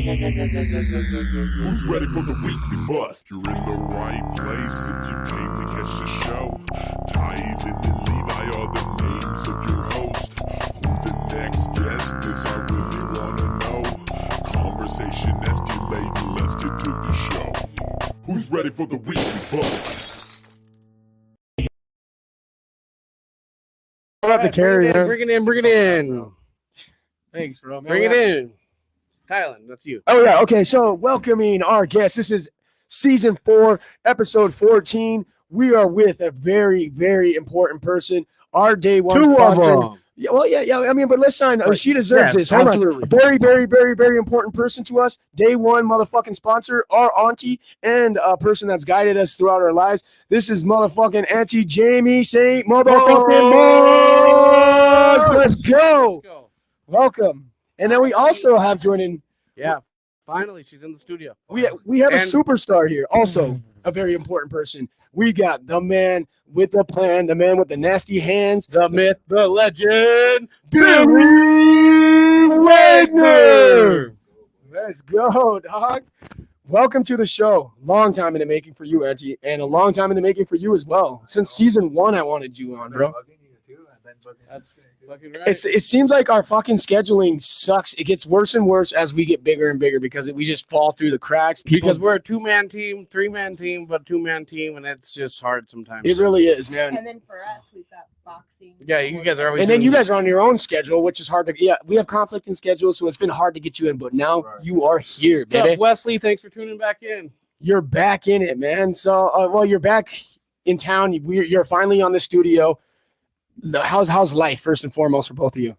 Who's ready for the weekly bust? You're in the right place if you came to catch the show. Tithan and Levi are the names of your host. Who the next guest is, I really wanna know. Conversation escalating, let's get to the show. Who's ready for the weekly bust? About the carry, bring it in. Thanks, bro. Bring it in. Thailand, that's you. Oh yeah, okay. So welcoming our guest. This is season 4, episode 14. We are with a very, very important person. Our day one. Two of them. Yeah, well, yeah. I mean, but listen, she deserves this. Hold absolutely. on. Very, very, very, very important person to us. Day one motherfucking sponsor, our auntie, and a person that's guided us throughout our lives. This is motherfucking Auntie Jamie St. Motherfucking Mark. Let's go. Welcome. And then we also have joining. Yeah, finally, she's in the studio. We have a superstar here, also a very important person. We got the man with the plan, the man with the nasty hands, The myth, the legend, Billy Wagner. Let's go, dog. Welcome to the show. Long time in the making for you, Auntie, and a long time in the making for you as well. Since season 1, I wanted you on, bro. That's fucking right. It seems like our fucking scheduling sucks. It gets worse and worse as we get bigger and bigger because we just fall through the cracks. Because we're a 2-man team, 3-man team, but 2-man team, and it's just hard sometimes. It really is, man. And then for us, we've got boxing. Yeah, you guys are always. And then you guys are on your own schedule, which is hard to. Yeah, we have conflict in schedules, so it's been hard to get you in. But now you are here, What's up, baby. Wesley? Thanks for tuning back in. You're back in it, man. So, well, you're back in town. You're finally on the studio. How's life first and foremost for both of you?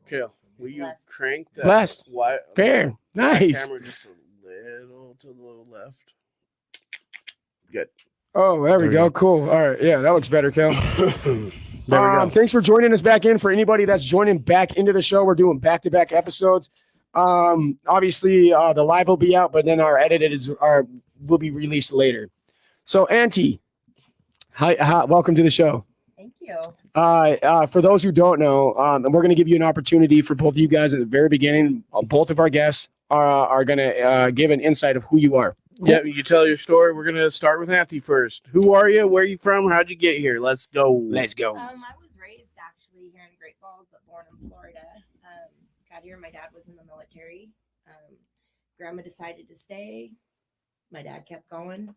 Okay, will you Blessed. crank that? Blessed. Wide, Fair, nice. Camera just a little to the left. Good. Oh, there we we go. go. Cool. All right, yeah, that looks better, Kel. There we go. Thanks for joining us back in. For anybody that's joining back into the show, we're doing back-to-back episodes. Obviously, the live will be out, but then our edited will be released later. So, Auntie, hi, welcome to the show. Thank you. For those who don't know, and we're going to give you an opportunity for both of you guys at the very beginning. Both of our guests are going to give an insight of who you are. Yeah, you tell your story. We're gonna start with Auntie first. Who are you? Where are you from? How'd you get here? Let's go. Let's go. I was raised actually here in Great Falls, but born in Florida. Got here. My dad was in the military. Grandma decided to stay. My dad kept going.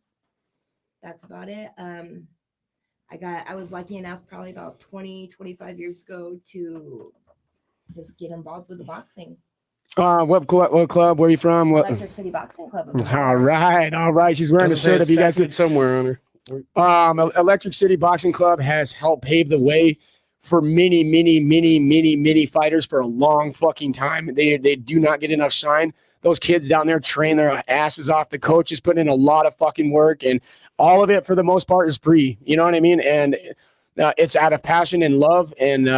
That's about it. I was lucky enough probably about 25 years ago to just get involved with the boxing. What club? Where are you from? What? Electric City Boxing Club. All right. She's wearing a shirt. If you guys Tattooed somewhere on her. Electric City Boxing Club has helped pave the way for many fighters for a long fucking time. They do not get enough shine. Those kids down there train their asses off. The coaches put in a lot of fucking work, and all of it for the most part is free. You know what I mean? And it's out of passion and love. And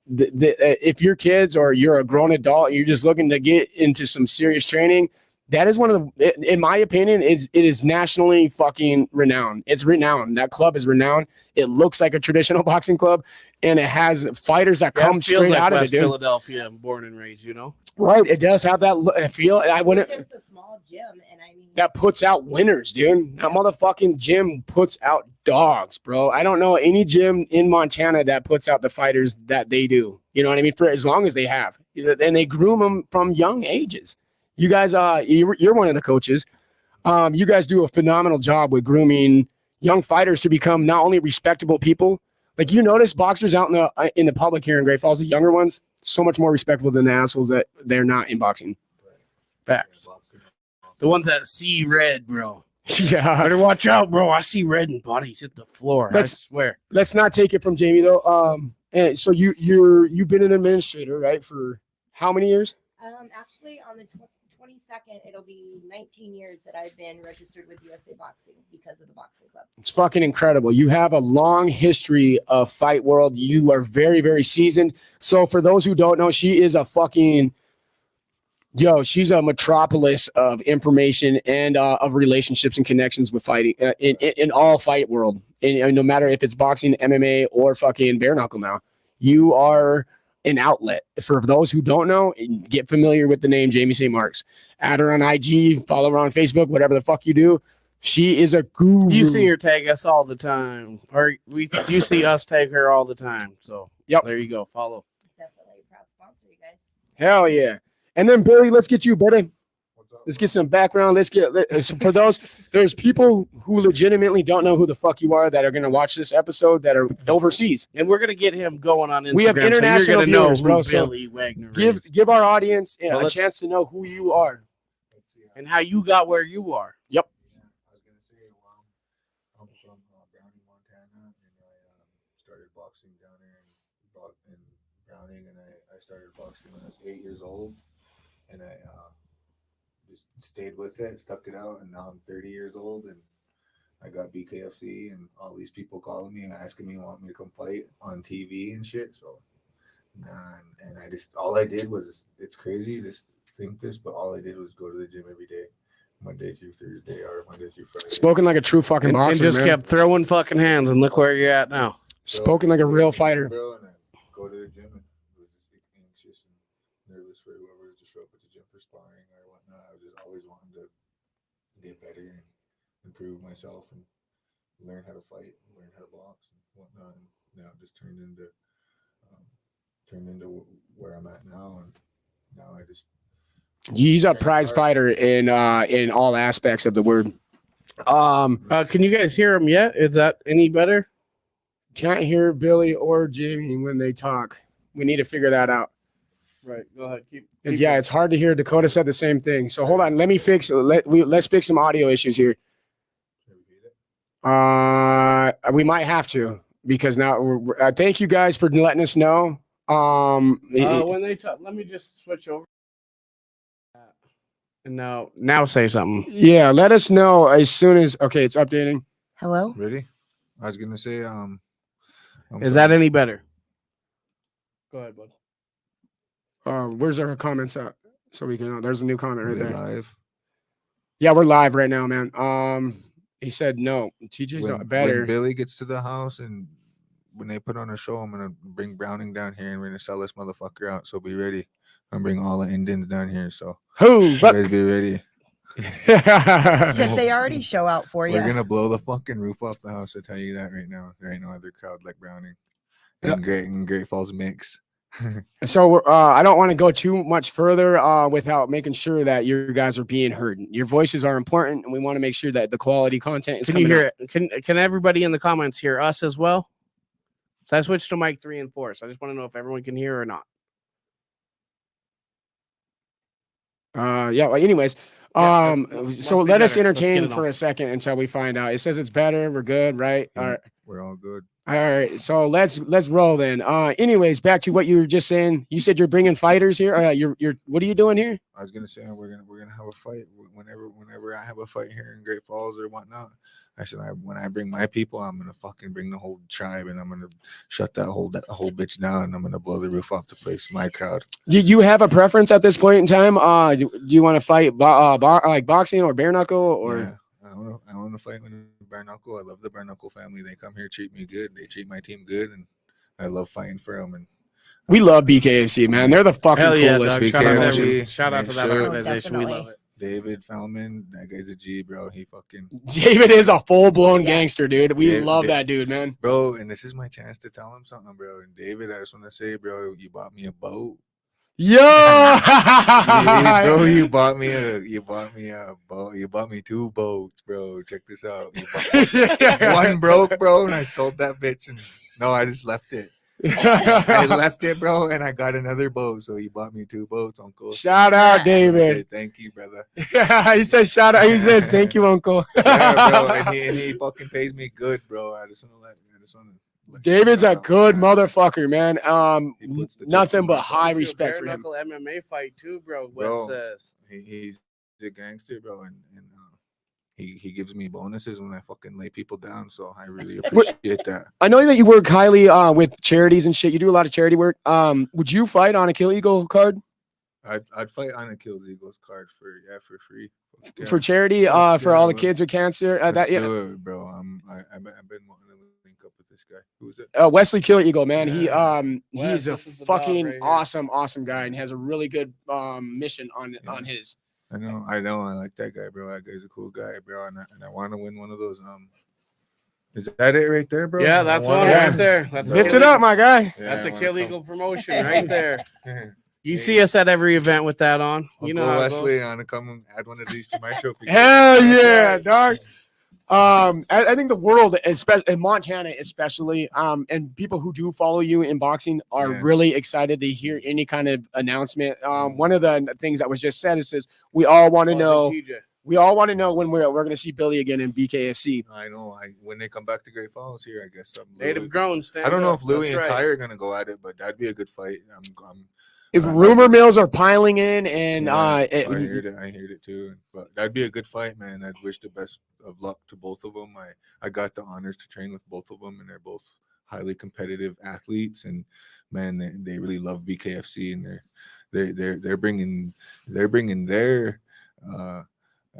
if your kids or you're a grown adult and you're just looking to get into some serious training, that is one of the, in my opinion, it is nationally fucking renowned. It's renowned. That club is renowned. It looks like a traditional boxing club, and it has fighters that come straight out of it, dude. Philadelphia, born and raised, you know? Right. It does have that feel. I wouldn't. It's a small gym, and I mean That puts out winners, dude. That motherfucking gym puts out dogs, bro. I don't know any gym in Montana that puts out the fighters that they do. You know what I mean? For as long as they have, and they groom them from young ages. You guys, you're one of the coaches. You guys do a phenomenal job with grooming young fighters to become not only respectable people. Like, you notice boxers out in the public here in Great Falls, the younger ones, so much more respectful than the assholes that they're not in boxing. Facts. The ones that see red, bro. Yeah. Better watch out, bro. I see red and bodies hit the floor. I swear. Let's not take it from Jamie though. And so you've been an administrator, right? For how many years? Actually, on the 22nd, it'll be 19 years that I've been registered with USA Boxing because of the boxing club. It's fucking incredible. You have a long history of fight world. You are very, very seasoned. So for those who don't know, she is a fucking she's a metropolis of information and of relationships and connections with fighting in all fight world. And no matter if it's boxing, MMA, or fucking bare knuckle now, you are an outlet. For those who don't know, get familiar with the name Jamie St. Marks. Add her on IG, follow her on Facebook, whatever the fuck you do. She is a guru. You see her tag us all the time, or you see us tag her all the time. So Yep. There you go. Follow. Definitely a proud sponsor, you guys. Hell yeah. And then Billy, let's get you, buddy. Let's get some background. For those, there's people who legitimately don't know who the fuck you are that are going to watch this episode that are overseas. And we're gonna get him going on Instagram. We have international so you're gonna viewers, know bro, who so Billy Wagner Give is. our audience Well, a chance to know who you are. And how you got where you are. Yep. I was gonna say, I'm from Browning, Montana, and I started boxing down there in Browning, and I started boxing when I was 8 years old, and I just stayed with it, stuck it out, and now I'm 30 years old, and I got BKFC, and all these people calling me and asking me, want me to come fight on TV and shit. So, and I just, all I did was, it's crazy to think this, but all I did was go to the gym every day, Monday through Thursday or Monday through Friday. Spoken like a true fucking boxer, And just man. kept throwing fucking hands, and look where you're at now. Spoken like a real fighter. Bro, and I go to the gym and was just anxious and nervous for whoever was to show up at the gym for sparring or whatnot. I was just always wanting to get better and improve myself and learn how to fight, learn how to box and whatnot. And now it just turned into where I'm at now, and now I just. He's a prize fighter in all aspects of the word. Can you guys hear him yet? Is that any better? Can't hear Billy or Jamie when they talk. We need to figure that out. Right. Go ahead. Keep Yeah, it's hard to hear. Dakota said the same thing. So hold on. Let's fix some audio issues here. We might have to, because now thank you guys for letting us know. When they talk, let me just switch over. And now say something. Yeah, let us know as soon as. Okay, it's updating. Hello? Ready? I was gonna say, Is that any better? Go ahead, bud. Where's our comments at? So we can. There's a new comment right there. live? Yeah, we're live right now, man. He said no. TJ's not better. When Billy gets to the house and when they put on a show, I'm gonna bring Browning down here and we're gonna sell this motherfucker out. So be ready. I'm bring all the Indians down here. So Who? you guys be ready. Should they already show out for you? We're gonna blow the fucking roof off the house. I tell you that right now. There ain't no other crowd like Browning and Great Falls mix. So I don't want to go too much further without making sure that your guys are being heard. Your voices are important, and we want to make sure that the quality content is Can you coming hear out. it? Can everybody in the comments hear us as well? So I switched to mic 3 and 4. So I just want to know if everyone can hear or not. Yeah. Well, anyways, Yeah, so must be let us better. Let's get entertain it for on. a second until we find out. It says it's better. We're good, right? All right. We're all good. All right. So let's roll then. Anyways, back to what you were just saying. You said you're bringing fighters here. You're what are you doing here? I was gonna say we're gonna have a fight whenever I have a fight here in Great Falls or whatnot. I said when I bring my people, I'm gonna fucking bring the whole tribe and I'm gonna shut that whole bitch down and I'm gonna blow the roof off the place. My crowd. Do you have a preference at this point in time? Do you want to fight like boxing or bare knuckle or? Yeah, I want to fight with bare knuckle. I love the bare knuckle family. They come here, treat me good. They treat my team good, and I love fighting for them. And We love BKFC, man. They're the fucking Hell yeah, coolest. dog. Shout out, to BKFC, everyone. Shout out to that sure. organization. We love Definitely. it. David Fellman, that guy's a G, bro. He fucking David is a full blown Yeah. gangster, dude. We Dave- love Dave- that dude, man. bro. And this is my chance to tell him something, bro. And David, I just want to say, bro, you bought me a boat. Yo, Bro, you bought me a boat. You bought me 2 boats, bro. Check this out. You bought one broke, bro, and I sold that bitch. And no, I just left it. I left it, bro, and I got another boat. So you bought me 2 boats, Uncle. Shout out, I wanna say David. thank you, brother. He says shout out. He says thank you, Uncle. Yeah, bro, and he fucking pays me good, bro. I just want to let David's a you know, good man. motherfucker, man. He puts the chips Nothing in but my high pocket. respect for him. Bare knuckle MMA fight too, bro. Wes Bro. says. He's a gangster, bro, and he gives me bonuses when I fucking lay people down. So I really appreciate that. I know that you work highly with charities and shit. You do a lot of charity work. Would you fight on a Kill Eagle card I'd fight on a Kills Eagles card for free. Yeah. for charity? Yeah, For all the let's- kids with cancer. Let's That yeah. do it, bro. I've been wanting to link up with this this guy. Who is it? Wesley Killer Eagle, man. He's Wes, a this is the dog fucking right here. awesome guy and has a really good mission on his. I know. I like that guy, bro. That guy's a cool guy, bro. And I want to win one of those. Is that it right there, bro? Yeah, that's one Yeah. right there. That's Lift a it up, my guy. That's a I Kill wanna Eagle promotion right there. come- You see us at every event with that on. You know Uncle how it Wesley, goes. I want to come and add one of these to my trophy. case. Hell yeah, right. dog. I think the world, especially in Montana, especially, and people who do follow you in boxing are Yeah. really excited to hear any kind of announcement. One of the things that was just said is we all want to know. We all want to know when we're going to see Billy again in BKFC. I know. When they come back to Great Falls here, I guess Native grown. Stand I don't know up. if Louie That's and right. Kai are gonna go at it, but that'd be a good fight. If rumor mills are piling in, and I heard it too. But that'd be a good fight, man. I'd wish the best of luck to both of them. I got the honors to train with both of them, and they're both highly competitive athletes. And man, they really love BKFC, and they're bringing their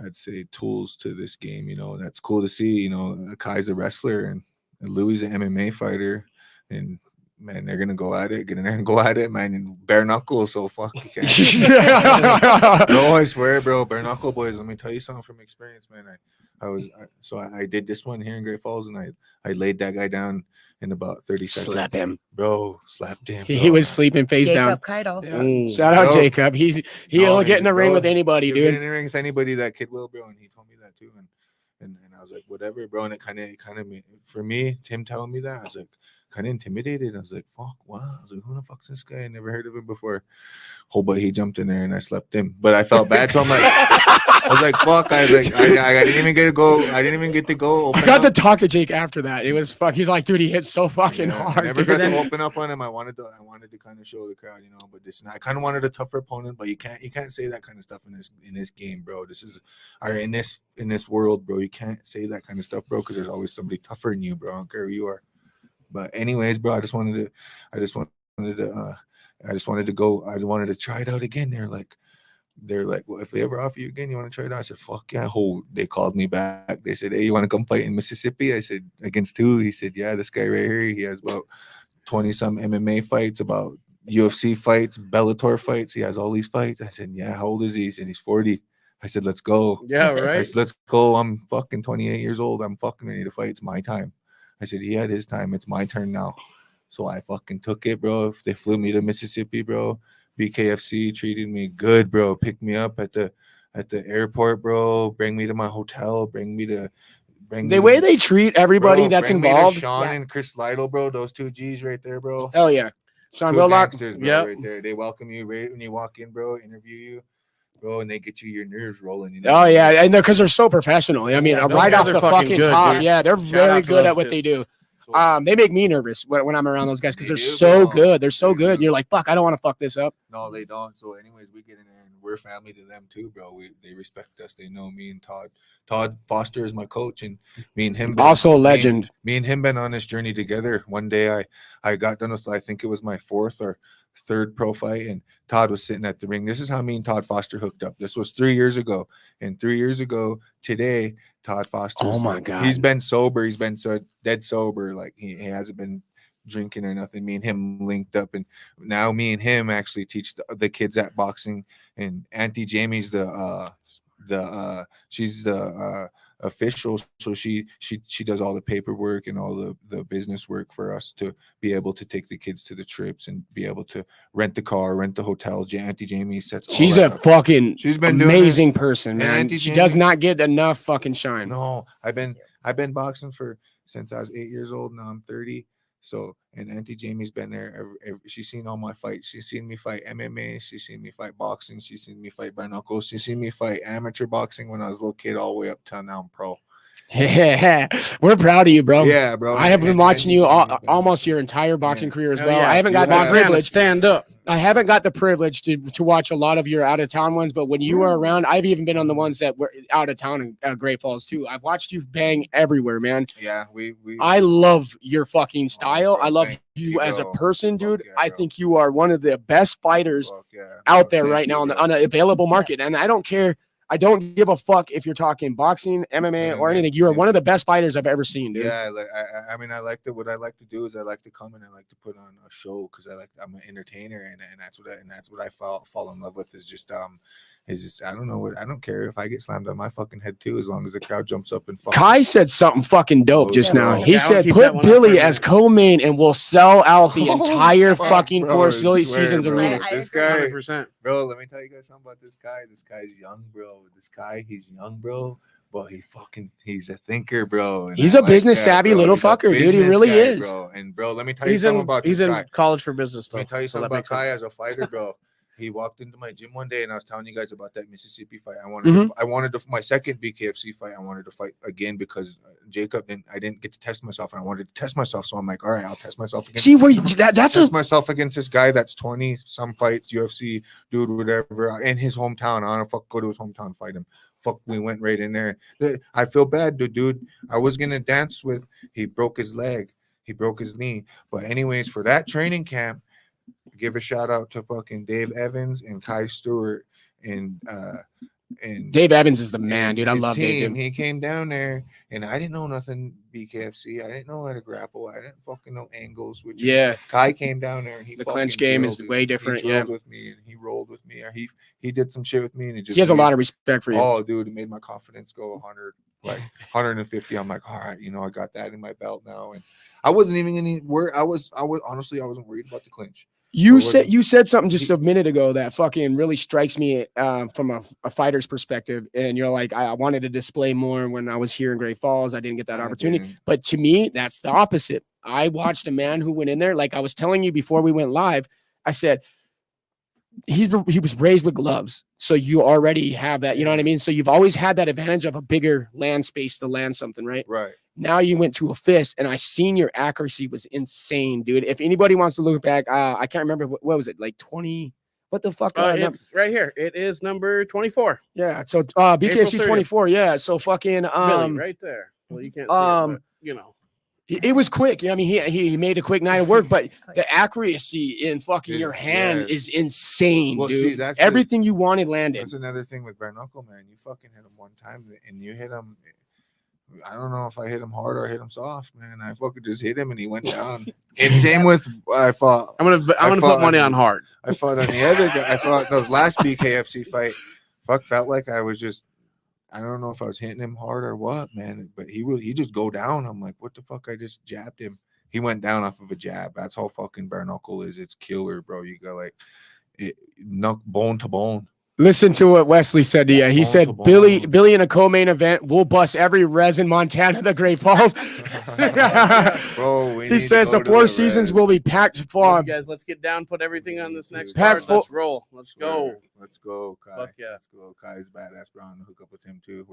I'd say tools to this game. You know, that's cool to see. You know, Kai's a wrestler and Louie's an MMA fighter, and man, they're gonna go at it, get in there and go at it, man. And bare knuckle, so fuck you can't. No, I swear, bro. Bare knuckle boys. Let me tell you something from experience, man. I did this one here in Great Falls, and I laid that guy down in about 30 seconds. Slap him, bro. Slapped him. He was sleeping face down. Jacob Keitel. Yeah. Shout out Jacob. He'll get in the ring with anybody, He'll dude. get in the ring with anybody. That kid will, bro. And he told me that too. And I was like, whatever, bro. And it kind of made, for me, Tim telling me that, I was like, kind of intimidated. I was like, fuck, wow. I was like, who the fuck's this guy? I never heard of him before. Oh, but he jumped in there and I slept him. But I felt bad. So I'm like, I was like, fuck. I was like, I didn't even get to go. I didn't even get to go. I got to talk to Jake after that. It was fuck. He's like, dude, he hit so fucking hard. Never Dude. got to open up on him. I wanted to kind of show the crowd, you know. But I kind of wanted a tougher opponent. But you can't say that kind of stuff in this game, bro. In this world, bro. You can't say that kind of stuff, bro, because there's always somebody tougher than you, bro. I don't care who you are. But anyways, bro, I just wanted to try it out again. They're like, well, if they ever offer you again, you want to try it out? I said, fuck yeah. They called me back. They said, hey, you want to come fight in Mississippi? I said, against who? He said, yeah, this guy right here. He has about 20 some MMA fights, about UFC fights, Bellator fights. He has all these fights. I said, yeah, how old is he? He said, he's 40. I said, let's go. Yeah, I right. said, let's go. I'm fucking 28 years old. I'm fucking ready to fight. It's my time. I said, he had his time. It's my turn now. So I fucking took it, bro. They flew me to Mississippi, bro. BKFC treated me good, bro. Picked me up at the airport, bro. Bring me to my hotel. The way they treat everybody that's involved. Sean and Chris Lytle, bro. Those two G's right there, bro. Hell yeah. Sean Two Willock. gangsters, bro, Yep. right there. They welcome you right when you walk in, bro. Interview you, bro, and they get your nerves rolling. You know? Oh yeah, and because they're so professional. I mean, Yeah, those right guys off are the fucking fucking good, top. dude. Yeah, they're Shout very out to good those at what two. they do. So, They make me nervous when I'm around those guys because They they're do, so bro. good. They're so They good. do. You're like, fuck, I don't want to fuck this up. no, they don't. So, anyways, we get in there and we're family to them too, bro. They respect us. They know me and Todd. Todd Foster is my coach, and me and him. Also a legend. Me and him been on this journey together. One day, I got done with, I think it was my fourth or third pro fight, and Todd was sitting at the ring. This is how me and Todd Foster hooked up. This was 3 years ago, and 3 years ago today, Todd Foster. Oh my God. He's been sober. He's been so dead sober. Like he hasn't been drinking or nothing. Me and him linked up, and now me and him actually teach the kids at boxing. And Auntie Jamie's she's the official, so she does all the paperwork and all the business work for us to be able to take the kids to the trips and be able to rent the car, rent the hotel. Auntie Jamie sets all She's that a up. fucking She's been doing amazing this- person, and man. Auntie She Jamie- does not get enough fucking shine. No, I've been boxing since I was 8 years old. Now I'm 30. So, and Auntie Jamie's been there. She's seen all my fights. She's seen me fight MMA. She's seen me fight boxing. She's seen me fight bare knuckles. She's seen me fight amateur boxing when I was a little kid, all the way up till now I'm pro. Yeah, we're proud of you, bro. Yeah, bro. I have been And watching you Auntie Jamie's been- almost your entire boxing Yeah. career as Hell well. yeah. I haven't got You the have. privilege. Stand up. I haven't got the privilege to watch a lot of your out of town ones, but when you were around, I've even been on the ones that were out of town in Great Falls too. I've watched you bang everywhere, man. Yeah, we I love your fucking style. bro, I love thank you you, as a bro. person, dude. Fuck yeah, I bro. think you are one of the best fighters fuck yeah, out bro. there Thank right you, now bro. on the available market. And I don't care. I don't give a fuck if you're talking boxing, MMA, or anything. You are one of the best fighters I've ever seen, dude. Yeah, I mean, I like what I like to do is I like to come and I like to put on a show because I'm an entertainer and that's what I fall in love with is just I don't know I don't care if I get slammed on my fucking head too as long as the crowd jumps up and fucking. Kai said something fucking dope just now. bro. He Yeah, I would said, keep "Put that one up for a Billy as minute." co-main, and we'll sell out the entire Bro, fucking bro, four I swear, seasons bro. arena." I This agree. guy, 100%. bro, let me tell you guys something about this guy. This guy's young, bro. He's young, bro. But he's a thinker, bro. And He's I a like business that, savvy bro. little He's a fucker, dude. He business really guy, is. bro. And bro, let me tell you something about this He's guy. in college for business stuff. Let me tell you so something that about makes Kai sense. as a fighter, bro. He walked into my gym one day, and I was telling you guys about that Mississippi fight. I wanted to my second BKFC fight. I wanted to fight again because I didn't get to test myself, and I wanted to test myself. So I'm like, all right, I'll test myself again. See where that's test myself against this guy that's 20 some fights, UFC dude, whatever, in his hometown. I want to go to his hometown, fight him. Fuck, we went right in there. I feel bad, dude. I was gonna dance with. He broke his leg. He broke his knee. But anyways, for that training camp, give a shout out to fucking Dave Evans and Kai Stewart and Dave Evans is the man, and dude. I his love Dave. team. Dude. He came down there, and I didn't know nothing BKFC. I didn't know how to grapple. I didn't fucking know angles. Which Yeah, Kai came down there, and he the fucking clench game is drilled way me. different. He Yeah, drilled with me, and he rolled with me. He did some shit with me, and it just he has a lot of respect for you. Oh, dude, it made my confidence go 100, like 150. I'm like, all right, I got that in my belt now, and I wasn't even I was honestly, I wasn't worried about the clinch. You said something just a minute ago that fucking really strikes me from a fighter's perspective, and you're like, I wanted to display more when I was here in Great Falls. I didn't get that opportunity, but to me, that's the opposite. I watched a man who went in there, like I was telling you before we went live. I said he was raised with gloves, so you already have that. You know what I mean? So you've always had that advantage of a bigger land space to land something, right? Right. Now you went to a fist, and I seen your accuracy was insane, dude. If anybody wants to look back, I can't remember what was it, like 20. What the fuck? It's right here. It is number 24. Yeah. So BKFC 24. Yeah. So fucking Billy, right there. Well, you can't see it, but, it was quick. I mean, he made a quick night of work, but the accuracy in fucking your hand is insane, Well, dude. see, that's everything you wanted landed. That's another thing with bare knuckle, man. You fucking hit him one time, and you hit him. I don't know if I hit him hard or I hit him soft, man. I fucking just hit him and he went down. And same with I fought. I'm gonna put money on hard. I fought on the other guy. I fought the last BKFC fight. Felt like I was just. I don't know if I was hitting him hard or what, man. But he just go down. I'm like, what the fuck? I just jabbed him. He went down off of a jab. That's how fucking bare knuckle is. It's killer, bro. You got like bone to bone. Listen to what Wesley said to you. He said, Billy in a co-main event, we'll bust every res in Montana, the Great Falls. Bro, he says the 4 seasons will be packed full. Guys, let's get down, put everything on this next Packed card. full. Let's roll. Let's go. Let's go, Kai. Fuck yeah. Let's go. Kai's badass, bro. I'm gonna hook up with him too.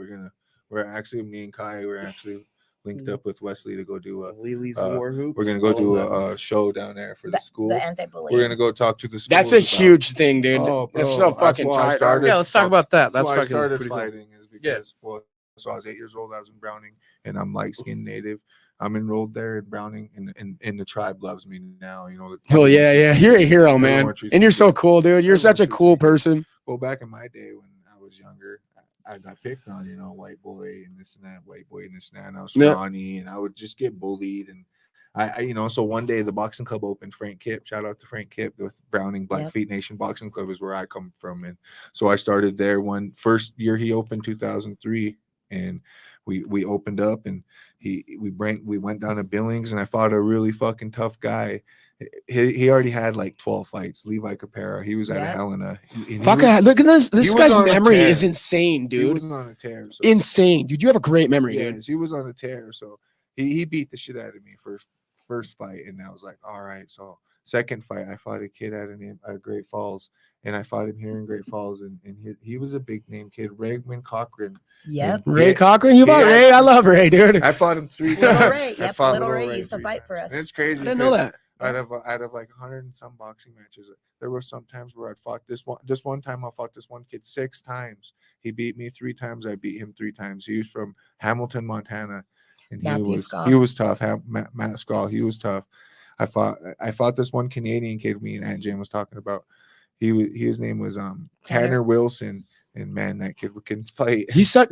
We're actually me and Kai, we're actually linked up with Wesley to go do Lily's War Hoop. We're gonna go do a show down there for the school. The anti-bullying. We're gonna go talk to the school. That's a huge thing, dude. Oh, that's bro, so fucking tight. Yeah, let's talk about that. That's why I fucking started pretty cool. fighting is because so I was 8 years old. I was in Browning, and I'm light skinned native. I'm enrolled there in Browning, and the tribe loves me now. You know. Oh yeah. You're a hero, man, and you're so cool, dude. You're such a cool person. Well, back in my day when I was younger, I got picked on, white boy and this and that, white boy and this and that. And I was scrawny, and I would just get bullied. And I so one day the boxing club opened. Frank Kipp, shout out to Frank Kipp with Browning Blackfeet Nation Boxing Club is where I come from, and so I started there. First year he opened, 2003, and we opened up, and we went down to Billings, and I fought a really fucking tough guy. He already had like 12 fights. Levi Capera. He was out of Helena. Fuck, look at this. This guy's memory is insane, dude. He was on a tear. So. Insane, dude. You have a great memory, dude. He was on a tear. So he beat the shit out of me first fight, and I was like, all right. So second fight, I fought a kid out of Great Falls, and I fought him here in Great Falls, and he was a big name kid, Raymond Cochran. Yep. Ray Cochran. You fought Ray? I love Ray, dude. I fought him 3 times. Little Ray. I Yep. fought Little Ray used to fight for us. And it's crazy. I didn't know that. Out of like 100 and some boxing matches, there were some times where I'd fought this one time I fought this one kid 6 times. He beat me 3 times. I beat him 3 times. He was from Hamilton, Montana, and he was tough. Matt Skull, he was tough. I fought this one Canadian kid me and Aunt Jane was talking about. His name was Tanner Wilson, And man, that kid can fight. He's such,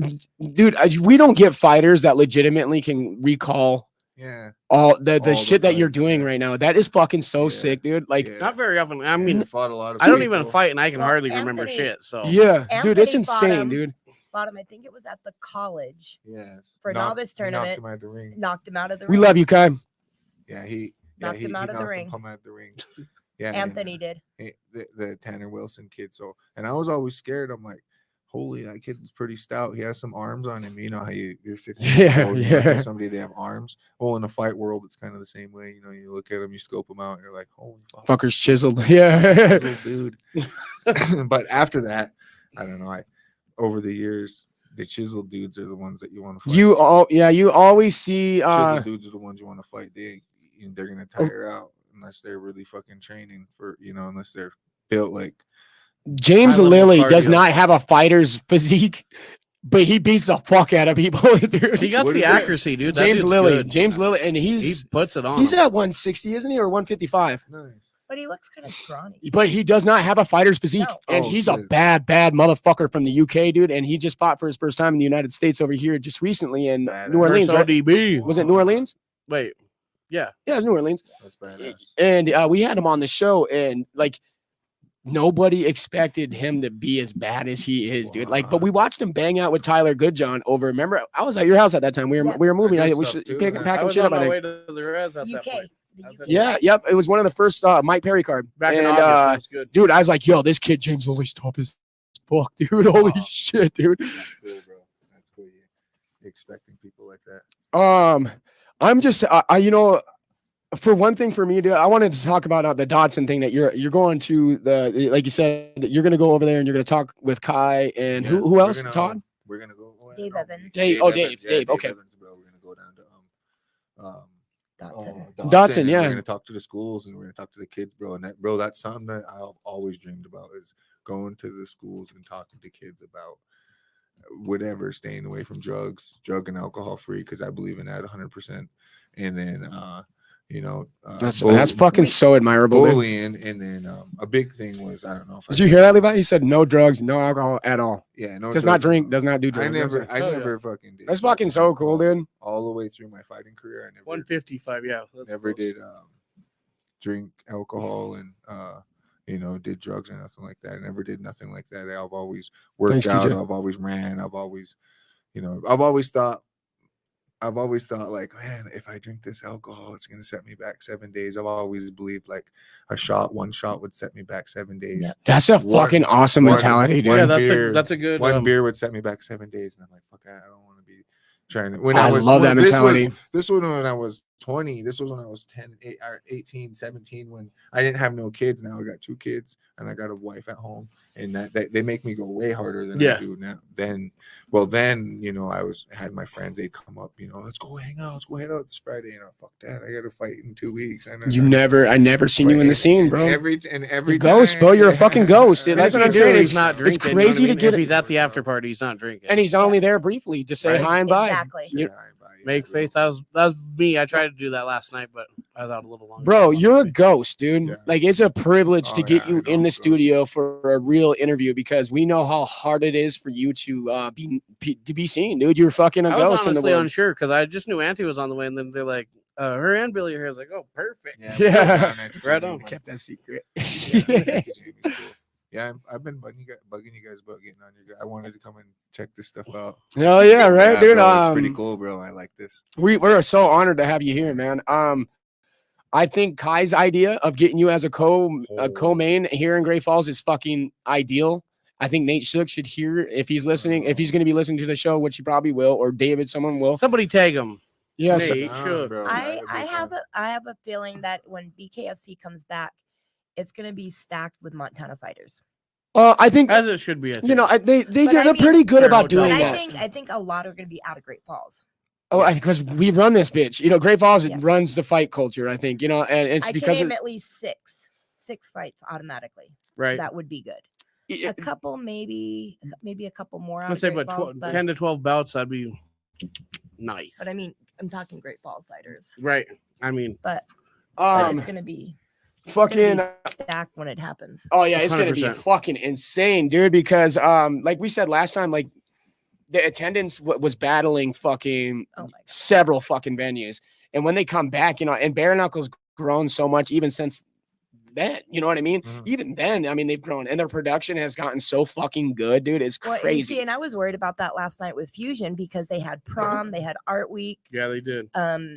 dude. We don't get fighters that legitimately can recall Yeah. all the All the shit that you're fights, doing yeah. right now. That is fucking so Yeah. sick, dude. Like, Yeah. Not very often. I Yeah, mean, he fought a lot of I don't even people. fight, and I can Well, hardly remember Anthony- shit. So yeah, dude, it's Anthony fought insane, him. dude. Fought him. I think it was at the college. Yes. For a novice He knocked tournament. him out of the ring. Knocked him out of the We ring. love you, Kai. Yeah, he Knocked him out of the knocked ring. him out of the ring. Yeah, and, Anthony did. the Tanner Wilson kid. So, and I was always scared. I'm like, holy, that kid's pretty stout. He has some arms on him. You know how you're 15 Yeah, years old, you look yeah. at somebody, they have arms. Well, in the fight world, it's kind of the same way. You know, you look at them, you scope them out, and you're like, holy fuck, Fucker's chiseled. Yeah. chiseled dude. But after that, I don't know. Over the years, the chiseled dudes are the ones that you want to fight. You always see Chiseled dudes are the ones you want to fight. They're gonna Oh. tire out unless they're really fucking training for, unless they're built like. James high-level Lilly does cardio. not have a fighter's physique, but he beats the fuck out of people, dude. he got What the is it? accuracy, dude. That James dude's Lilly, good. James Lilly, and He he's puts it on. at him. 160, isn't he, or 155? Nice. But he looks kind of scrawny. But he does not have a fighter's physique, No. and Oh, he's a shit. bad motherfucker from the UK, dude. And he just fought for his first time in the United States over here just recently in Badass. New Orleans. First Right? ODB. Was it New Orleans? Wait, yeah. Yeah, it was New Orleans. That's badass. And we had him on the show, and like nobody expected him to be as bad as he is, dude. Like, but we watched him bang out with Tyler Goodjohn over. Remember, I was at your house at that time. We Yeah. were moving. I did We stuff should too, pick man. I packing was shit on up. I my think. way to the res at that UK. point. The That's UK. it. Yeah, yep. It was one of the first Mike Perry card. Back in And, August. That was good. dude, I was like, yo, this kid James Lilly's tough as fuck, dude. Holy Wow. shit, dude. That's cool, bro. That's cool. You're expecting people like that. I'm just, for one thing for me, dude, I wanted to talk about the Dodson thing that you're going to like you said, you're going to go over there and you're going to talk with Kai and Yeah, who we're else? gonna, Todd? We're gonna go. Dave no, Evans. Dave- oh, Dave, Dave, okay. Evans, bro. We're gonna go down to Dotson. Dotson, and yeah. We're gonna talk to the schools and we're gonna talk to the kids, bro. And that's something that I've always dreamed about is going to the schools and talking to kids about whatever, staying away from drug and alcohol free, because I believe in that 100%. And then That's fucking so admirable, dude. bullying, and then a big thing was, I don't know if Did you hear that, Levi? He said no drugs, no alcohol at all. Yeah, no, Does not drugs, drink, no. does not do drugs. I never Oh, yeah. fucking did. That's fucking so cool, dude. All the way through my fighting career, I never 155. Yeah. That's never close. did drink alcohol and did drugs or nothing like that. I never did nothing like that. I've always worked Thanks, out. TJ. I've always ran. I've always thought like, man, if I drink this alcohol, it's gonna set me back 7 days. I've always believed like one shot would set me back 7 days. Yeah. That's a One- fucking awesome one- mentality, dude. one Yeah, beer- that's a good. One beer would set me back 7 days, and I'm like, fuck, I don't want to be trying to. When I love that this mentality. this was when I was 20. This was when I was 10, 18, 17. When I didn't have no kids. Now I got 2 kids, and I got a wife at home, and that they make me go way harder than Yeah. I do now. Then I had my friends. They'd come up, let's go hang out. Let's go hang out this Friday. Fuck that. I got to fight in 2 weeks. I never seen you in the scene, bro. Every You're ghost, bro. You're a fucking ghost, dude. And That's if what I'm you do, saying. He's It's not drinking. it's you know what crazy I to mean? get If it. he's at the after party, he's not drinking. And he's only there briefly to say Right? hi and bye. Exactly. You- Make face. That was me. I tried to do that last night, but I was out a little longer. Bro, you're a ghost, dude. Yeah. Like, it's a privilege to Oh, get yeah, you I know, in the ghost. studio for a real interview because we know how hard it is for you to be seen, dude. You're fucking a I was ghost in the honestly world. unsure because I just knew Auntie was on the way, and then they're like, her and Billy are here. I was like, oh, perfect. Yeah. Right on. Kept that secret. Yeah, I've been bugging you guys about getting on your. I wanted to come and check this stuff out. Hell yeah, right, dude. Bro, it's pretty cool, bro. I like this. We're so honored to have you here, man. I think Kai's idea of getting you as a co-main here in Great Falls is fucking ideal. I think Nate Shook should hear if he's listening, if he's going to be listening to the show, which he probably will, or David, someone will. Somebody tag him. Yes. Nate Shook. Bro, I that'd be have fun. I have a feeling that when BKFC comes back, it's gonna be stacked with Montana fighters. I think As it should be. I think. they're pretty good Fair about hotel doing And that. I think a lot are gonna be out of Great Falls. Oh, because we run this bitch. Great Falls Yeah. runs the fight culture. I think and it's I can because name of, at least six fights automatically. right. That would be good. Yeah. A couple, maybe a couple more. Out Let's of say, Great but Falls, but 10 to 12 bouts, that'd be nice. I mean, I'm talking Great Falls fighters. Right. I mean, But um, it's gonna be. fucking. Stacked when it happens. Oh yeah, it's gonna be 100%. fucking insane, dude. Because like we said last time, like the attendance was battling fucking Oh my God. several fucking venues, and when they come back, and Bare Knuckles grown so much even since then. You know what I mean? Even then, I mean they've grown, and their production has gotten so fucking good, dude. It's Well, crazy. and I was worried about that last night with Fusion because they had prom, they had art week. Yeah, they did.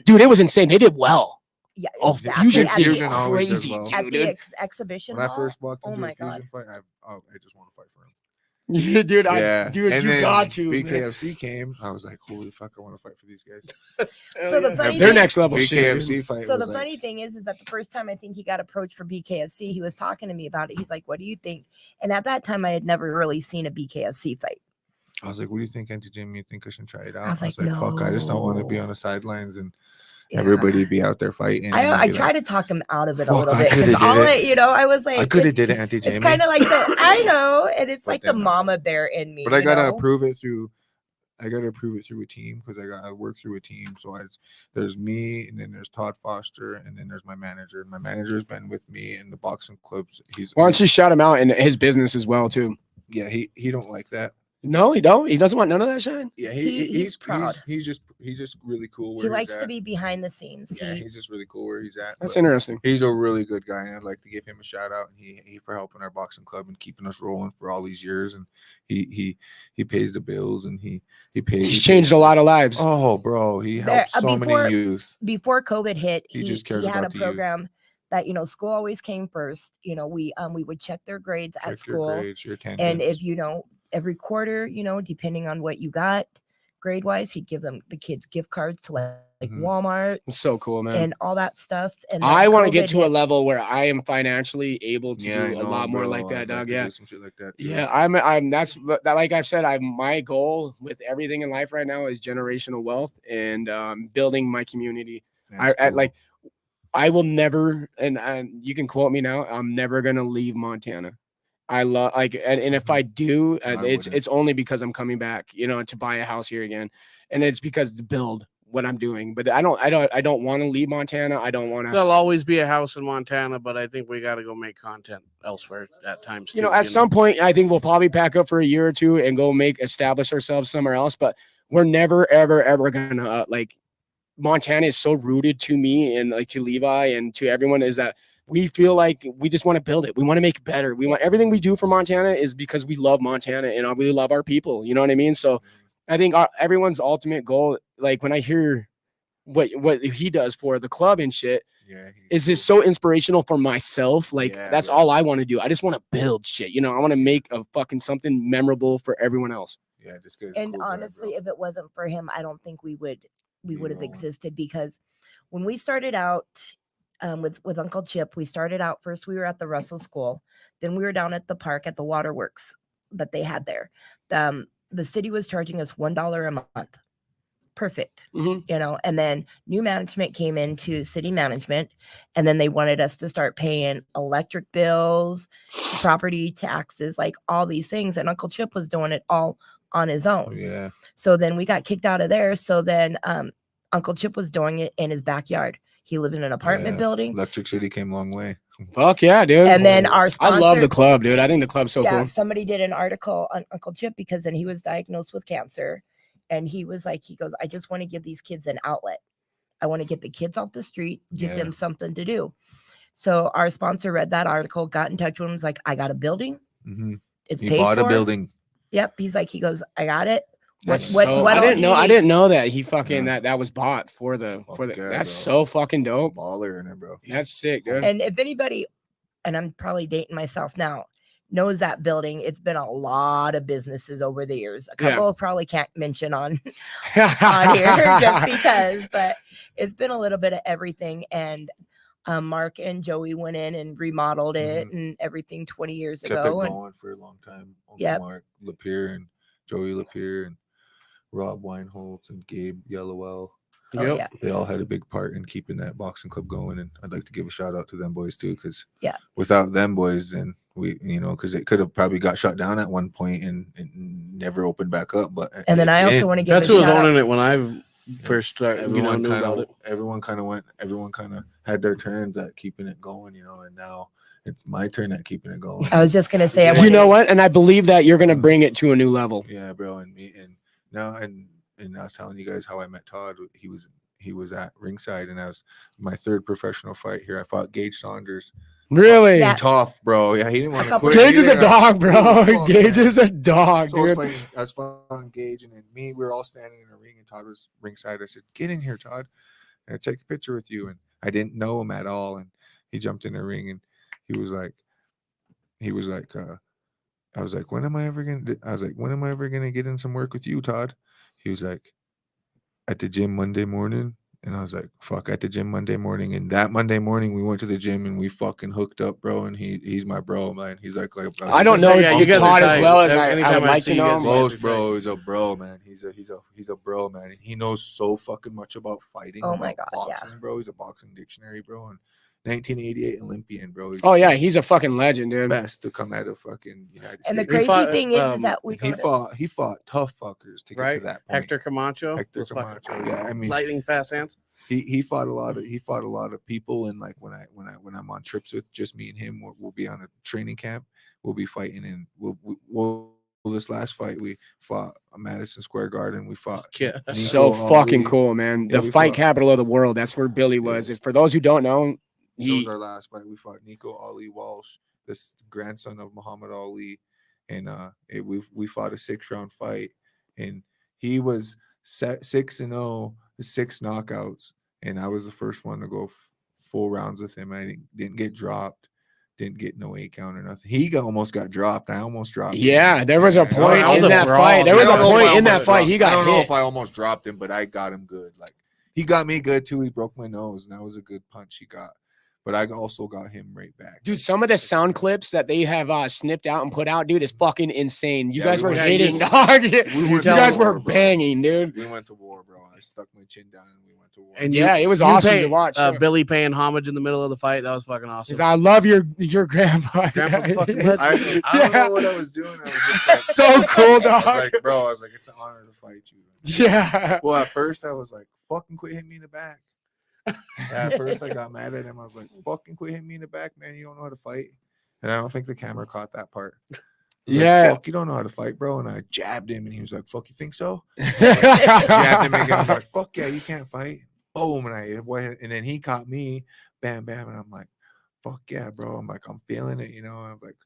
Dude, it was insane. They did well. Yeah, Oh, exactly. Fusion At did Fusion always does crazy, well. at dude. the exhibition When I hall. first walked Oh into my a Fusion God. fight, I just want to fight for him. Dude, Yeah, dude, and you then got to. Man. BKFC came. I was like, holy fuck, I want to fight for these guys. So the funny Their thing- next level shit. BKFC dude. fight. So the was like, funny thing is that the first time I think he got approached for BKFC, he was talking to me about it. He's like, "What do you think?" And at that time, I had never really seen a BKFC fight. I was like, what do you think, Auntie Jamie? You think I should try it out? was like, fuck, I just don't want to be no. on the sidelines and Yeah. everybody be out there fighting. I tried to talk him out of it a "Fuck, little I bit because coulda did I was like, I could have it's- did it, Auntie Jamie. It's kind of like I know, and it's But like the then I was mama like- bear in me. But I you gotta know? approve it through. I gotta approve it through a team because I work through a team. So there's me, and then there's Todd Foster, and then there's my manager. My manager's been with me in the boxing clubs. Why don't you shout him out in his business as well too? Yeah, he don't like that. No, he don't. He doesn't want none of that shine. Yeah, He's proud. He's just really cool. Where He he's likes at. to be behind the scenes. Yeah, He- he's just really cool where he's at. That's but interesting. he's a really good guy, and I'd like to give him a shout out. He for helping our boxing club and keeping us rolling for all these years. And he pays the bills, and he pays. He's changed a lot of lives. Oh, bro, he There- helped so before- many youth. Before COVID hit, He he just cares had a about the youth. program that school always came first. We would check their grades at Check school. your grades, your attendance. And if every quarter, depending on what you got grade wise, he'd give the kids gift cards to like Mhm. Walmart It's so cool, man. and all that stuff. And then I want to get COVID to a hit. level where I am financially able to I do a know, lot more bro, like I'd that, dog. to Yeah. do some shit like that. too. Yeah, I'm that's like I've said, my goal with everything in life right now is generational wealth and building my community. That's I cool. like I will never, and you can quote me now, I'm never gonna leave Montana. I love and if I do, I it's wouldn't. it's only because I'm coming back, to buy a house here again, and it's because to build what I'm doing. But I don't want to leave Montana. I don't want to. There'll always be a house in Montana, but I think we got to go make content elsewhere at times. Too, At some point, I think we'll probably pack up for a year or two and go establish ourselves somewhere else. But we're never, ever, ever gonna Montana is so rooted to me and like to Levi and to everyone is that we feel like we just want to build it. We want to make it better. We want everything we do for Montana is because we love Montana and we love our people. You know what I mean? So I think everyone's ultimate goal, like when I hear what he does for the club and shit, Yeah, is just so inspirational for myself. Like Yeah, that's bro. all I want to do. I just want to build shit. I want to make a fucking something memorable for everyone else. Yeah, this guy's And a cool guy, honestly, bro. if it wasn't for him, I don't think we would have No. existed, because when we started out with Uncle Chip, we started out first. We were at the Russell School, then we were down at the park at the waterworks that they had there. The city was charging us $1 a month. Perfect. Mhm. And then new management came into city management, and then they wanted us to start paying electric bills, property taxes, like all these things. And Uncle Chip was doing it all on his Oh, own. yeah, So then we got kicked out of there. So then Uncle Chip was doing it in his backyard. He lived in an apartment Yeah. building. Electric City came a long way. Fuck yeah, dude. And then our sponsor, I love the club, dude. I think the club's so yeah, cool. somebody did an article on Uncle Chip because then he was diagnosed with cancer. And he was like, he goes, I just want to give these kids an outlet. I want to get the kids off the street, give Yeah. them something to do. So our sponsor read that article, got in touch with him, was like, I got a building. Mm-hmm. It's He paid bought for. a building. Yep. He goes, I got it. That's What so, all I didn't do know. you I need? didn't know that he fucking Yeah. that was bought for the Fuck yeah, that's bro. so fucking dope. Baller in it, bro. That's sick, dude. And if anybody, and I'm probably dating myself now, knows that building, it's been a lot of businesses over the years. A Yeah. couple probably can't mention on here just because, but it's been a little bit of everything. And Mark and Joey went in and remodeled it and everything 20 years Kept it ago. And going for a long time. Uncle Yep. Mark Lapierre and Joey Lapierre and Rob Weinholtz and Gabe Yellowell. oh, Yep. yeah, They all had a big part in keeping that boxing club going, and I'd like to give a shout out to them boys too, because Yeah. without them boys, then we, because it could have probably got shut down at one point and never opened back up. But and then I also want to give That's a who was shout out. owning it when I first started, knew about it. Everyone kind of had their turns at keeping it going, and now it's my turn at keeping it going. I was just gonna say, You know what? And I believe that you're gonna bring it to a new level. Yeah, bro. And I was telling you guys how I met Todd. He was at ringside, and I was my third professional fight here. I fought Gage Saunders. Really? Yeah. Tough, bro. Yeah, he didn't want to quit. Gage is a dog, bro. Gage is a dog, So dude. I was fighting Gage, and then we were all standing in a ring, and Todd was ringside. I said, "Get in here, Todd, and I take a picture with you." And I didn't know him at all, and he jumped in the ring, and he was like, I was like, when am I ever gonna get in some work with you, Todd? He was like, at the gym Monday morning. And I was like, fuck, at the gym Monday morning. And that Monday morning, we went to the gym and we fucking hooked up, bro. And he's my bro, man. He's like I don't know you Todd as well as I would like to know him. Close, bro. He's a bro, man. He's a bro, man. He knows so fucking much about fighting. Oh my God, boxing, bro. He's a boxing dictionary, bro. And 1988 Olympian, bro. He's a fucking legend, dude. Best to come out of fucking United States. And the crazy thing is that he fought tough fuckers to get to that point. Hector Camacho. Yeah, I mean, lightning fast hands. He fought a lot of people, and like when I'm on trips with just me and him, we'll be on a training camp. We'll be fighting, and we'll this last fight we fought Madison Square Garden. We fought. Yeah, so fucking cool, man. The fight capital of the world. That's where Billy was. For those who don't know. That was our last fight. We fought Nico Ali Walsh, this grandson of Muhammad Ali, and we fought a 6-round fight, and he was 6-0, 6 knockouts, and I was the first one to go full rounds with him. I didn't get dropped, didn't get no 8 count or nothing. He almost got dropped. I almost dropped him. Yeah, there was a point in that fight. There was a point in that fight. He got hit. I don't know if I almost dropped him, but I got him good. Like he got me good too. He broke my nose, and that was a good punch he got. But I also got him right back. Dude, some of the sound clips that they have snipped out and put out, dude, is fucking insane. You guys were hitting, dog. You guys were banging, dude. We went to war, bro. I stuck my chin down and we went to war. And it was awesome to watch. Billy paying homage in the middle of the fight. That was fucking awesome. I love your grandpa. Grandpa's fucking I don't know what I was doing. I was just like, so cool, dog. I was like, it's an honor to fight you. Yeah. Well, at first I was like, fucking quit hitting me in the back. At first I got mad at him. I was like, fucking quit hitting me in the back, man. You don't know how to fight. And I don't think the camera caught that part. Yeah. Like, fuck, you don't know how to fight, bro. And I jabbed him and he was like, fuck, you think so? Jabbed him again. I was like, fuck yeah, you can't fight. Boom. And then he caught me. Bam, bam. And I'm like, fuck yeah, bro. I'm like, I'm feeling it, I'm like,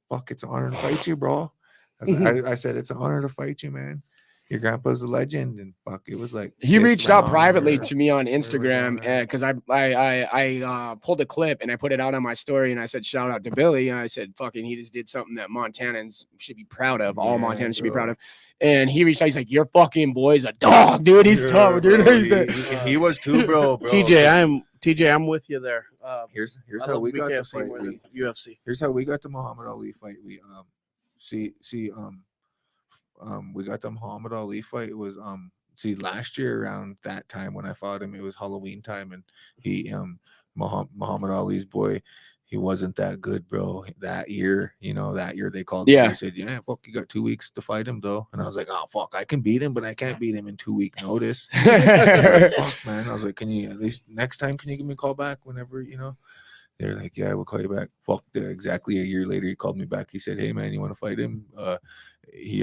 fuck, it's an honor to fight you, bro. I said, it's an honor to fight you, man. Your grandpa's a legend, and fuck, it was like he reached out privately to me on Instagram because I pulled a clip and I put it out on my story and I said shout out to Billy and I said fucking he just did something that Montanans should be proud of. All Montanans should be proud of. And he reached out. He's like, your fucking boy's a dog, dude. He's tough, dude. He was too, bro. TJ, I'm with you there. Here's how we got the fight. UFC. Here's how we got the Muhammad Ali fight. We we got the Muhammad Ali fight. It was last year around that time when I fought him, it was Halloween time, and he Muhammad Ali's boy, he wasn't that good, bro. That year they called me. They said, yeah, fuck, you got 2 weeks to fight him though. And I was like, oh fuck, I can beat him, but I can't beat him in 2 week notice. I was like, fuck, man. I was like, can you at least next time can you give me a call back whenever They're like, yeah, we'll call you back. Fuck, exactly a year later, he called me back. He said, hey, man, you want to fight him? He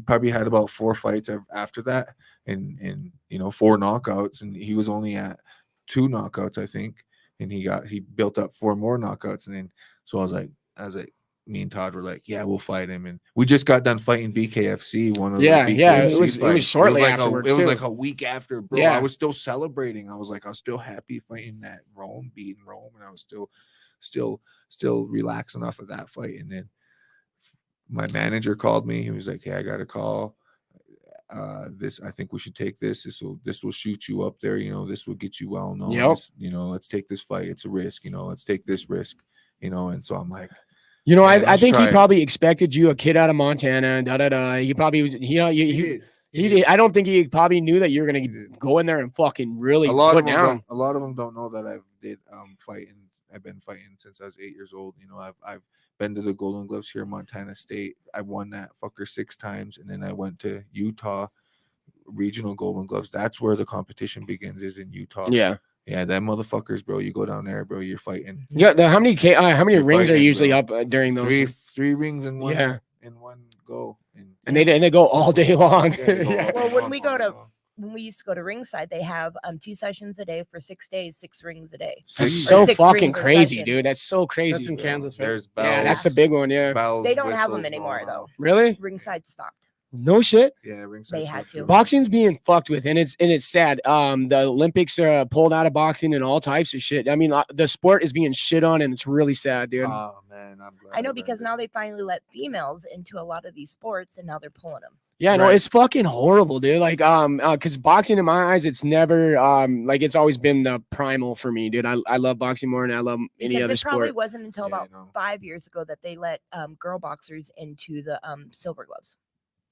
probably had about 4 fights after that and 4 knockouts. And he was only at 2 knockouts, I think. And he built up 4 more knockouts. And then, so I was like, me and Todd were like, yeah, we'll fight him. And we just got done fighting BKFC. It was shortly afterwards. It was like a week after, bro. Yeah. I was still celebrating. I was still happy fighting that beating Rome, and I was still relaxing off of that fight. And then my manager called me. He was like, hey, I got a call. I think we should take this. This will shoot you up there. This will get you well known. Yep. Let's take this fight. It's a risk. Let's take this risk. And so I'm like. I think he probably expected you, a kid out of Montana, and da-da-da. He probably, he did. I don't think he probably knew that you were going to go in there and fucking really put down. A lot of them don't know that I've been fighting since I was 8 years old. I've been to the Golden Gloves here in Montana State. I won that fucker 6 times, and then I went to Utah regional Golden Gloves. That's where the competition begins. Is in Utah. Yeah. Yeah, that motherfuckers, bro. You go down there, bro. You're fighting. Yeah. How many You're rings are fighting, usually bro. up during those? Three rings in one. Yeah. In one go. And they go all day long. Yeah, they go Yeah. all Well, day when long, we all go day to long. when we used to go to ringside, they have 2 sessions a day for 6 days, 6 rings a day. That's Six- so 6 fucking rings a crazy, session. dude. That's so crazy. That's in Kansas, right? There's bells. Yeah, that's the big one. Yeah. bells, They don't have them whistles anymore going though. off. Really? Ringside stopped. No shit. Yeah, ringside. They had to. Boxing's being fucked with, and it's sad. The Olympics are pulled out of boxing and all types of shit. I mean, the sport is being shit on, and it's really sad, dude. Oh man, I'm glad. I know it because ended. now they finally let females into a lot of these sports, and now they're pulling them. Yeah, no, Right. it's fucking horrible, dude. Like, because boxing in my eyes, it's never like it's always been the primal for me, dude. I love boxing more than I love any Because other it probably sport. wasn't until Yeah, about I know. 5 years ago that they let girl boxers into the silver gloves.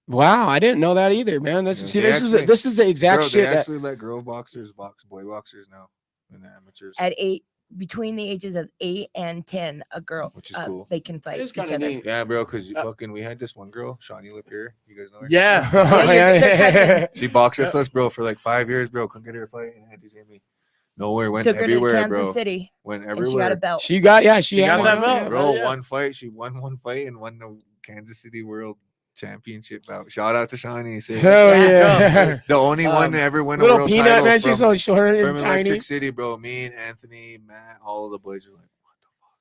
Wow, I didn't know that either, man. Yeah, See, they actually- this is the exact Bro, shit they that. actually let girl boxers box boy boxers now in the amateurs, At 8, between the ages of 8 and 10, a girl, which is cool. they can fight is each kinda other. neat. Yeah, bro, because we had this one girl, Shawnee Lapeer. You guys know her? Yeah. your cousin. She boxed with us, bro, for like 5 years, bro. Couldn't get her a fight, and had to get me. Nowhere, went Took her to everywhere, Kansas bro. City, Went and she got everywhere. a belt. She got She had got one, that belt, yeah. Bro, yeah. one fight. She won one fight and won the Kansas City World Championship bout. Shout out to Shawnee. Say, Hell Yeah. yeah. the only one to ever win a Little world peanut, title man. from, She's so short from and tiny. Electric City, bro. Me and Anthony, Matt, all of the boys were like,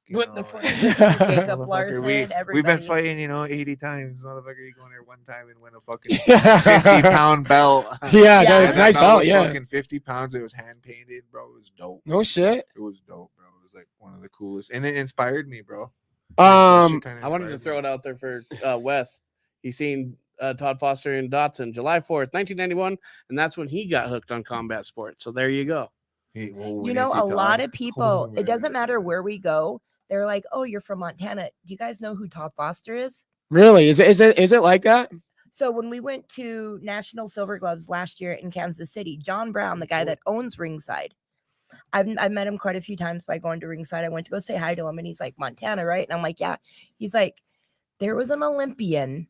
what the fuck? What the You know, fuck? like, Jacob motherfucker, Larson, we've been everybody. fighting, 80 times. Motherfucker, you go in there one time and win a fucking 50-pound belt. Yeah, Yeah. no, And it's that nice belt. was Yeah. fucking 50 pounds. It was hand painted, bro. It was dope. No shit. It was dope, bro. It was like one of the coolest, and it inspired me, bro. That shit kinda I wanted to inspired throw me. it out there for Wes. He's seen Todd Foster in Dotson, July 4th, 1991, and that's when he got hooked on combat sports. So there you go. Hey, well, we You didn't know, see a lot Todd. of people, Oh, it doesn't man. matter where we go. They're like, oh, you're from Montana. Do you guys know who Todd Foster is? Really? Is it like that? So when we went to National Silver Gloves last year in Kansas City, John Brown, the guy that owns Ringside, I've met him quite a few times by going to Ringside. I went to go say hi to him, and he's like, Montana, right? And I'm like, yeah. He's like, there was an Olympian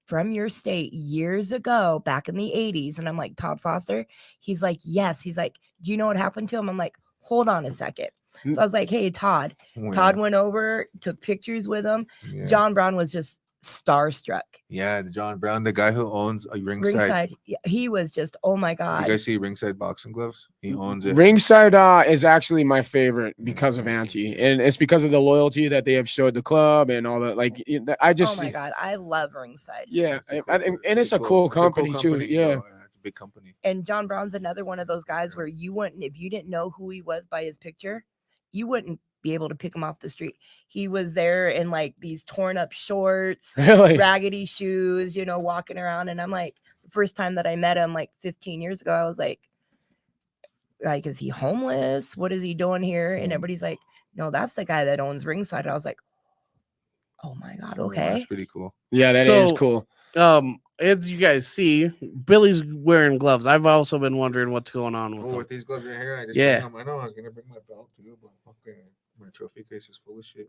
from your state years ago, back in the 80s. And I'm like, Todd Foster? He's like, yes. He's like, do you know what happened to him? I'm like, hold on a second. So I was like, hey, Todd. Oh, Todd yeah. went over, took pictures with him. Yeah. John Brown was just starstruck. Yeah, John Brown, the guy who owns a Ringside. Yeah, he was just, oh my You God. guys see Ringside boxing gloves? He owns it. Ringside is actually my favorite because of Auntie, and it's because of the loyalty that they have showed the club and all that. Like, I just, Oh my God. I love Ringside. yeah, It's a I cool- think, and it's a cool company too. company, Yeah, bro. It's a big company. And John Brown's another one of those guys where you wouldn't, if you didn't know who he was by his picture, you wouldn't be able to pick him off the street. He was there in like these torn up shorts, really. raggedy shoes, walking around. And I'm like, the first time that I met him, like 15 years ago, I was like, is he homeless? What is he doing here? And everybody's like, no, that's the guy that owns Ringside. And I was like, oh my God, Oh, okay. That's pretty cool. Yeah, that is So- cool. As you guys see, Billy's wearing gloves. I've also been wondering what's going on with Oh, them. with these gloves right here, I just Yeah. bring them. I know I was gonna bring my belt too, but fucking my trophy case is full of shit.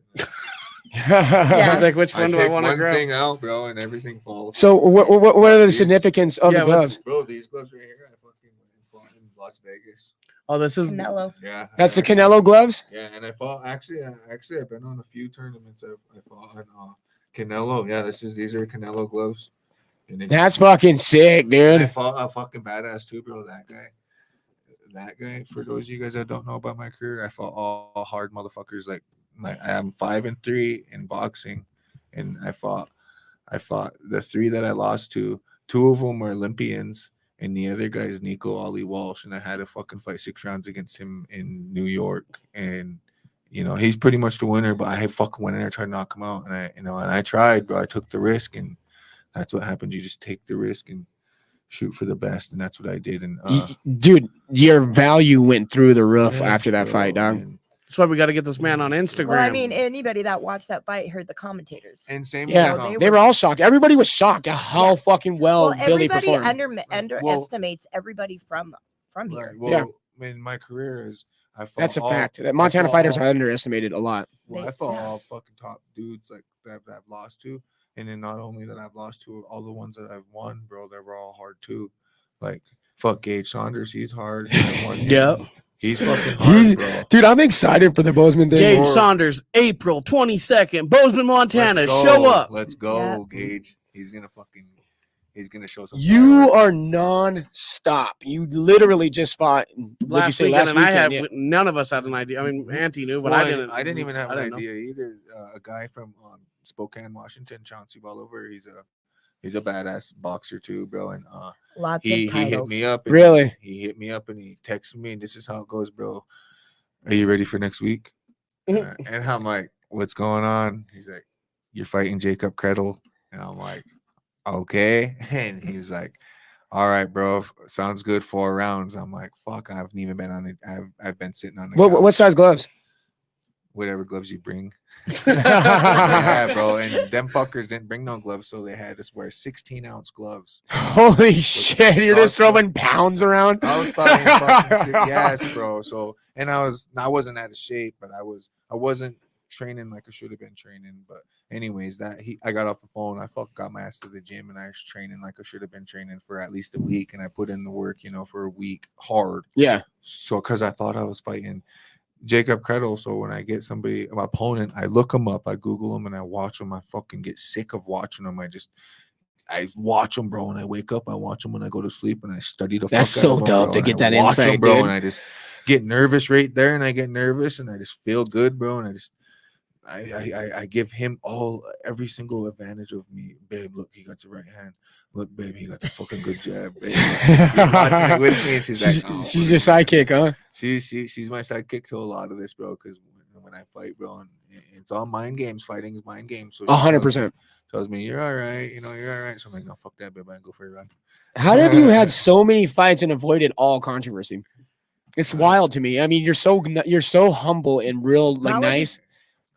I was like, which I one do I take want to one grab? thing out, bro, and everything falls. So what are the Dude. significance of Yeah, the what's- gloves? Bro, these gloves right here, I fucking fought in Las Vegas. Oh, this is Canelo. Yeah, That's the actually- Canelo gloves. Yeah, and I fought. Actually, I've been on a few tournaments. I fought on Canelo. Yeah, these are Canelo gloves. And it's- That's fucking sick, and I dude. fought a fucking badass too, bro. That guy. For those of you guys that don't know about my career, I fought all hard motherfuckers. Like I'm 5-3 in boxing, and I fought the 3 that I lost to. 2 of them were Olympians, and the other guy is Nico Ali Walsh, and I had to fucking fight 6 rounds against him in New York, and he's pretty much the winner. But I fucking went in there, tried to knock him out, and I tried, bro. I took the risk, and that's what happens. You just take the risk and shoot for the best, and that's what I did. And Dude, your value went through the roof yes, after that bro, fight, dog. and That's why we got to get this man on Instagram. Well, I mean, anybody that watched that fight heard the commentators. same. Yeah, thing, they were all shocked. Everybody was shocked at how Yeah. fucking well, Billy everybody performed. underestimates everybody from Right, here. well, in my career is I fought That's a all- fact. That Montana fought fighters all- are underestimated a lot. Well, They- I fought yeah. all fucking top dudes like that I've lost to, and then not only that I've lost to, all the ones that I've won, bro, they were all hard too. Like, fuck Gage Saunders. He's hard. I want him. Yep. He's fucking hard, bro. Dude, I'm excited for the Bozeman thing. Gage Or- Saunders, April 22nd, Bozeman, Montana. Let's go. Show up. Let's go, Gage. He's gonna show some. You fireworks. are non-stop. You literally just fought. What'd you Last say? weekend, Last and I weekend, had yeah. none of us had an idea. I mean, Auntie knew, but Well, I didn't. I didn't even have I an didn't know. idea either. A guy from Spokane, Washington, Chauncey Bolivar. He's a badass boxer too, bro. And Lots he of hit titles. me up. And Really? He hit me up and he texted me, and this is how it goes, bro. Are you ready for next week? And I'm like, what's going on? He's like, you're fighting Jacob Krettel. And I'm like, okay. And he was like, all right, bro. Sounds good. 4 rounds. I'm like, fuck, I haven't even been on it. I've been sitting on the couch. What size gloves? Whatever gloves you bring. Yeah, bro. And them fuckers didn't bring no gloves, so they had us wear 16-ounce gloves. Holy shit! You're just throwing pounds around. I was fucking yes, bro. So, and I wasn't out of shape, but I wasn't training like I should have been training. But anyways, I got off the phone. I got my ass to the gym, and I was training like I should have been training for at least a week, and I put in the work, for a week hard. Yeah. So, because I thought I was fighting Jacob Krettel. So when I get my opponent, I look him up, I Google him, and I watch him. I fucking get sick of watching him. I watch him, bro. When I wake up, I watch him when I go to sleep, and I study the That's fuck out so of him, dope bro. to And get I that watch insight, him, bro. dude. And I just get nervous right there, and I get nervous, and I just feel good, bro. And I give him every single advantage of me. Babe, look, he got the right hand. Look, babe, he got the fucking good jab. Babe. She's watching it with me, and she's like, oh, she's your sidekick, huh? She's my sidekick to a lot of this, bro. Because when I fight, bro, and it's all mind games. Fighting is mind games. So 100%. tells me you're all right. You're all right. So I'm like, no, fuck that, babe. I go for a run. How have you had so many fights and avoided all controversy? It's wild to me. I mean, you're so humble and real, like Probably- nice.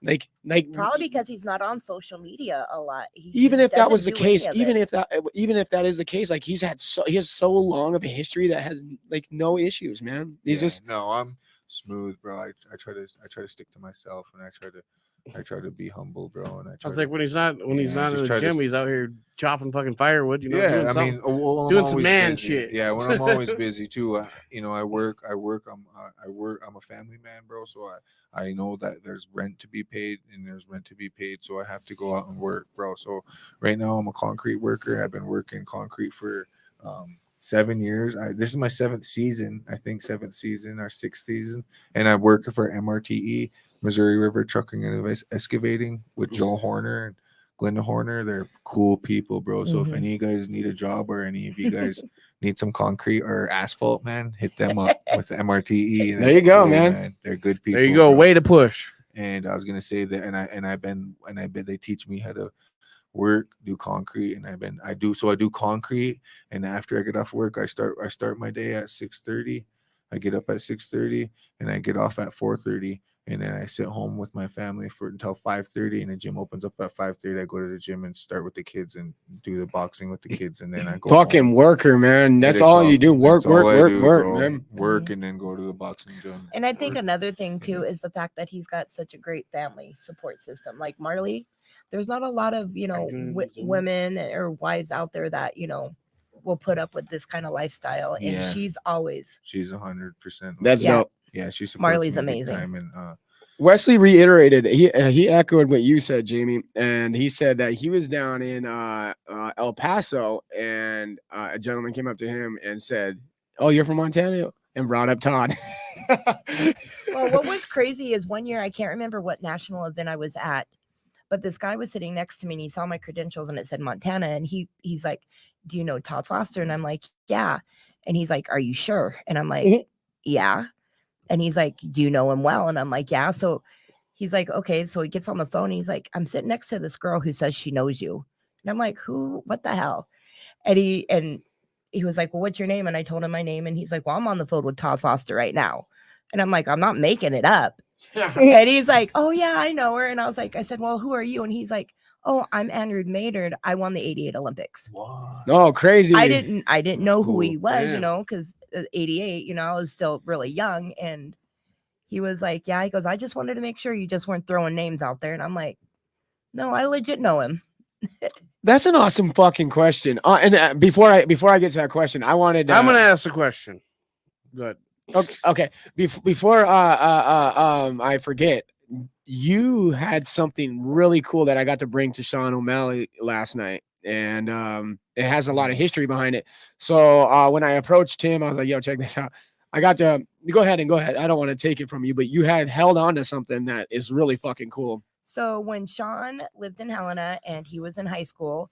Like Probably because he's not on social media a lot. even if that doesn't was the do case, any of even it. if that is the case, like he has so long of a history that has like no issues, man. He's just no, I'm smooth, bro. I try to stick to myself, and I try to be humble, bro. And I was like, when he's not in just the try to gym, he's out here chopping fucking firewood. Doing I something. mean, well, I'm Doing some always man busy. shit. Yeah, when I'm always busy too. I work. I'm a family man, bro. So I know that there's rent to be paid, and there's rent to be paid. So I have to go out and work, bro. So right now I'm a concrete worker. I've been working concrete for 7 years. This is my 7th season. I think 7th season or 6th season, and I work for MRTE, Missouri River Trucking and Excavating, with Joe Horner and Glenda Horner. They're cool people, bro. So if any of you guys need a job, or any of you guys need some concrete or asphalt, man, hit them up with the MRTE. There you go, man. They're good people. There you go. bro. Way to push. And I was gonna say that, and I bet they teach me how to work, do concrete, and I do concrete, and after I get off work, I start my day at 6:30. I get up at 6:30, and I get off at 4:30, and then I sit home with my family until 5:30, and the gym opens up at 5:30. I go to the gym and start with the kids and do the boxing with the kids, and then I go fucking home. worker, man. That's Get it all done. you do. Work, That's all I do, work, bro. man. Work, and then go to the boxing gym. And I think another thing too is the fact that he's got such a great family support system. Like Marley, there's not a lot of women or wives out there that will put up with this kind of lifestyle, and Yeah. she's 100%. That's Yeah. dope. Yeah, she supports Marley's me big amazing. time, and Wesley reiterated. He echoed what you said, Jamie, and he said that he was down in El Paso, and a gentleman came up to him and said, "Oh, you're from Montana," and brought up Todd. Well, what was crazy is one year, I can't remember what national event I was at, but this guy was sitting next to me, and he saw my credentials and it said Montana, and he's like, "Do you know Todd Foster?" And I'm like, "Yeah." And he's like, "Are you sure?" And I'm like, "Yeah." And he's like, "Do you know him well?" And I'm like, "Yeah." So he's like, "Okay." So he gets on the phone. And he's like, "I'm sitting next to this girl who says she knows you." And I'm like, "Who? What the hell?" And he was like, "Well, what's your name?" And I told him my name. And he's like, "Well, I'm on the phone with Todd Foster right now." And I'm like, "I'm not making it up." And he's like, "Oh yeah, I know her." And I said, "Well, who are you?" And he's like, "Oh, I'm Andrew Maynard. I won the '88 Olympics." What? Oh, crazy! I didn't know who he Cool. was, Damn. because 88, I was still really young. And he was like, "Yeah," he goes, "I just wanted to make sure you just weren't throwing names out there." And I'm like, "No, I legit know him." That's an awesome fucking question. And before I get to that question, I wanted. I'm gonna ask a question. Good. Okay. Before I forget, you had something really cool that I got to bring to Sean O'Malley last night, and it has a lot of history behind it. So when I approached him, I was like, "Yo, check this out." I got to go ahead. I don't want to take it from you, but you had held on to something that is really fucking cool. So when Sean lived in Helena and he was in high school,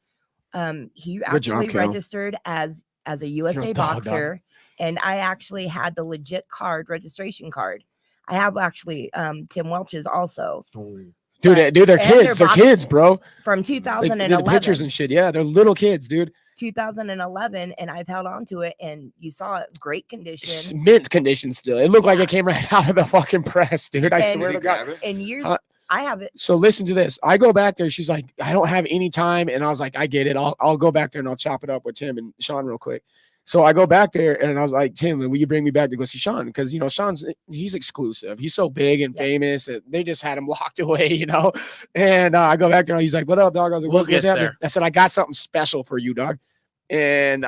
he Good job, actually Cal. registered as a USA a dog, boxer, and I actually had the legit registration card. I have actually Tim Welch's also. Dude, they're and they're kids. They're boxing kids, bro. From Like, the 2011. pictures and shit. Yeah, they're little kids, dude. 2011, and I've held on to it, and you saw it, great It's condition. mint condition still. It looked like Yeah. it came right out of the fucking press, dude. I And- swear to God. And years, I have it. So listen to this. I go back there. She's like, I don't have any time. And I was like, I get it. I'll go back there and I'll chop it up with Tim and Sean real quick. So I go back there and I was like, Tim, will you bring me back to go see Sean? Because, he's exclusive. He's so big and Yeah. famous. And they just had him locked away, And I go back there and he's like, what up, dog? I was like, We'll what's get happening? there. I said, I got something special for you, dog. And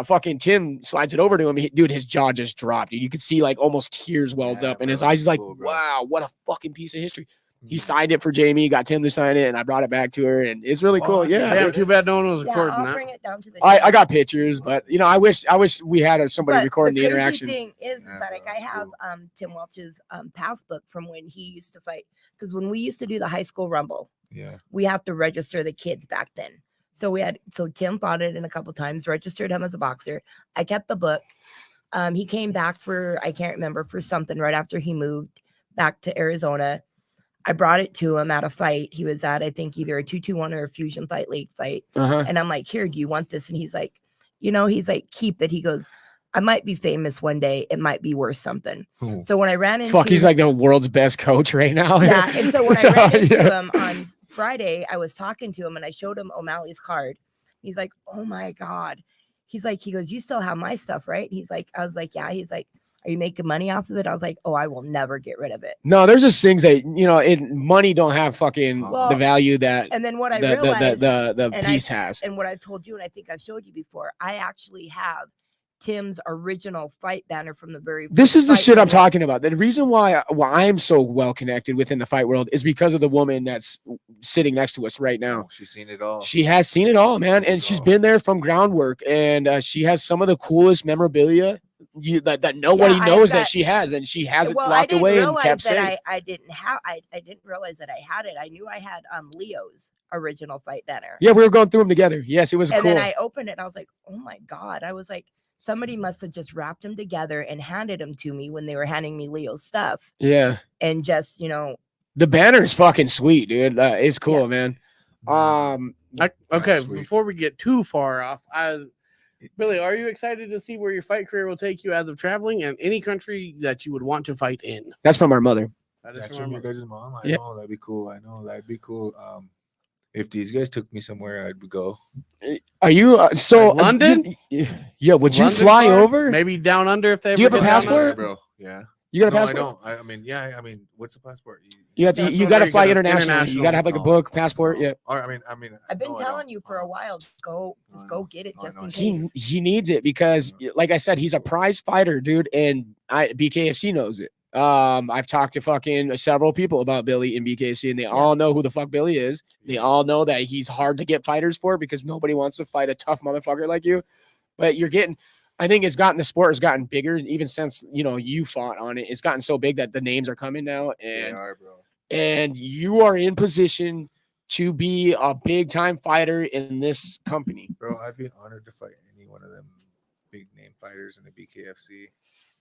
fucking Tim slides it over to him. Dude, his jaw just dropped. Dude. You could see like almost tears welled up in his bro, eyes. He's like, cool, bro. wow, what a fucking piece of history. He Mhm. signed it for Jamie, got Tim to sign it, and I brought it back to her, and it's really cool. Fuck Yeah, Damn, dude. too bad no one was Yeah, recording I'll that. bring it down to the. I got pictures, but I wish we had somebody But recording the crazy interaction. thing is Yeah, that like bro, I have Tim Welch's passbook from when he used to fight, because when we used to do the high school rumble, Yeah. we have to register the kids back then. So Tim fought it in a couple times, registered him as a boxer. I kept the book. He came back for, I can't remember, for something right after he moved back to Arizona. I brought it to him at a fight. He was at, I think, either a 221 or a Fusion Fight League fight. Uh-huh. And I'm like, here, do you want this? And he's like, keep it. He goes, I might be famous one day. It might be worth something. Cool. So when I ran into Fuck, he's like the world's best coach right now. yeah. And so when I ran into Yeah. him on Friday, I was talking to him and I showed him O'Malley's card. He's like, oh my God. He goes, you still have my stuff, right? I was like, yeah. He's like, are you making money off of it? I was like, oh, I will never get rid of it. No, there's just things that money don't have fucking Well, the value that And then what I the realized, the and piece has. and what I've told you, and I think I've showed you before, I actually have Tim's original fight banner from the very This first is the fight shit I'm he did. talking about. The reason why I'm so well connected within the fight world is because of the woman that's sitting next to us right now. Oh, she's seen it all. She has seen it all, man, and she's been there from groundwork, and she has some of the coolest memorabilia that nobody I knows that bet. she has, and she has it Well, I locked didn't away and realize kept that safe. I didn't realize that I had it. I knew I had Leo's original fight banner. Yeah, we were going through them together. Yes, it was And cool. then I opened it and I was like, oh my God. I was like, somebody must have just wrapped them together and handed them to me when they were handing me Leo's stuff. Yeah, And just, the banner is fucking sweet, dude. It's cool, man. Okay, sweet. before we get too far off, Billy, are you excited to see where your fight career will take you as of traveling and any country that you would want to fight in? That's from our mother. That is That's from from our your guys' mom. I Yeah. know that'd be cool. I know that'd be cool. If these guys took me somewhere, I'd go. Are you Like London? Yeah, would you London fly card? over? Maybe down under if they Do you ever have a get down passport? under? bro. Yeah. You got a No, passport? I don't. I mean, yeah. I mean, what's the passport? You have That's to. You the got to way you fly gotta- internationally. You got to have like a No, book, no, passport. no. Yeah. Or, I mean, I've been no, I telling don't. you for a while, just go get it I just know. in case. He needs it because, like I said, he's a prize fighter, dude, and BKFC knows it. I've talked to fucking several people about Billy in BKFC, and they all know who the fuck Billy is. They all know that he's hard to get fighters for because nobody wants to fight a tough motherfucker like you. But I think the sport has gotten bigger even since you fought on it. It's gotten so big that the names are coming now, They and are, bro. and you are in position to be a big time fighter in this company. Bro, I'd be honored to fight any one of them big name fighters in the BKFC.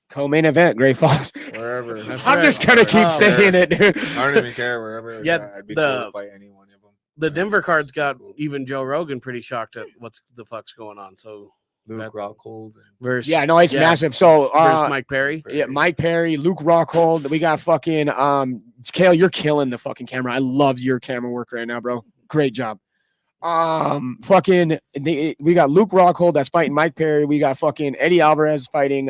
Co-main event, Gray Fox. Wherever. That's I'm right. just gonna keep Oh, saying it, dude. I don't even care wherever. it's Yeah, at, I'd be cool to fight any one of them. The Denver card's got even Joe Rogan pretty shocked at what's the fuck's going on. So Luke Rockhold. versus Yeah, no, it's massive. So versus Mike Perry. yeah, Mike Perry, Luke Rockhold. We got fucking Kale, you're killing the fucking camera. I love your camera work right now, bro. Great job. We got Luke Rockhold that's fighting Mike Perry. We got fucking Eddie Alvarez fighting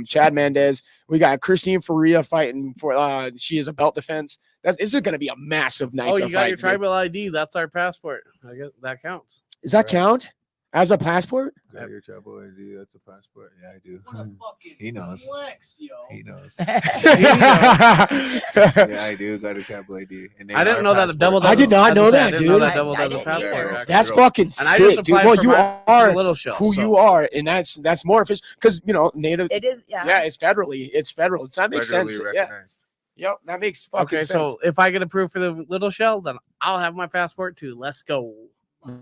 Chad Mendez. We got Christine Faria fighting for she is a belt defense. This is gonna be a massive night. Oh, you got your tribal ID. That's our passport. I guess that counts. Does that count as a passport? Got your travel ID. That's a passport. Yeah, I do. What a fucking He knows. flex, yo. He knows. Yeah, Yeah, I do. Got a travel ID. And they I didn't are know that the double. I did not know that, I didn't know dude. that double I does a didn't passport. either. actually. that's fucking And I just sick, dude. applied Well, for you mine are for Little Show. who so. you are, and that's more efficient because Native. It is, yeah. Yeah, it's federally. It's federal. So that makes sense. federally Yeah. recognized. Yep, that makes fucking Okay, sense. so if I get approved for the Little Shell, then I'll have my passport too. Let's go.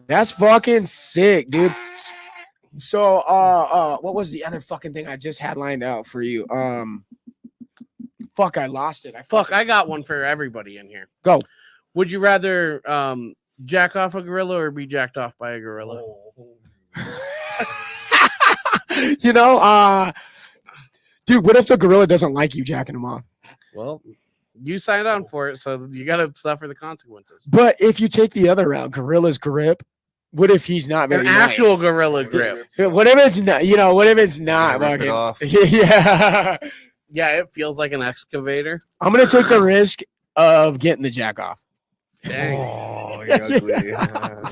That's fucking sick, dude. So, what was the other fucking thing I just had lined out for you? Fuck, I lost it. I got one for everybody in here. Go. Would you rather jack off a gorilla or be jacked off by a gorilla? Dude, what if the gorilla doesn't like you jacking him off? Well, you signed on for it, so you got to suffer the consequences. But if you take the other route, gorilla's grip. What if he's not very An actual nice? gorilla grip. What if it's not? What if it's not? Rip it fucking- off. Yeah. Yeah, it feels like an excavator. I'm gonna take the risk of getting the jack off. Dang. Oh, you're ugly. I'm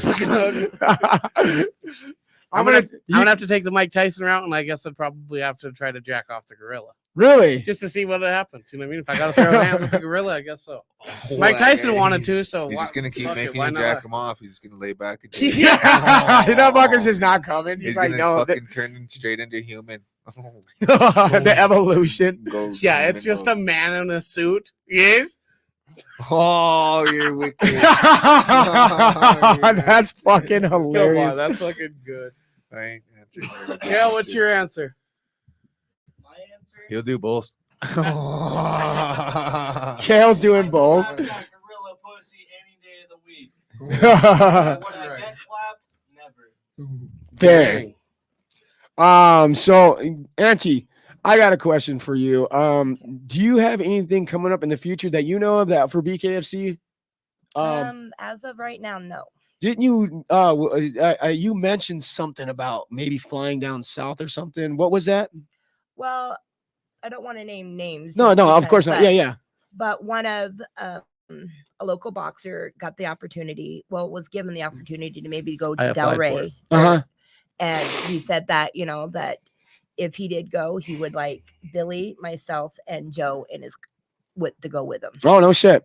I'm gonna gonna have to take the Mike Tyson route, and I guess I'd probably have to try to jack off the gorilla really. just to see what happens. You know what I mean? If I got to throw hands with the gorilla, I guess so. Mike Tyson wanted to, so He's just gonna keep fuck it, making why you not? jack him off. He's just gonna lay back and Yeah, that fucker's just not coming. He's He's like, gonna no, fucking turn straight into human. the evolution. Goes Yeah, human it's just a goes. man in a suit. Yes. Oh, you're wicked. That's fucking Come hilarious. on, that's fucking good. I ain't answering that. Yeah, what's your answer? My answer? He'll do both. Kale's doing both. I've got gorilla pussy any day of the week. Would I get clapped? Never. Fair. So Auntie, I got a question for you. Do you have anything coming up in the future that you know of that for BKFC? As of right now, no. Didn't you you mentioned something about maybe flying down south or something? What was that? Well, I don't want to name names. No, just no, of because, course not. but- Yeah, yeah. But one of a local boxer got the opportunity. Well, was given the opportunity to maybe go I to Del applied for Rey, it. Uh-huh. and he said that that if he did go, he would like Billy, myself, and Joe and his to go with him. Oh no shit.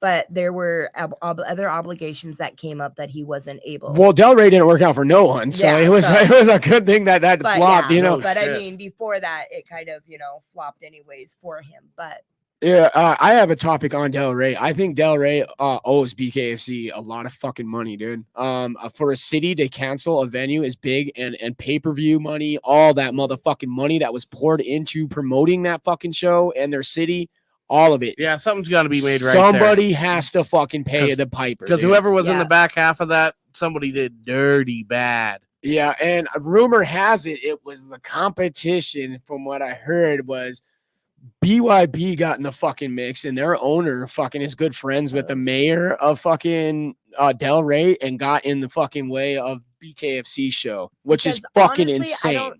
But there were other obligations that came up that he wasn't able. Well, Del Rey didn't work out for no one, so Yeah, it was so- it was a good thing that but flopped. yeah, You know. but I shit. mean, before that, it kind of flopped anyways for him. But Yeah, I have a topic on Del Rey. I think Del Rey owes BKFC a lot of fucking money, dude. For a city to cancel a venue is big, and pay-per-view money, all that motherfucking money that was poured into promoting that fucking show and their city, all of it. Yeah, something's got to be made right Somebody has to fucking pay 'Cause- the piper. because dude. whoever was in Yeah. the back half of that, somebody did dirty bad. Yeah, and rumor has it was the competition. From what I heard, was BYB got in the fucking mix, and their owner fucking is good friends with the mayor of fucking Del Rey, and got in the fucking way of BKFC show, which is Because fucking honestly, insane.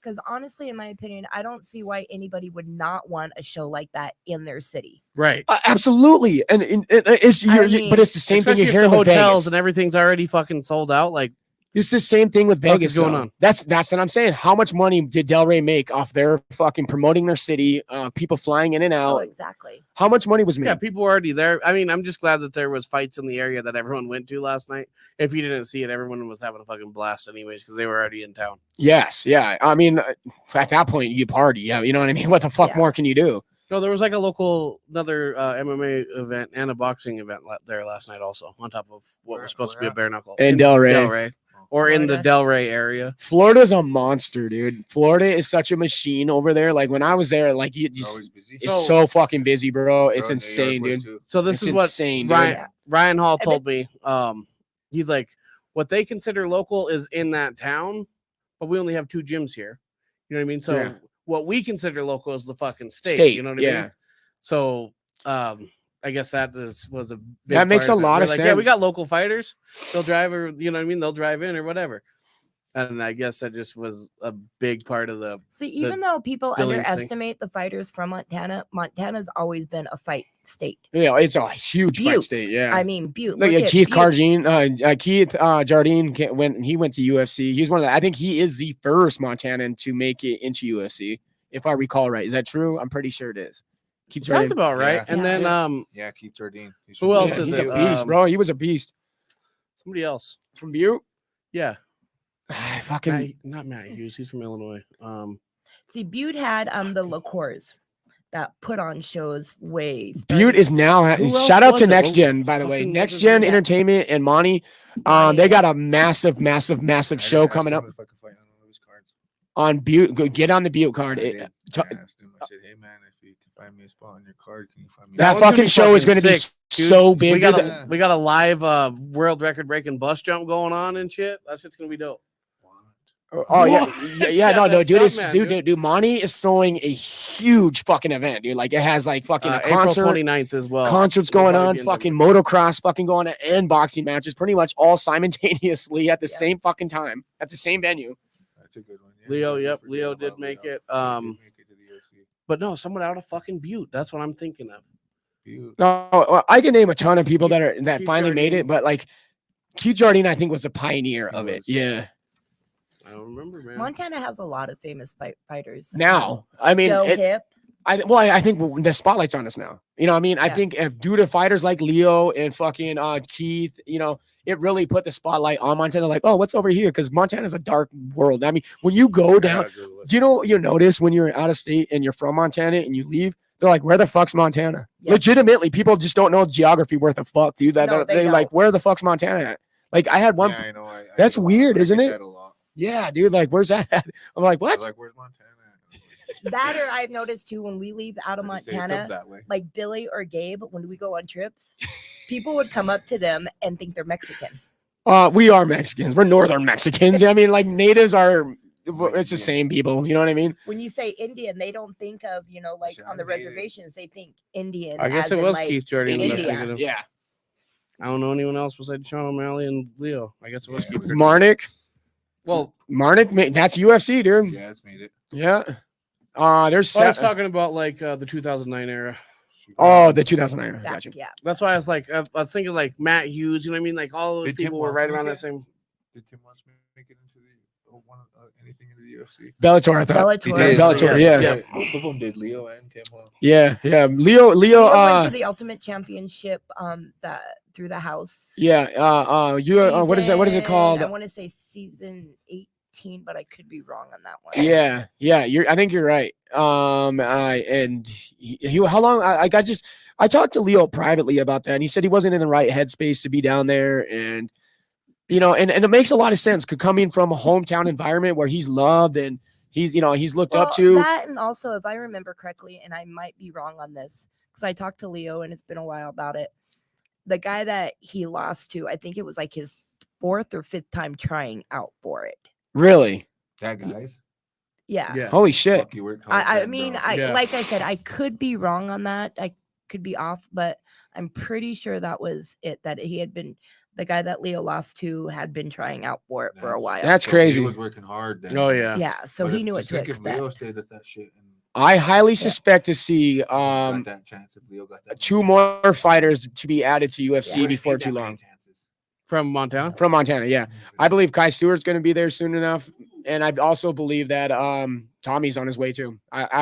because honestly, in my opinion, I don't see why anybody would not want a show like that in their city. Right. Absolutely, and it's mean, but it's the same thing Especially you if hear the with hotels Vegas. and everything's already fucking sold out. Like, It's the same thing with Fuck Vegas is going though. on? That's what I'm saying. How much money did Del Rey make off their fucking promoting their city? People flying in and Oh, out. exactly. How much money was made? yeah, people were already there. I mean, I'm just glad that there was fights in the area that everyone went to last night. If you didn't see it, everyone was having a fucking blast anyways because they were already in town. Yes, yeah. I mean, at that point, you party. Yeah, you know what I mean. What the fuck Yeah. more can you do? No, there was like another MMA event and a boxing event there last night also, on top of what Where- was supposed to be where a at? bare knuckle. In In Del Rey. Or in the Florida. Del Rey area. Florida's a monster, dude. Florida is such a machine over there. Like when I was there, like you It's just, always busy. it's so fucking busy, bro. It's Bro, New insane, York was dude. too. So this It's is what insane, dude. Ryan Hall I told me. He's like, what they consider local is in that town, but we only have 2 gyms here. You know what I mean? So Yeah. what we consider local is the fucking state. You know what I yeah. mean? So I guess was a big That makes part a it. lot We're of like, yeah, we sense. got local fighters. They'll drive, or you know what I mean. They'll drive in or whatever. And I guess that just was a big part of the. See, even though people Billings thing. underestimate the fighters from Montana, Montana's always been a fight state. Yeah, it's a huge fight Butte. state. Yeah, I mean, Butte. look at at Keith Butte. Jardine. Keith Jardine when he went to UFC. He's one of the. I think he is the first Montanan to make it into UFC, if I recall right. Is that true? I'm pretty sure it is. Keith Sounds Jardine. about right. Yeah. And Yeah. then Yeah, Keith Jardine. He's Who from else Yeah, is he's it? a beast, bro. He was a beast. somebody else. From Butte. Yeah, Fucking not Matt Hughes. He's from Illinois. See, Butte had the liqueurs that put on shows way. Butte is now. Who else Shout out was to it? Next What Gen, by the way. fucking Next was his Gen name? Entertainment and Monty. Monty, They yeah. got a massive show coming up on Butte. Get on the Butte card. I It- did. t- I asked him. I said, "Hey man, if you can find me a spot on your card, can you find me?" that one's gonna fucking be show is fucking going to be sick, dude. so big. We got dude. Yeah. we got a live world record breaking bus jump going on and shit. That's just gonna be dope. Oh yeah, What? yeah, Yeah, no, that's dude, it's Stuntman, dude. Monty is throwing a huge fucking event, dude. Like it has like fucking a April concert, 29th as well. concerts We'll going probably on, be in fucking Denver. motocross fucking going on, and boxing matches, pretty much all simultaneously at the Yeah. same fucking time at the same venue. That's a good one. Yeah, Leo, I yep, forget Leo about did make Leo. it. He did make it to the UFC. But no, someone out of fucking Butte. That's what I'm thinking of. Butte. No, well, I can name a ton of people that Keith finally made Jardine. it, but like Keith Jardine, I think was the pioneer He of it. was. Yeah. I don't remember, man. Montana has a lot of famous fighters. Now, I mean, Joe it, Hip. I think the spotlight's on us now. You know, what I mean, I Yeah. think if due to fighters like Leo and fucking Keith, you know, it really put the spotlight on Montana. Like, oh, what's over here? Because Montana's a dark world. I mean, when you go down, do you know what you notice when you're out of state and you're from Montana and you leave? They're like, where the fuck's Montana? Yeah. Legitimately, people just don't know geography worth a fuck, dude. No, they they like, don't. where the fuck's Montana at? Like, I had one. Yeah, I know. That's get a lot- weird, I isn't get it? that a lot. Yeah, dude. Like, where's that at? I'm like, They're what? like, where's Montana? That or I've noticed too when we leave out of They say it's up Montana, that way. like Billy or Gabe, when we go on trips, people would come up to them and think they're Mexican. We are Mexicans. We're northern Mexicans. I mean, like natives are. It's the Indian. same people. You know what I mean? When you say Indian, they don't think of, like say, on the "I'm native." reservations, they think Indian. I guess as it in, was like, Keith Jardine. that I was India. thinking of. Yeah. I don't know anyone else besides Sean O'Malley and Leo. I guess it was Yeah, Keith it was Jardine. Marnick. Well, That's UFC, dude. Yeah, it's made it. Yeah. There's. I was talking about like the 2009 era. Oh, the 2009. That, Gotcha. yeah. That's why I was like, I was thinking like Matt Hughes. You know what I mean? Like all those Did Tim people were Watts right make around it? that same. Did Tim Watts make it into anything into the UFC? Bellator, I thought. Bellator. did. Bellator, yeah. Both of them did. Leo and Tim. Huh? Yeah. Leo. Leo went to the Ultimate Championship that through the house. Yeah. What is that? What is it called? I want to say season 18, but I could be wrong on that one. Yeah. I think you're right. And he how long? I talked to Leo privately about that, and he said he wasn't in the right headspace to be down there, and you know, and it makes a lot of sense. Coming from a hometown environment where he's loved and he's looked up to. That, and also, if I remember correctly, and I might be wrong on this because I talked to Leo and it's been a while about it. The guy that he lost to, I think it was like his 4th or 5th time trying out for it. Really? That guys. Yeah. Yeah. Holy shit. Fuck, you worked hard, I then, mean, bro. Yeah. like I said, I could be wrong on that. I could be off, but I'm pretty sure that was it. That he had been the guy that Leo lost to had been trying out for it for a while. That's So crazy. He was working hard. Then. Oh yeah. Yeah, so But he if- knew what just to think if Leo expect. stayed at that shit. And I highly suspect to see got that chance if Leo got that 2 more fighters to be added to UFC Yeah. before Ain't too that many long. chances. From Montana. From Montana, yeah. I believe Kai Stewart's going to be there soon enough, and I also believe that Tommy's on his way too.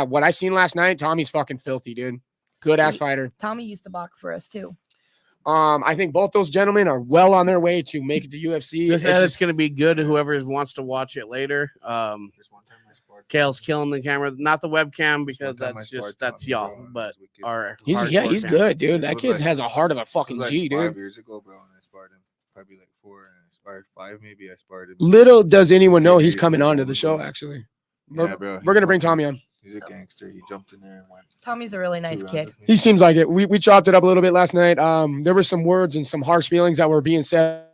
What I seen last night, Tommy's fucking filthy, dude. Good ass fighter. Tommy used to box for us too. I think both those gentlemen are well on their way to make it to UFC. This It's edit's just- going to be good. Whoever wants to watch it later. Just one time I sparred. Kale's killing the camera, not the webcam because one time I that's just sparred that's Tommy, y'all. bro, and it But was wicked. our he's hardcore fan. good, dude. This That was kid like- has a heart of a This fucking was like G, 5 dude. years ago, bro, and I sparred him. Probably like 4, and I sparred 5, maybe I sparred him. Little does anyone know he's Maybe coming four on to the moves. show. Actually, Yeah, bro. we're gonna bring Tommy on. He's a gangster. He jumped in there and went. Tommy's a really nice 2 rounds kid. with me. He seems like it. We chopped it up a little bit last night. There were some words and some harsh feelings that were being said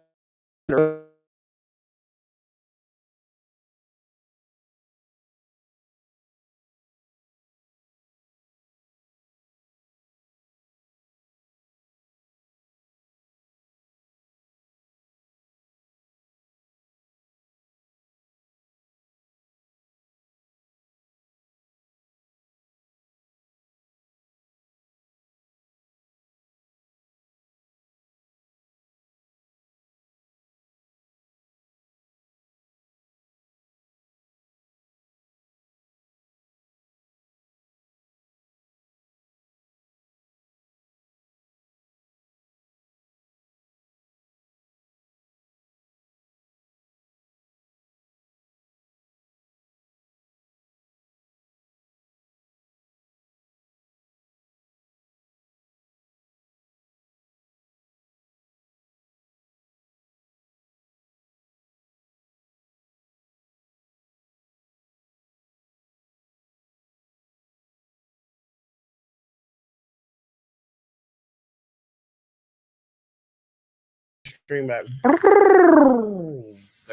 stream back. There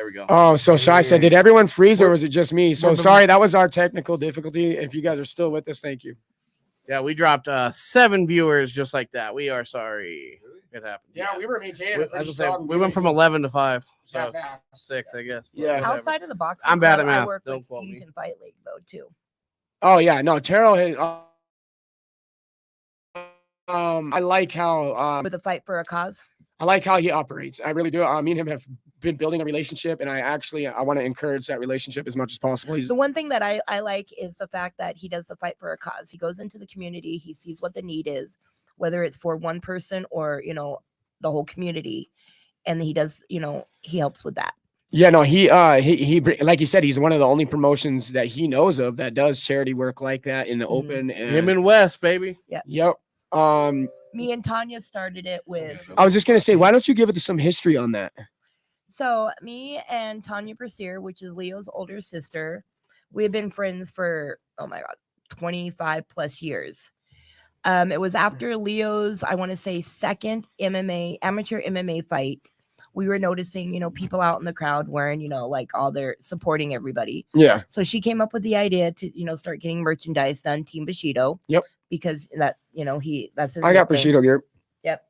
we go. Oh, so Shai said, did everyone freeze or was it just me? So sorry, that was our technical difficulty. If you guys are still with us, thank you. Yeah, we dropped 7 viewers just like that. We are sorry. It happened. We were maintaining We, as I say, we went from 11 to 5, so 6, I guess. but Yeah. whatever. Outside of the boxing, I'm bad club, at math. I work Don't with quote me. Fusion Fight League though too. Oh yeah, no, Terrell has. I like how With a fight for a cause. I like how he operates. I really do. Me and him have been building a relationship, and I want to encourage that relationship as much as possible. He's The one thing that I like is the fact that he does the fight for a cause. He goes into the community, he sees what the need is, whether it's for one person or the whole community, and he does he helps with that. yeah, no, he like you said, he's one of the only promotions that he knows of that does charity work like that in the open. And Him and West, baby. yep. Me and Tanya started it with. I was just gonna say, why don't you give it some history on that? So me and Tanya Brasier, which is Leo's older sister, we have been friends for 25 plus years. It was after Leo's, I want to say, second amateur MMA fight. We were noticing, people out in the crowd wearing, like all their supporting everybody. Yeah. So she came up with the idea to, start getting merchandise done, Team Bushido. Yep. Because that's his. I got nickname. Bushido gear. Yep.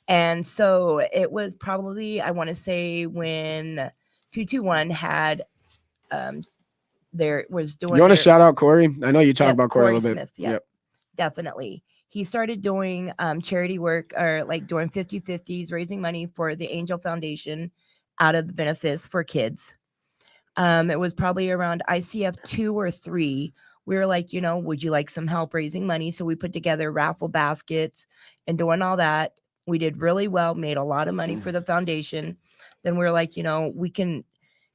And so it was probably, I want to say, when 221 had there was doing. You want to shout out Corey? I know you talk about Corey a little bit. Smith, yep. Definitely. He started doing charity work or like doing 50-50s, raising money for the Angel Foundation out of the benefits for kids. It was probably around ICF 2 or 3. We were like, would you like some help raising money? So we put together raffle baskets and doing all that. We did really well, made a lot of money for the foundation. Then we were like, we can,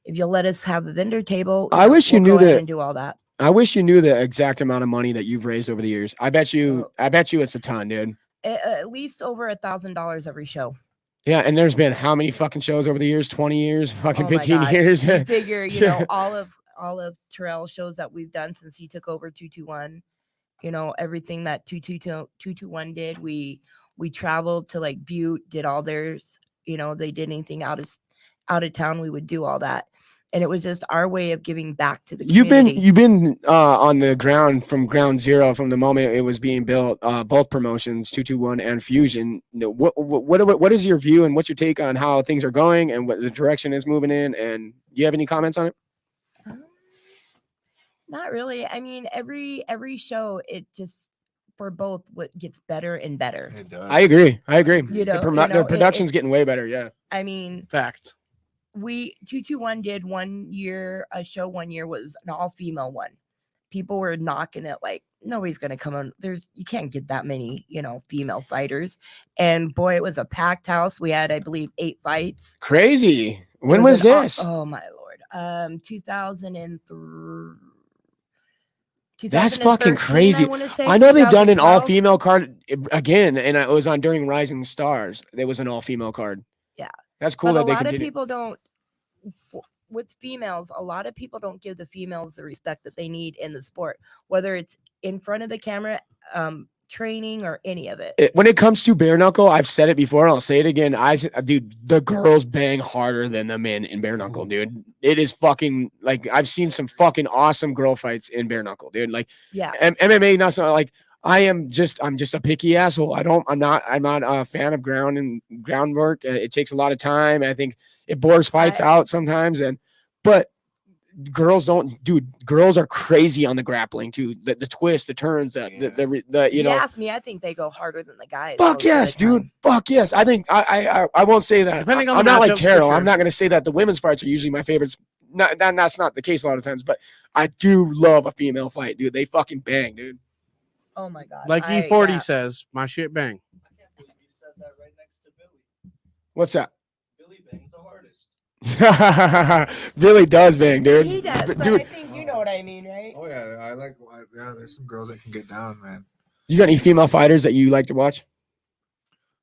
if you'll let us have a vendor table. I wish you knew that. And do all that. I wish you knew the exact amount of money that you've raised over the years. I bet you it's a ton, dude. At least over $1,000 every show. Yeah, and there's been how many fucking shows over the years? 20 years, fucking Oh my 15 God. years. You figure, all of Terrell's shows that we've done since he took over 221, everything that 221 did, we traveled to like Butte, did all theirs, they did anything out of town, we would do all that. And it was just our way of giving back to the community. You've been on the ground from ground zero from the moment it was being built. Both promotions, 221 and Fusion. What is your view and what's your take on how things are going and what the direction is moving in? And you have any comments on it? Not really. I mean, every show, it just for both what gets better and better. It does. I agree. The production's getting way better. Yeah. I mean, Fact. we 221 did a show one year was an all-female one. People were knocking it like nobody's gonna come on. You can't get that many, female fighters. And boy, it was a packed house. We had, I believe, 8 fights. Crazy. When was this? Oh my lord. 2003. That's fucking 2013, crazy. I wanna say, I know they've done an 2012. all-female card again, and it was on during Rising Stars. There was an all-female card. Yeah. That's cool But that they a lot of continue. people don't. With females, a lot of people don't give the females the respect that they need in the sport, whether it's in front of the camera, training, or any of it. When it comes to bare knuckle, I've said it before and I'll say it again. Dude, the girls bang harder than the men in bare knuckle, dude. It is fucking like I've seen some fucking awesome girl fights in bare knuckle, dude. Like, Yeah. MMA, not so like I'm just a picky asshole. I'm not a fan of groundwork. It takes a lot of time. I think it bores fights out sometimes, but girls are crazy on the grappling too. The twist, the turns, the You ask me, I think they go harder than the guys. Fuck most of yes, the time. dude. Fuck yes. I think I won't say that. Depending on I'm the not like matchups, for Terrell. sure. I'm not gonna say that the women's fights are usually my favorites. That's not the case a lot of times, but I do love a female fight, dude. They fucking bang, dude. Oh my god. Like E40 says, my shit bang. I can't believe you said that right next to Billy. What's that? Billy bangs the hardest. Billy does bang, dude. He does, but Dude, I think you know what I mean, right? Oh yeah, there's some girls that can get down, man. you got any female fighters that you like to watch?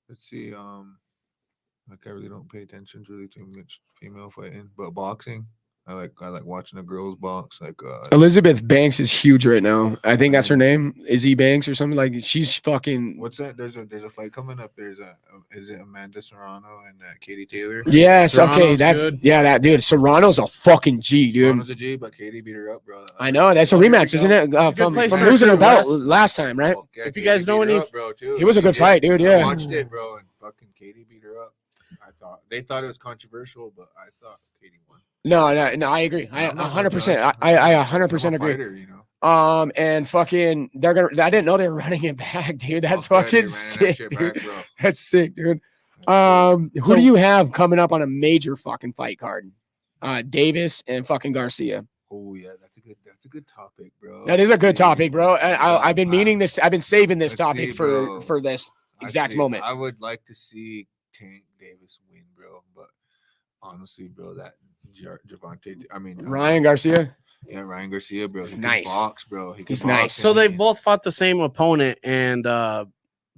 Let's see. Like I really don't pay attention really too much female fighting, but boxing, I like watching the girls box. Like Elizabeth Banks is huge right now. I think that's her name, Izzy Banks or something. Like she's fucking. what's that? There's a fight coming up. There's is it Amanda Serrano and Katie Taylor? Yes, okay, Serrano's that's good. that dude. Serrano's a fucking G, dude. Serrano's a G, but Katie beat her up, bro. I know that's a Oh, here we rematch, isn't go. it? Good From place from to losing her do, belt Wes. last time, right? Fuck yeah, If you Katie guys know beat her any- up, bro, too. It was a She good did. fight, dude. I Yeah. watched it, bro, and fucking Katie beat her up. They thought it was controversial, but I thought Katie won. No, I agree. I I'm not no 100%. judge. I I'm a 100% agree. fighter, you know. And fucking, they're gonna. I didn't know they were running it back, dude. That's Fuck yeah, fucking they ran that sick, shit dude. back, bro. That's sick, dude. That's Who So- do you have coming up on a major fucking fight card? Davis and fucking Garcia. Oh yeah, that's a good topic, bro. That is a good See, topic, bro. And I've been meaning this. I've been saving this Let's topic see, for bro. this I'd exact say moment. I would like to see Tank Davis win, bro. But honestly, bro, that Javante, I mean Ryan Garcia. yeah, Ryan Garcia, bro. He's He can nice. box, bro. He can He's box, nice. and So they he- both fought the same opponent, and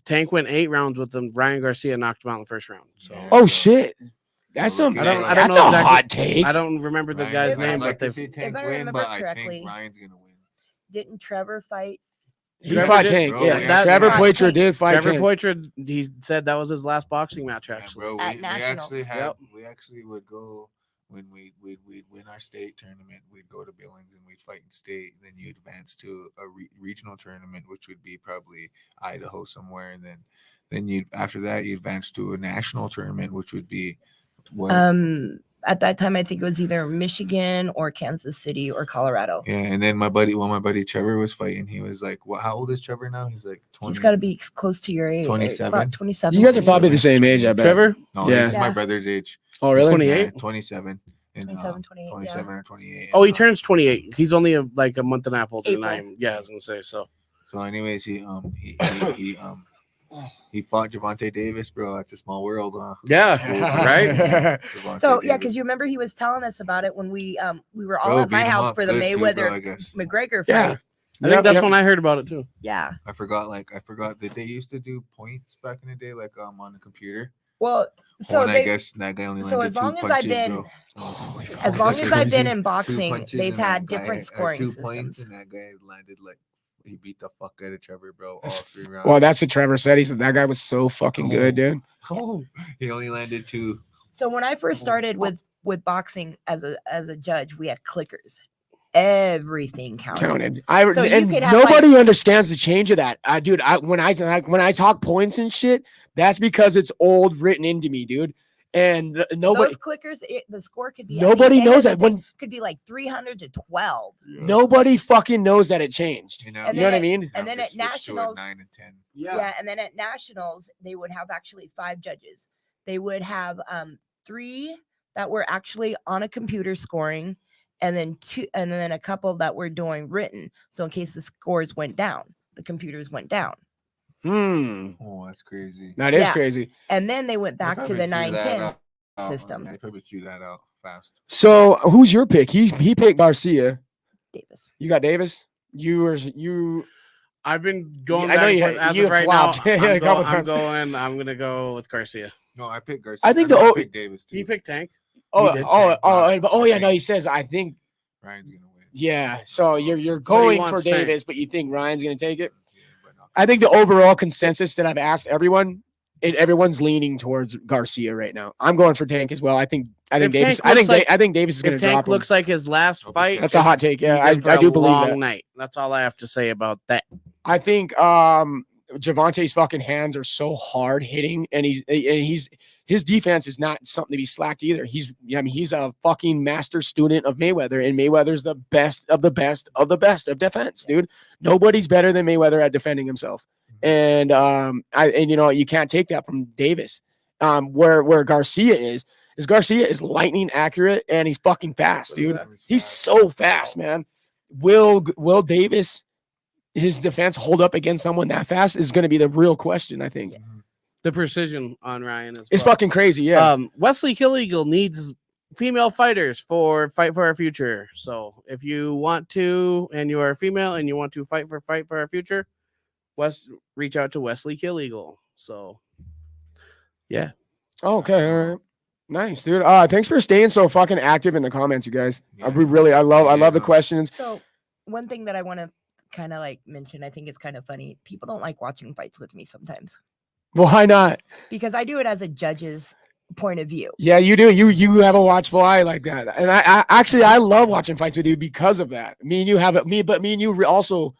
Tank went 8 rounds with them. Ryan Garcia knocked him out in the first round. So Yeah. Oh shit, that's So a look at- I don't that's know a exactly- hot take. I don't remember the Ryan- guy's If I- name, I'd but like to they've see Tank I win, remember but I correctly- think Ryan's gonna win. Didn't Trevor fight? He Trevor fought did- Tank. bro, Yeah, we Trevor actually- Poitras did fight Trevor Tank. Poitras, he said that was his last boxing match. Yeah, Actually, bro, At we nationals. actually had Yep. we actually would go when we'd win our state tournament. We'd go to Billings and we'd fight in state. Then you advance to a regional tournament, which would be probably Idaho somewhere, and then you after that you advance to a national tournament, which would be what? At that time, I think it was either Michigan or Kansas City or Colorado. Yeah, and then my buddy Trevor was fighting. He was like, "What? How old is Trevor now?" He's like 20. He's got to be close to your age. 27? About 27. You guys are probably the same age, I bet. Trevor. No, Yeah. this is my Yeah. brother's age. Oh, really? 28? Yeah, 27. And, 27, 28, 27 or 28. Oh, he and, turns 28. He's only like a month and a half older than I April. am. Yeah, I was gonna say so. So, anyways, he fought Javante Davis, bro. It's a small world, huh? Yeah, right. Javante So yeah, Davis. because you remember he was telling us about it when we were all Bro, at my beat him house up for the good too, Mayweather bro, I guess. McGregor Yeah. fight. I think Yep, that's yep. when I heard about it too. Yeah. I forgot that they used to do points back in the day, like on the computer. Well, so and I they, guess that guy only so landed as two long as punches, I've been, bro. Holy fuck, as long that's as I've been crazy. in Two boxing, punches they've and had that guy different had scoring 2 systems. points, and that guy landed like he beat the fuck out of Trevor, bro. All That's 3 rounds. Well, that's what Trevor said. He said that guy was so fucking good, dude. He only landed 2. So when I first started with boxing as a judge, we had clickers. Everything counted. So you And could have, nobody understands the change of that, dude. When I talk points and shit, that's because it's old written into me, dude. And nobody Those clickers, the score could be. nobody knows that when could be like 300 to 12. nobody fucking knows that it changed. You know, And You know what I then mean? and then at Switched to a nationals- 9 and 10. Yeah. And then at nationals, they would have actually 5 judges. They would have 3 that were actually on a computer scoring, and then 2, and then a couple that were doing written. So in case the scores went down, the computers went down. Oh, that's crazy. That is Yeah. crazy. And then they went They back to probably the threw that 9-10 out. system. They probably threw that out fast. So who's your pick? He picked Garcia. Davis. You got Davis. You. I've been going I know back you and forth. had- As you of right now. flopped a couple times. I'm gonna go with Garcia. No, I picked Garcia. I think mean, the- I picked Davis too. He picked Tank. Oh, did oh, Tank. yeah. No, he says I think. Ryan's gonna win. Yeah. So you're But he going for wants Tank. Davis, but you think Ryan's gonna take it. Yeah, but not- I think the overall consensus that I've asked everyone, everyone's leaning towards Garcia right now. I'm going for Tank as well. I think If Davis. Tank I think looks like- I think Davis is going If to drop Tank him. looks like his last I'll pick fight, Tank. That's a hot take. Yeah, he's in for I a do believe long that. night. That's all I have to say about that. I think Javante's fucking hands are so hard hitting, and his defense is not something to be slacked either. He's a fucking master student of Mayweather, and Mayweather's the best of the best of the best of defense, dude. Nobody's better than Mayweather at defending himself. And you can't take that from Davis. Where Garcia is Garcia is lightning accurate, and he's fucking fast, dude. He's so fast, man. Will Davis, his defense, hold up against someone that fast is going to be the real question, I think. The precision on Ryan is It's fucking crazy, yeah. Wesley Killeagle needs female fighters for Fight for Our Future. So if you want to, and you are a female and you want to fight for Our Future, reach out to Wesley Killeagle. So yeah. Okay, all right. Nice, dude. Thanks for staying so fucking active in the comments, you guys. Yeah. I love the Yeah. questions. So one thing that I want to kind of like mention, I think it's kind of funny. People don't like watching fights with me sometimes Why not? because I do it as a judge's point of view. Yeah, you do. You have a watchful eye like that, and I love watching fights with you because of that. Me and you have it. Me and you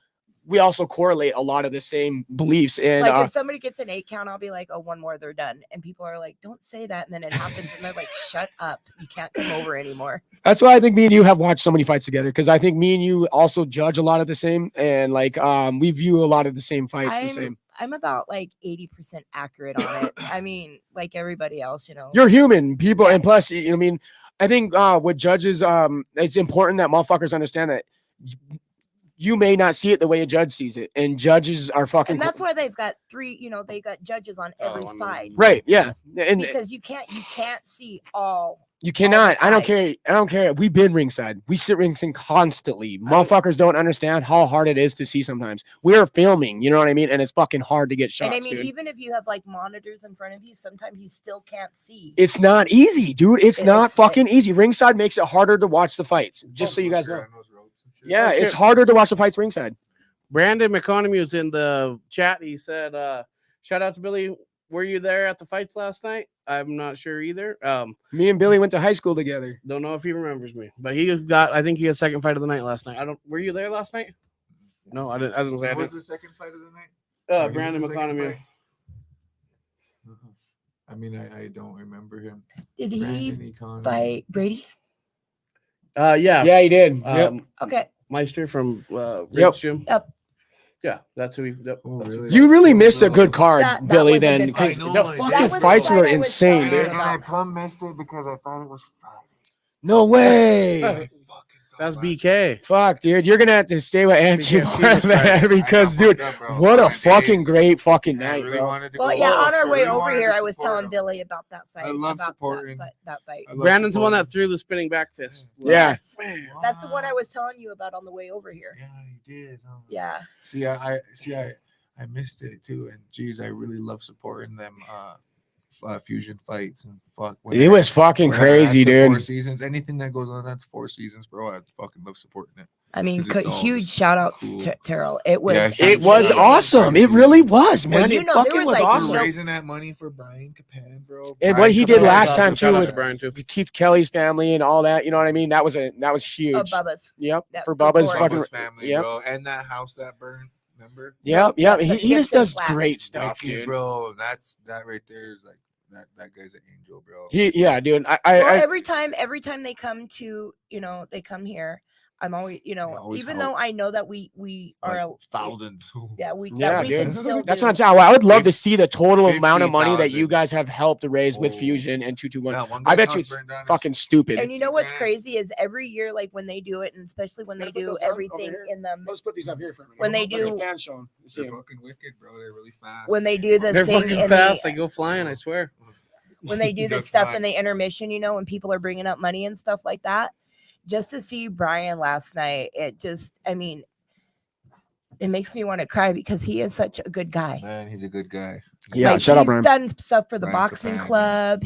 we also correlate a lot of the same beliefs. And Like if somebody gets an 8 count, I'll be like, oh, one more, they're done. And people are like, don't say that. And then it happens, and they're like, shut up, you can't come over anymore. that's why I think me and you have watched so many fights together, because I think me and you also judge a lot of the same, and like we view a lot of the same fights the same. I'm about like 80% accurate on it. I mean, like everybody else, you know. You're human, people, and plus, you know, I mean, I think with judges, it's important that motherfuckers understand that you may not see it the way a judge sees it, and judges are fucking. And that's why they've got 3, you know, they got judges on every side. Right? Yeah, and Because you can't see all. you cannot. I don't sides. care. I don't care. We've been ringside. We sit ringside constantly. Motherfuckers don't understand how hard it is to see sometimes. We're filming, you know what I mean? And it's fucking hard to get shots, And I mean, dude. even if you have like monitors in front of you, sometimes you still can't see. It's not easy, dude. It's It not is, fucking easy. Ringside makes it harder to watch the fights, just so you guys know. Yeah, Oh, it's shit. harder to watch the fights ringside. Brandon McConomy was in the chat. He said, shout out to Billy. Were you there at the fights last night? I'm not sure either. Me and Billy went to high school together. Don't know if he remembers me, but I think he had second fight of the night last night. Were you there last night? No, I didn't. I was gonna say I What was didn't. the second fight of the night? Brandon Who was the second McConomy. fight? I mean, I don't remember him. Did he Brandon Economy. fight Brady? Yeah. Yeah, he did. Yep. Okay. Meister from Yep. Riggs Gym. Yep. Yeah, that's who he. Yep, Oh, that's who really? he- You really missed a good card, That Billy. was a Then good because fight. I the know, That fucking was fights the were fight I was insane, telling dude. you And I about. plumb missed it because I thought it was Friday. No way. Fucking That's thought BK. Fuck, dude. You're gonna have to stay with Angie can't see this more, man, Friday. because, I got dude, fucked up, bro. what a 5 fucking days. great fucking And I night, really bro. wanted to Well, go. yeah, on our I way really over wanted here, to I was support telling him. Billy about that fight. I love about supporting. that fight. I love Brandon's the one that supporting. threw the spinning back fist. Yeah. Yes. That's the one I was telling you about on the way over here. Yeah, you did. Huh? Yeah. See, I missed it too, and geez, I really love supporting them. Fusion fights and fuck. It was fucking when they're at crazy, the Four dude. Seasons, anything that goes on at the Four Seasons, bro, I fucking love supporting it. I mean, 'Cause it's all huge just shout out cool. to Terrell. It was. Yeah, It was Yeah. awesome. It really was, man. Well, you It know, there fucking was, was like, awesome. no- Raising that money for Brian Capan, bro. And Brian what he did Capan last was time awesome. too Shout out with to Brian, too. Keith Kelly's family and all that. You know what I mean? That was huge. Bubba's. Yep. That For before. Bubba's fucking. Bubba's family, Yep. bro, and that house that burned. Remember? Yep. Yep, He the just Gibson does Flats. great stuff, Wicked, dude. bro. That right there is like that guy's an angel, bro. Yeah, dude. Well, I every time they come to, they come here, I'm always, They always even help. though I know that we are Like thousands. yeah, Yeah, that we can dude. still That's do. what I'm saying. I would love to see the total amount of money that 50,000. you guys have helped to raise with Oh. Fusion and 221. That one I guy's bet you house it's burned down. fucking stupid. And you know what's grand. crazy is every year, like when they do it, and especially when they Gotta put do those down over everything here. in the Let's put these up here for a minute. When they There's a do- fan showing. You see They're 'em. fucking wicked, bro. They're really fast. when they do the They're thing fucking in fast. the, They go flying. I swear. when they do the That's stuff not- in the intermission, when people are bringing up money and stuff like that. Just to see Brian last night, it makes me want to cry because he is such a good guy. Man, he's a good guy. Yeah, Like, shut up, he's Brian. done stuff for the Brian boxing Capan, yeah. club.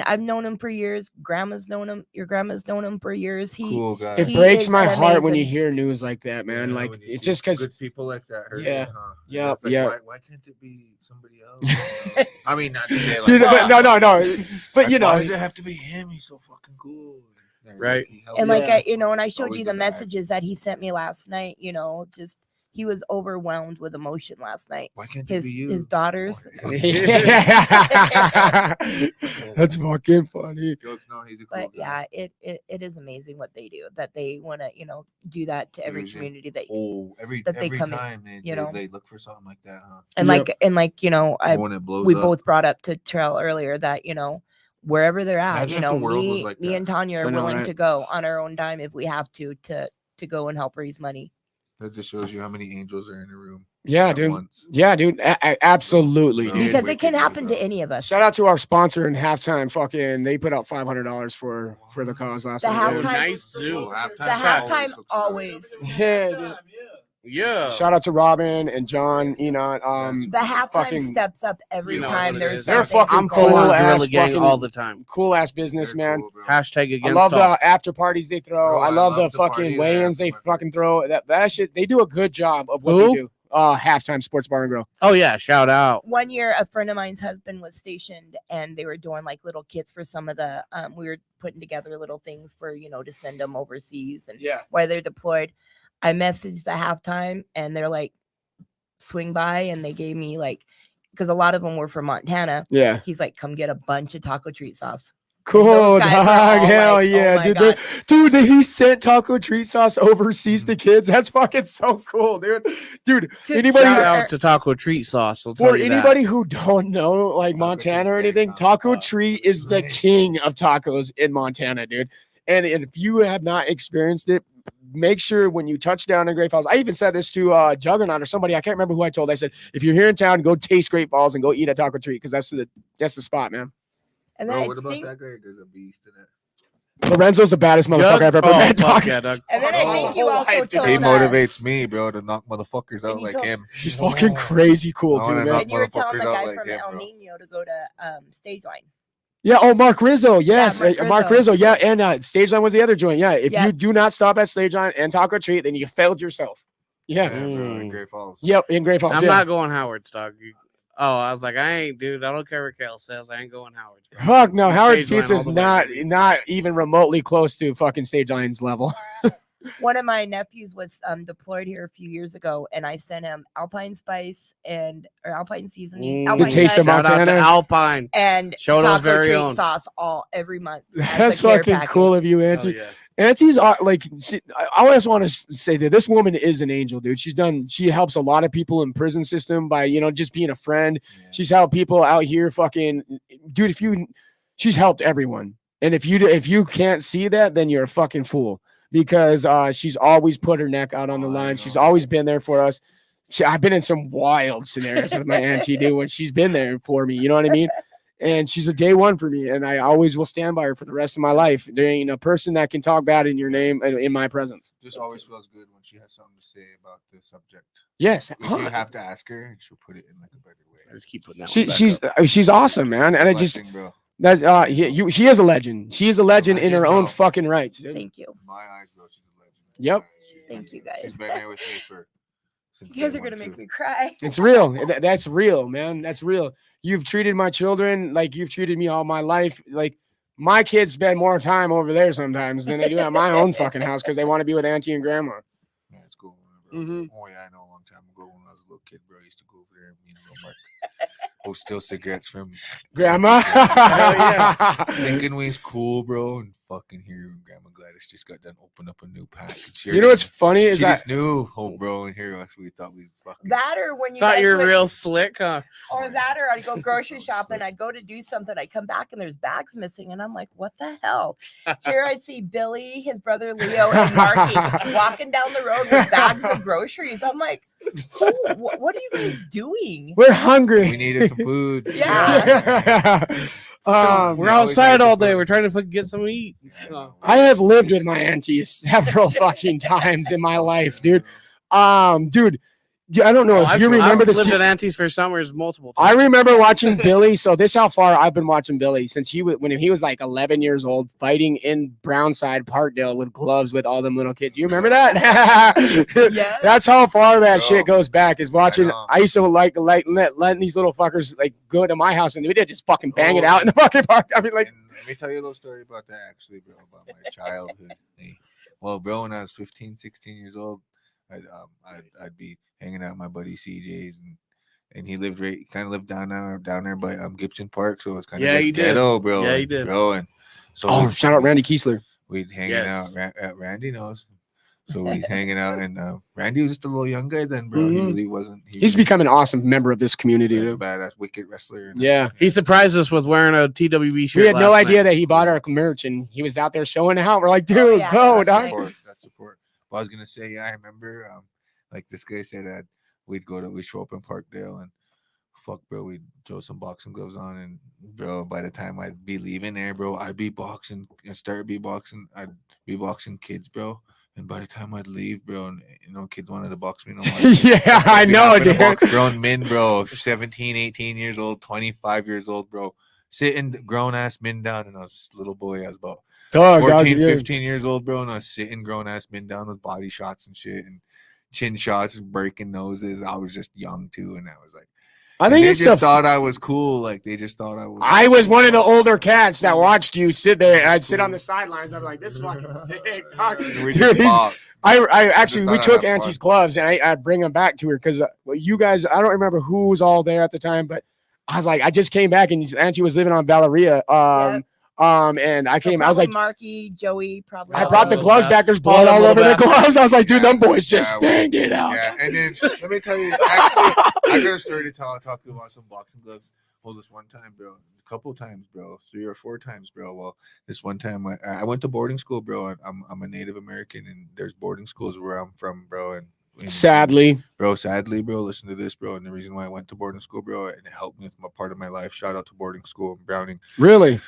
I've known him for years. Grandma's known him. Your grandma's known him for years. Cool guy. It He breaks is my heart when you amazing. hear news like that, man. Yeah, Like when you it's see just because good people like that hurt Yeah. you, huh? Yeah, It's like, yeah. Why can't it be somebody else? I mean, not to say like, you know, but no, but like, you know, why does it have to be him? He's so fucking cool. Yeah, Right. he helped And me. like and I showed Always you the the guy. messages that he sent me last night. Just he was overwhelmed with emotion last night. Why can't it His be you? his daughters. that's fucking funny. Jokes, no, he's a cool But guy. yeah, it is amazing what they do. That they want to do that to every Fusion. community that Oh, every that they come in, time they, you know. they look for something like that, huh? and Yep. When it blows we up. both brought up to Terrell earlier that wherever they're at, Imagine if the world was like me that. and Tanya I are know, willing right? to go on our own dime if we have to go and help raise money. That just shows you how many angels are in a room. Yeah, at dude. once. Yeah, dude. Absolutely, No. dude. Because it wicked, can dude, happen to bro. any of us. Shout out to our sponsor in halftime. Fucking, they put out $500 for the cause last The night. Oh, halftime- nice zoo. Halftime The halftime hooks it up. always. Yeah, dude. Yeah. Shout out to Robin and John, Enoch. The halftime fucking- steps up every You know time what it there's is. They're something. fucking I'm full on cool ass Gorilla Gang fucking- all the time. cool ass business, They're man. cool, bro. Hashtag I against love all. the after parties they throw. Bro, I I love the love the party fucking they weigh-ins have they for my fucking throw. That shit. They do a good job of what Who? they do. Halftime Sports Bar and Grill. Oh yeah, shout out. One year, a friend of mine's husband was stationed, and they were doing like little kits for some of the. We were putting together little things for to send them overseas and Yeah. while they're deployed. I messaged the halftime, and they're like, swing by, and they gave me like, because a lot of them were from Montana. Yeah. He's like, come get a bunch of taco treat sauce. Cool, those guys dog. were all Hell like, oh yeah, my dude. God. Dude, he sent taco treat sauce overseas to kids. That's fucking so cool, dude. Dude, To- anybody Shout Or- out to Taco Treat Sauce. I'll tell for you anybody who don't know, like Taco Montana or Treat's anything, very Taco common. Treat is the king of tacos in Montana, dude. And if you have not experienced it, make sure when you touch down in Great Falls. I even said this to Juggernaut or somebody. I can't remember who I told. I said, if you're here in town, go taste Great Falls and go eat at Taco Treat because that's the spot, man. And then Bro, I what about think, that guy? There's a beast in it. Lorenzo's the baddest motherfucker Jug? I've ever Oh, met. fuck dog. yeah, Doug. and then I Oh, think you whole also life, dude. told He us- motivates me, bro, to knock motherfuckers And out you like told- him. He's fucking crazy cool, I too, wanna man. knock And you were telling the motherfuckers out guy like from him, El bro. Nino to go to Stage Line. Yeah. Oh, Mark Rizzo. Yes. Mark Mark Rizzo. Rizzo. Yeah. And Stage Line was the other joint. Yeah. If Yeah. you do not stop at Stage Line and Taco Treat, then you failed yourself. Yeah. Yeah, bro, in Mm. Great Falls. Yep. In Great Falls. I'm yeah. not going Howard's, dog. I was like, I ain't, dude. I don't care what Kale says. I ain't going Howard's. bro. Fuck no. I'm Howard's Stage Line Pizza is all the way, not baby. not even remotely close to fucking Stage Line's level. One of my nephews was deployed here a few years ago, and I sent him Alpine Spice or Alpine seasoning, Mm. Alpine The taste of Nut, Shout out to Montana. Alpine. and Shoto's taco very treat own. sauce every month. as That's a care fucking package. cool of you, Hell Auntie. yeah. Auntie's are like. I always want to say that this woman is an angel, dude. She helps a lot of people in prison system by just being a friend. Yeah. She's helped people out here, fucking dude. She's helped everyone, and if you can't see that, then you're a fucking fool because she's always put her neck out on the Oh, I line. She's know. always been there for us. I've been in some wild scenarios with my auntie, dude, when she's been there for me. You know what I mean? And she's a day one for me, and I always will stand by her for the rest of my life. There ain't a person that can talk bad in your name in my presence. Just always feels good when she has something to say about the subject. Yes, If you have to ask her, she'll put it in like a better way. I just keep putting that one back she's up. she's awesome, man. And I just Blessing, bro. that she is a legend. She is a legend in her Legend, own bro. fucking right. dude. Thank you. In my eyes, bro, she's a legend. Yep. Thank you, guys. She's been here with me for. Since You guys day are gonna one, make too. me cry. It's real. That's real, man. That's real. You've treated my children like you've treated me all my life. Like my kids spend more time over there sometimes than they do at my own fucking house because they want to be with auntie and grandma. Yeah, it's cool. Bro. Mhm. Oh yeah, I know. A long time ago when I was a little kid, bro, I used to go over there and me and Mark steal cigarettes from Grandma. thinking we's cool, bro, and fucking here Grandma Gladys just got done open up a new pack. You know what's funny is she that just knew, bro, and here us we thought we was fucking. That or when you Thought guys you were went- real slick, huh? or that or I'd go grocery Oh, shopping, slick. I'd go to do something, I'd come back and there's bags missing, and I'm like, what the hell? Here I see Billy, his brother Leo, and Marky walking down the road with bags of groceries. I'm like, what are you guys doing? we're hungry. We needed some food. Yeah. We're We always outside had all the day. food. We're trying to fucking get some to eat. Yeah, no, I have lived with my auntie several fucking times in my life, dude. Dude, I don't know if you remember I've this. lived at Auntie's for summers multiple I times. remember watching Billy. So this how far I've been watching Billy since when he was like 11 years old, fighting in Brownside, Parkdale with gloves with all them little kids. You remember that? Yeah. That's how far that Bro, shit goes back. Is watching. know. I used to letting these little fuckers like go to my house and we did just fucking bang it Oh, out in the fucking park. I mean, like, And let me tell you a little story about that, actually, bro, about my childhood. Well, bro, when I was 15, 16 years old, I'd be hanging out at my buddy CJ's, and he lived kind of lived down there by Gibson Park, so it's kind Yeah, of he did. ghetto, bro. Yeah, he did. bro. And so oh, shout out Randy Kiesler. we'd hanging Yes. out at Randy knows. So we'd hanging out, and Randy was just a little young guy then, bro. He Mhm. really wasn't. He's become an awesome member of this community. a Dude. badass, wicked wrestler. and Yeah. He surprised us with wearing a TWB shirt. We had no last idea night. that he bought our merch and he was out there showing out. We're like, dude, Oh, yeah, go, that's dog. nice. That's support. But I was gonna say, yeah, I remember, like this guy said that we'd show up in Parkdale and fuck, bro, we'd throw some boxing gloves on, and bro, by the time I'd be leaving there, bro, I'd be boxing and I'd be boxing kids, bro, And by the time I'd leave, bro, and kids wanted to box me no more. Yeah, I know, dude. Box grown men, bro, 17, 18 years old, 25 years old, bro, sitting grown ass men down, and I was a little boy. I was about Dog, 14, yeah. 15 years old, bro, and I was sitting grown ass men down with body shots and shit, and chin shots, breaking noses. I was just young too, and I was like, I think they it's just thought I was cool. Like they just thought I was. I was one of the older cats that watched you sit there, and I'd sit on the sidelines. I'm like, this is fucking sick, dog. We Dude, just he's- boxed. I actually thought we I'd took have fun. Angie's gloves, and I'd bring them back to her because you guys, I don't remember who was all there at the time, but I was like, I just came back, and Angie was living on Valeria. And I So came, I was probably like, Marky, Joey, probably. I all brought the those gloves bas- back. There's all blood them all little over the bastards. gloves. I was like, dude, Yeah, them boys just yeah, banged it out. Yeah, and then let me tell you, actually, I got a story to tell. I talked to you about some boxing gloves. Well, this one time, bro, a couple of times, bro, 3 or 4 times, bro. Well, this one time, I went to boarding school, bro. And I'm a Native American, and there's boarding schools where I'm from, bro. And Sadly, bro, listen to this, bro. And the reason why I went to boarding school, bro, and it helped me with my part of my life. Shout out to boarding school in Browning. really,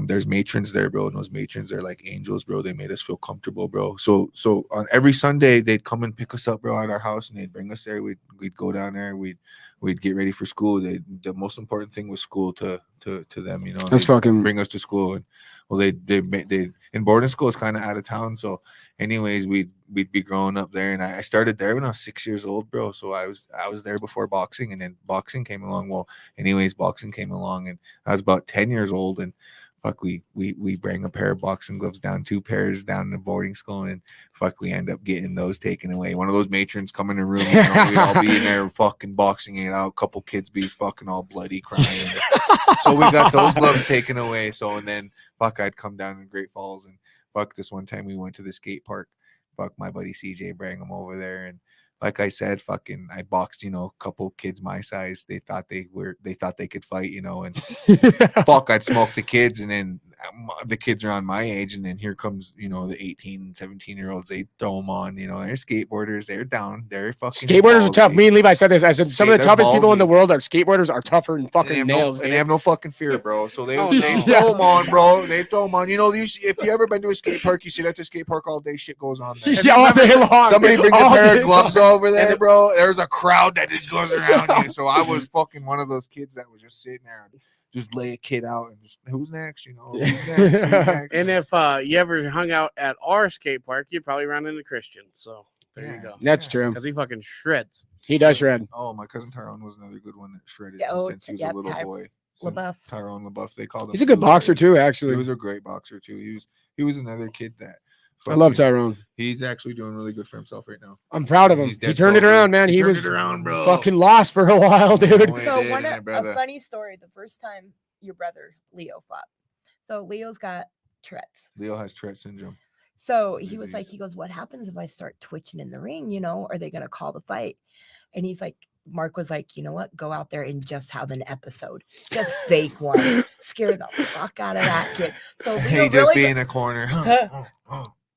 There's matrons there, bro, and those matrons are like angels, bro. They made us feel comfortable, bro. So on every Sunday they'd come and pick us up, bro, at our house, and they'd bring us there. We'd go down there. We'd get ready for school. The most important thing was school to them, that's fucking. bring us to school. And well, they in boarding school is kind of out of town. So anyways, we'd be growing up there, and I started there when I was 6 years old, bro. So I was there before boxing, and then boxing came along. Well, anyways, boxing came along, and I was about 10 years old, and fuck, we bring a pair of boxing gloves down, 2 pairs down to boarding school, and fuck, we end up getting those taken away. One of those matrons come in the room, we'd all be in there fucking boxing it out. A couple kids be fucking all bloody crying. So we got those gloves taken away. So and then fuck, I'd come down in Great Falls, and fuck, this one time we went to the skate park. Fuck, my buddy CJ bring him over there, and like I said, fucking, I boxed, a couple kids my size. They thought they could fight, and fuck, I'd smoke the kids, and then the kids around my age, and then here comes, the 18, 17-year-olds. They throw them on, they're skateboarders. They're down. They're fucking Skateboarders are tough. Me and Levi said this. I said some of the They're toughest people in ballsy. the world are skateboarders are tougher than And fucking nails. and they have no fucking fear, bro. So they, Oh, they no. throw them on, bro. They throw them on. If you ever been to a skate park, you sit at the skate park all day, shit goes on there. Yeah, all day long. Somebody brings a All pair day of gloves over there, And- bro. There's a crowd that just goes around you. So I was fucking one of those kids that was just sitting there and just lay a kid out and just, who's next? Who's next? Who's next? And if you ever hung out at our skate park, you'd probably run into Christian. So there you go. That's true. Because he fucking shreds. He does shred. Oh, my cousin Tyrone was another good one that shredded Yeah, him oh, since he was yeah, a little boy. Since LaBeouf. Tyrone LaBeouf, they called him. He's a good boxer too, actually. He was a great boxer too. He was another kid that. I love fucking- Tyrone. He's actually doing really good for himself right now. I'm proud of him. He's He dead turned it sober. around, man. He turned was it around, bro. fucking lost for a while, dude. Oh, he So did, one my a brother. funny story. The first time your brother Leo fought. So Leo's got Tourette's. Leo has Tourette syndrome. So he was like, Disease. he goes, "What happens if I start twitching in the ring? Are they gonna call the fight?" And he's like, Mark was like, "You know what? Go out there and just have an episode. Just fake one. Scare the fuck out of that kid." So Leo He just be really in a corner,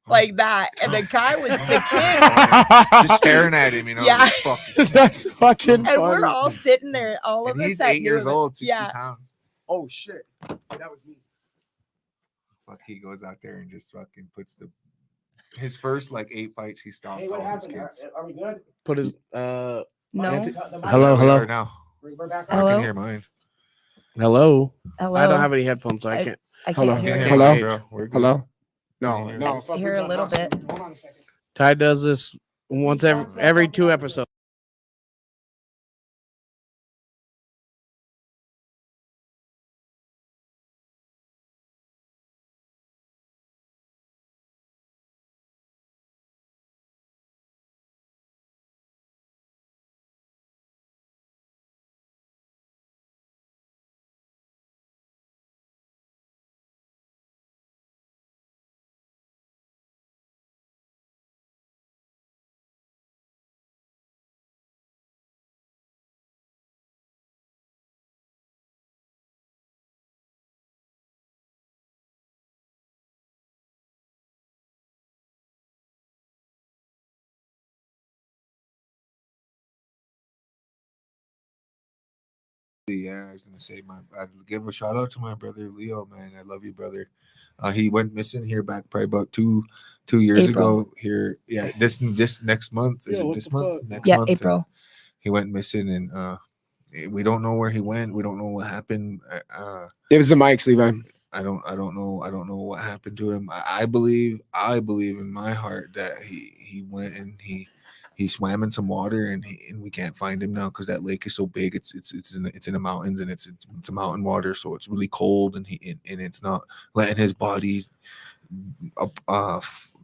like that. And the guy was the kid. just staring at him, Yeah. just fucking. That's fucking And we're funny. all sitting there, all of And us. he's that 8 years knew him. old, 60 Yeah. pounds. Oh shit. That was me. Fuck, he goes out there and just fucking puts his first like 8 fights. He stopped Hey, what all his happened? kids. Are we good? Put his No. Nancy- The mic- Hello, We hello. are now. We're back. I Hello? can hear mine. hello. Hello. I don't have any headphones, so I can't. I Hello. can't I hear can it. hear Hello? mine, bro. We're good. Hello? No, Can you hear no. me? fuck, Hear we a got little lost. bit. Hold on a second. Ty does this once every 2 episodes. Yeah, I was gonna say I'd give a shout out to my brother Leo, man. I love you, brother. He went missing here back probably about two years April. ago. Here, yeah, this next month is Yo, it what this the month? fuck? Next Yeah, month. and April. He went missing, and we don't know where he went. We don't know what happened. It was the mics, Levi. I don't know what happened to him. I believe in my heart that he went and he swam in some water, and we can't find him now because that lake is so big. It's in the mountains, and it's a mountain water, so it's really cold, and it's not letting his body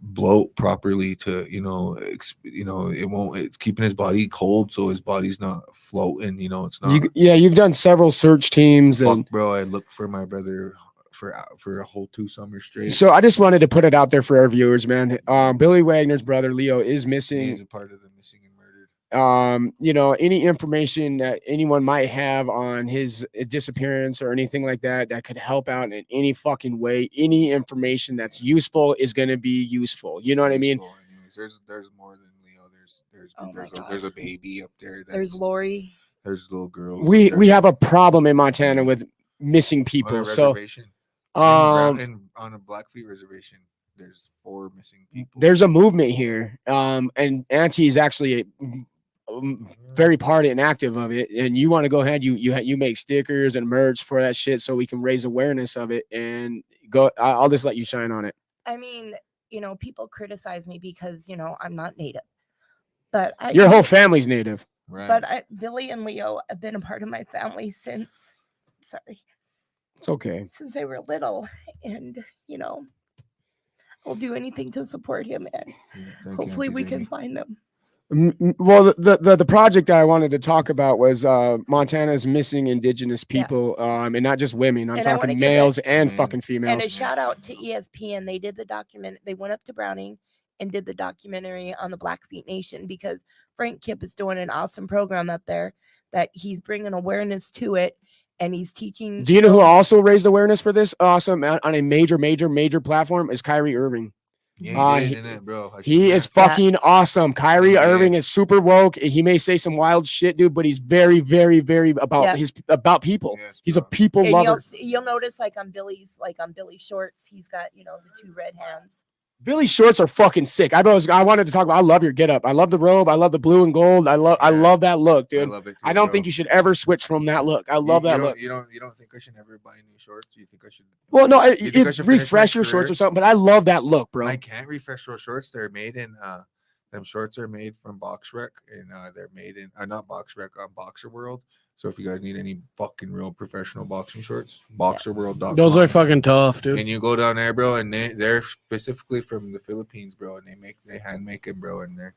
bloat properly to it won't. It's keeping his body cold, so his body's not floating. It's not. You've done several search teams, Fuck, and bro, I looked for my brother for a whole 2 summers straight. so I just wanted to put it out there for our viewers, man. Billy Wagner's brother Leo is He is missing. a part of the missing and murdered. Any information that anyone might have on his disappearance or anything like that could help out in any fucking way, any information that's useful is going to be useful. You know what I mean? Useful. Anyways, there's more than Leo. Oh my God. There's a baby up there. There's Lori. There's little girls. We have a problem in Montana with missing on a people. So reservation. And on a Blackfeet reservation, there's 4 missing people. there's a movement here. And Auntie is actually very part and active of it. And you want to go ahead, you make stickers and merch for that shit so we can raise awareness of it and go. I'll just let you shine on it. I mean, people criticize me because, I'm not native. But Your whole family's native. Right. But Billy and Leo have been a part of my family since It's okay. they were little. And, I'll do anything to support him. And hopefully we can find them. Well, the project that I wanted to talk about was Montana's missing Indigenous people, and not just women. I'm And I wanna talking give males and fucking And females. a shout out to ESPN. They did the document. They went up to Browning and did the documentary on the Blackfeet Nation because Frank Kipp is doing an awesome program up there that he's bringing awareness to it, and he's teaching. Do you know who also raised awareness for this? Awesome on a major platform is Kyrie Irving. Yeah, he did, innit, bro. He is fucking awesome. Kyrie Irving is super woke. He may say some wild shit, dude, but he's very, very, very about people. Yes, He's a bro. people And lover. you'll notice on Billy's shorts, he's got the 2 red hands. Billy's shorts are fucking sick. I wanted to talk about. I love your getup. I love the robe. I love the blue and gold. I love that look, dude. I love it too, I don't bro. think you should ever switch from that look. I love that look. You don't think I should ever buy new shorts? You think I should? Well, no, You think I should finish refresh my your shorts career? or something. But I love that look, bro. I can't refresh those shorts. They're made in them shorts are made from Box Rec, and they're made in not Box Rec, Boxer World. So if you guys need any fucking real professional boxing shorts, boxerworld.com. Those are fucking tough, dude. And you go down there, bro, and they're specifically from the Philippines, bro, and they hand make it, bro, and they're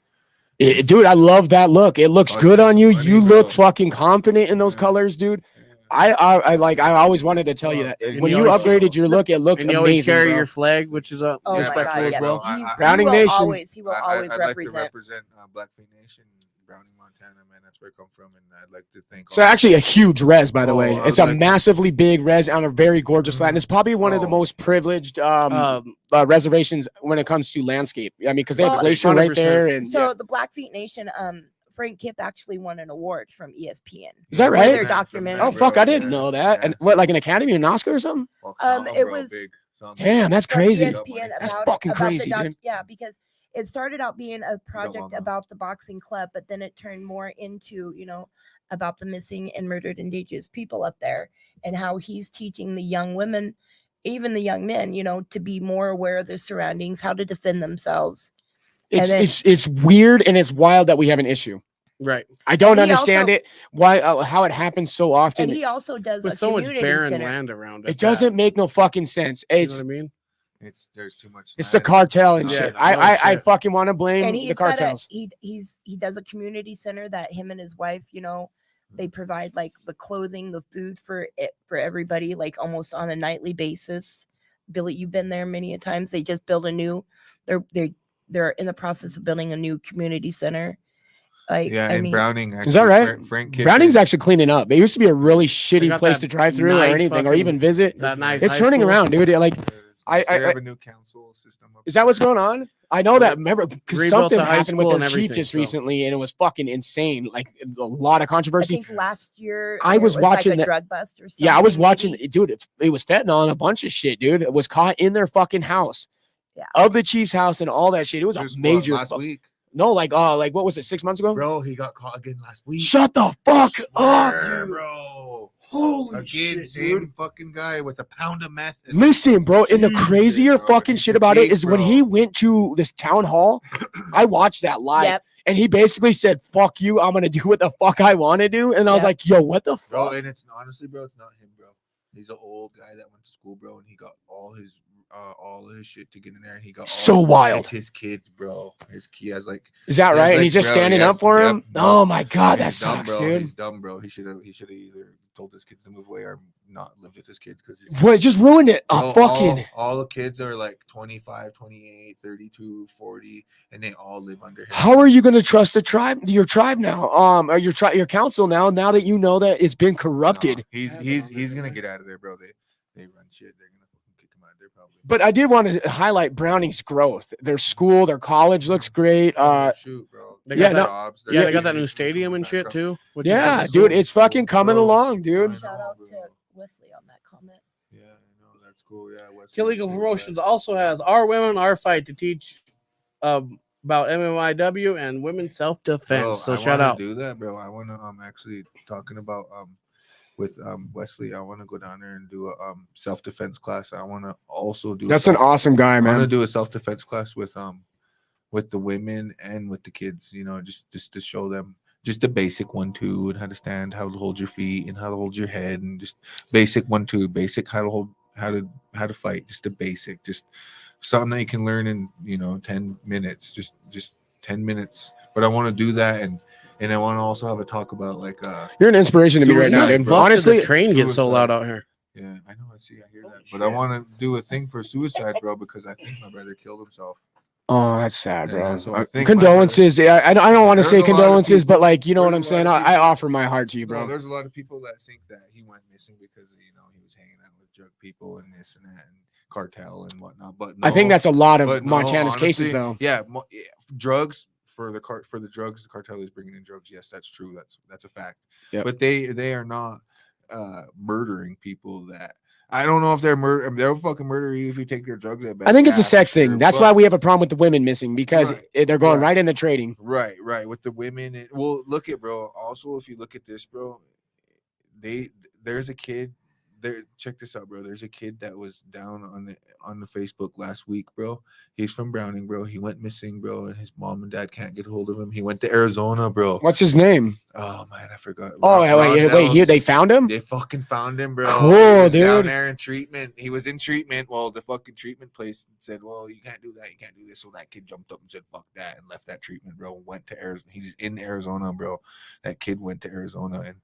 Dude, I love that look. It looks Oh, good it's on you. funny, You bro. look fucking confident in those Yeah. colors, dude. yeah. I always wanted to tell you that. And When you you always- upgraded your look, it looked And you always amazing, carry bro. your flag, which is Oh my respectful God, as yeah. well. bro. Browning he will Nation. Always, he will always I'd represent. like to represent Blackfeet Nation, Browning, Montana, man. That's where I come from, and I'd like to thank. So actually a huge res, by the Oh, way. I It's would a like- massively big res on a very gorgeous land. It's probably one of the Oh. most privileged reservations when it comes to landscape. I mean, because they have a Well, glacier right 100%. there. And So the Blackfeet Nation, Frank Kipp actually won an award from ESPN. Is that for right? their documentary. Oh fuck, I didn't know that. And what, like an Academy, an Oscar or something? It was- Damn, that's from crazy. ESPN That's about- fucking about the crazy, dude. Yeah, because it started out being a project logo. about the boxing club, but then it turned more into, about the missing and murdered Indigenous people up there and how he's teaching the young women, even the young men, to be more aware of their surroundings, how to defend themselves. And then- It's weird and it's wild that we have an issue. Right. I don't he understand also- it. Why? How it happens so often? And he also does With a so much community barren center. land around It doesn't make no fucking sense. You know It's what I mean? There's too much. it's the land. cartel and Yeah, shit. no I shit. fucking want to blame And the he's got cartels. he does a community center that him and his wife, they provide like the clothing, the food for everybody, like almost on a nightly basis. Billy, you've been there many a times. They just build a new. They're in the process of building a new community center. Like Yeah, I and mean, Browning. Is that right? Frank Kipp Browning's is- actually cleaning up. It used to be a really shitty got place that to drive through or nice anything or fucking- even visit. That nice It's high turning school. around, dude. Like I They have a new council system. is that what's going on? I know that. Remember, because Rebuilt something the high happened with school their and chief everything, just so. recently, and it was fucking insane. Like a lot of I controversy. think last year I there was watching like a that- drug bust or something. Yeah, I was watching, maybe. dude. It was fentanyl and a bunch of shit, dude. It was caught in their fucking house, Yeah. of the chief's house, and all that shit. It was Just a major. last week, No, like what was it? 6 months ago? bro. He got caught again last week. Shut the fuck up, Swear, dude. bro. Holy Again, shit, same dude. fucking guy with a pound of meth. and- Listen, bro, and the Jesus, crazier bro, fucking he's shit a about it geek, is when bro. he went to this town hall. I watched that live, Yep. and he basically said, "Fuck you, I'm gonna do what the fuck I want to do." And I was Yep. like, "Yo, what the Bro, fuck?" and it's honestly, bro, it's not him, bro. He's an old guy that went to school, bro, and he got all his shit to get in there, and he got So all, wild. It's his kids, bro. He has like Is that Yes, right? And like, he's just bro, standing yes, up for yep, him. bro. Oh my god, that he's dumb, sucks, bro. dude. He's dumb, bro. He should have either told his kids to move away or not lived with his kids because Boy, it just ruined it. Bro, Fucking. all the kids are like 25, 28, 32, 40, and they all live under him. How are you going to trust your tribe now? Or your council now that you know that it's been corrupted? Nah, he's gonna get out of there, bro. They run shit. They're gonna fucking kick him out of there probably. But I did want to highlight Browning's growth. Their school, their college looks great. Shoot, bro. They Yeah, got no- that. Jobs. Yeah, they got They're that new getting stadium and back shit up. too. which is Yeah, fucking dude, cool. it's fucking coming Bro, along, dude. I Shout know, out bro. to Wesley on that comment. Yeah, I know that's cool. Yeah, Wesley, Kill Eagle big Promotions guy. also has Our Women, Our Fight to teach about MMIW and women's self Bro, defense. So I shout wanna out. do that, bro. I wanna actually talking about with Wesley. I want to go down there and do a self defense class. I want to also do. That's an awesome guy, I want to man. do a self defense class with the women and with the kids. You know, just to show them just the basic 1-2 and how to stand, how to hold your feet, and how to hold your head, and just basic 1-2, basic how to hold, how to fight, just the basic, just something that you can learn in 10 minutes, just 10 minutes. But I want to do that, and I want to also have a talk about like You're an inspiration to me right now, Suicide, dude. bro. Honestly, the train gets so suicide. loud out here. yeah, I know, I see, I hear that, Holy but I shit. want to do a thing for suicide, bro, because I think my brother killed himself. oh, that's sad, Yeah, bro. so I think my Condolences. I don't want to There's say a lot of condolences, people- but like, you know what there's I'm a saying? lot of I people- offer my heart to you, No, bro. there's a lot of people that think that he went missing because he was hanging out with drug people and this and that and cartel and whatnot. But I think no, that's a lot of but no, Montana's honestly, cases, though. Yeah, drugs for the drugs, the cartel is bringing in drugs. Yes, that's true. That's a fact. Yep. But they are not murdering people that. I don't know if they'll fucking murder you if you take their drugs at I think it's a yeah, for sex thing. sure, That's but- why we have a problem with the women missing because Right, they're going right. right into trading. Right with the women. Well, look at bro. Also, if you look at this, bro, there's a kid there. Check this out, bro. There's a kid that was down on the Facebook last week, bro. He's from Browning, bro. He went missing, bro, and his mom and dad can't get a hold of him. He went to Arizona, bro. What's his name? Oh man, I forgot. Oh, wait, they found him? They fucking found him, bro. Cool, He was down dude. there in treatment. He was in treatment. Well, the fucking treatment place said, "Well, you can't do that. You can't do this." So that kid jumped up and said, "Fuck that," and left that treatment, bro. Went to Arizona. He's in Arizona, bro. That kid went to Arizona and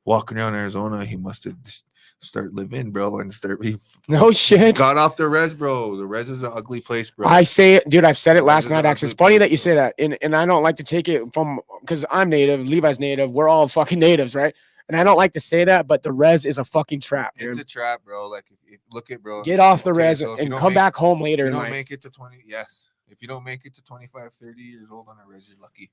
walking around Arizona, he must have just start living, bro, and he No shit. got off the res, bro. The res is an ugly place, bro. I say it, dude. I've said it last This is night. a Actually, it's good funny place, that you bro. say that, and I don't like to take it from because I'm native, Levi's native. We're all fucking natives, right? And I don't like to say that, but the res is a fucking trap, dude. It's a trap, bro. Like, if look at, bro. Get off the Okay, res so if you and don't come make- back home later If in you don't life. make it to 20, yes. If you don't make it to 25, 30 years old on a res, you're lucky.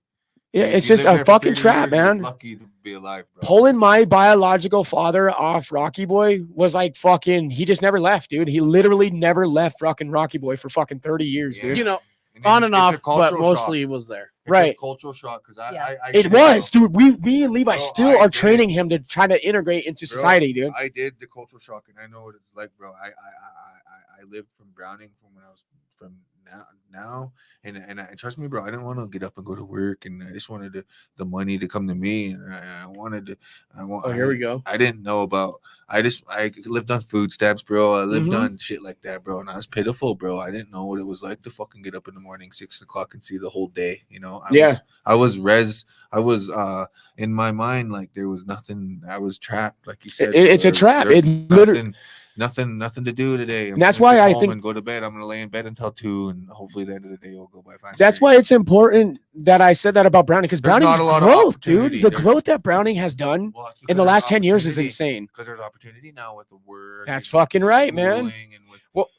Yeah, If it's you just live a there for fucking 30 trap, years, you're man. lucky to be alive, bro. Pulling my biological father off Rocky Boy was like fucking. He just never left, dude. He literally never left fucking Rocky Boy for fucking 30 years, Yeah. dude. You know, And on it's and a off, but cultural mostly shock. was there. It's a Right. cultural shock because Yeah. I It did was, bro. dude. Me and Levi Bro, still I are did. training him to try to integrate into Bro, society, dude. I did the cultural shock, and I know what it's like, bro. I lived from Browning from when I was from now, and trust me, bro. I didn't want to get up and go to work, and I just wanted the money to come to me, and I wanted to. Oh, here we go. I didn't know about. I lived on food stamps, bro. I lived Mhm. on shit like that, bro, and I was pitiful, bro. I didn't know what it was like to fucking get up in the morning, 6 o'clock, and see the whole day. You know, I was in my mind like there was nothing. I was trapped, like you said. It's a trap. There's It literally. nothing to do today. I'm And that's gonna why sit I home think- and go to bed. I'm gonna lay in bed until 2, and hopefully the end of the day will go by fast. That's why it's important that I said that about Browning because There's Browning's not a lot of growth, dude. opportunity. The There's- growth that Browning has done in the last 10 years is insane. because there's opportunity now with the work. That's and with fucking the right, man. schooling and with Well,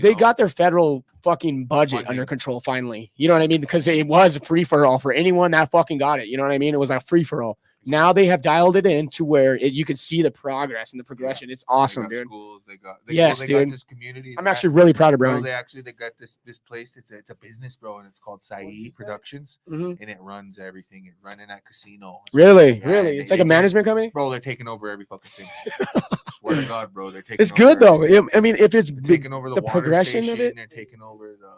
They got their federal fucking budget Funding. under control finally. You know what I mean? Because it was a free for all for anyone that fucking got it. You know what I mean? It was a free for all. Now they have dialed it in to where you can see the progress and the progression. It's awesome, they got dude. Schools, they got this community. I'm actually really proud of Bro, Browning. they got this place. It's a business, bro, and it's called Saeed Productions, Mhm. and it runs everything. It's running that casino. Really? Yeah, Really? It's like a management company? Bro, they're taking over every fucking thing. Swear to God, bro, they're taking. It's over good though. everything. I mean, if it's They're taking over the water progression station, of it, they're taking over the.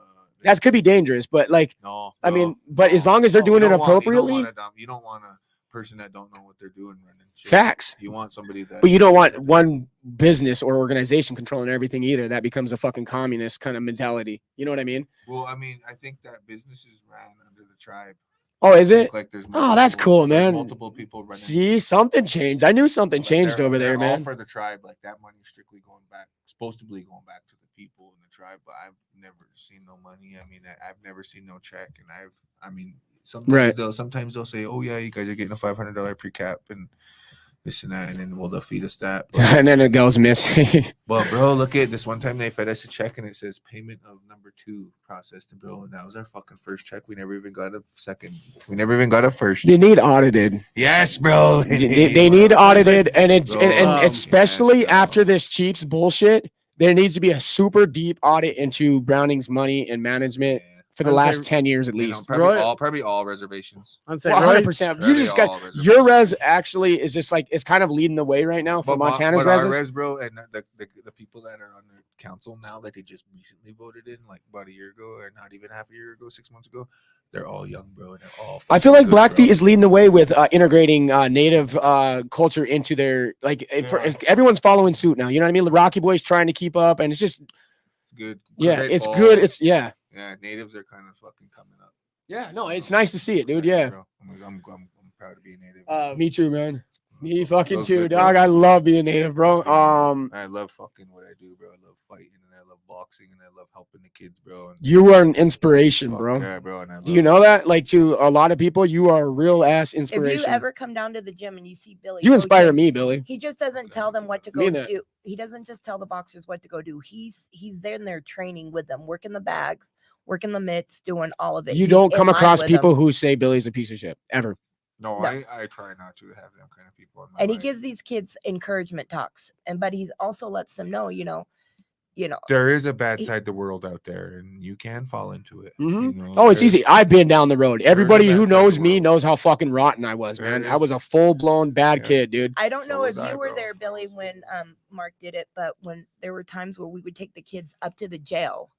that could be dangerous. But like, No, I mean, but as long as they're doing it appropriately, you don't want a person that don't know what they're doing running shit. Facts. You want somebody that. But you don't want one business or organization controlling everything either. That becomes a fucking communist kind of mentality. You know what I mean? Well, I mean, I think that businesses ran under the tribe. Oh, is it? Like there's Oh, that's cool, there's man. Multiple people running. See, something changed. I knew something changed over there, they're all man. for the tribe, like that money strictly going back, supposed to be going back to the people in the tribe. But I've never seen no money. I mean, I've never seen no check, and sometimes they'll say, "Oh yeah, you guys are getting a $500 pre-cap and this and that," and then they'll feed us that. But, And then it goes missing. but bro, look at this. One time they fed us a check and it says payment of number 2 processed, bro. And that was our fucking first check. We never even got a second. We never even got a first. They need audited. Yes, bro. They need audited, and Bro, especially yes, bro. after this Chiefs bullshit, there needs to be a super deep audit into Browning's money and management for the I'd last say- 10 years at least. Probably all reservations. I'd say Well, Roy, 100%. You Probably just all got reservations. your res actually is just like it's kind of leading the way right now for Montana's but our reses. res, bro, and the people that are on the council now that they just recently voted in, like about a year ago, or not even half a year ago, 6 months ago, they're all young, bro. And they're all. I feel like good, Blackfeet bro. is leading the way with integrating native culture into their everyone's following suit now. You know what I mean? The Rocky Boys trying to keep up, and it's just It's good. yeah, Great it's balls. good. It's yeah. Yeah, natives are kind of fucking coming up. Yeah, no, it's nice to see it, dude. Yeah. Bro. I'm proud to be a native. Me too, man. Me fucking Feels too, good, bro. dog. I love being native, bro. I love fucking what I do, bro. I love fighting and I love boxing and I love helping the kids, bro. And You are an inspiration, fuck bro. yeah, bro. And I love Do you know that? Like to a lot of people, you are a real ass If inspiration. you ever come down to the gym and you see Billy, You go inspire gym, me, Billy. He just doesn't tell them what to Me go neither. do. He doesn't just tell the boxers what to go do. He's there in there training with them, working the bags, working the mitts, doing all of it. You He's don't in come line across with people them. who say Billy's a piece of shit ever. No, No. I try not to have them kind of people in my And he life. gives these kids encouragement talks, but he also lets them know, you know, There is a bad he- side to the world out there, and you can fall into it. Mhm. You know, Oh, it's there's- easy. I've been down the road. Everybody bad who side knows of the me world. knows how fucking rotten I was, There man. is. I was a full blown bad Yeah. kid, dude. I don't So know if was I, you were bro. there, I Billy, was when Mark did it, but when there were times where we would take the kids up to the jail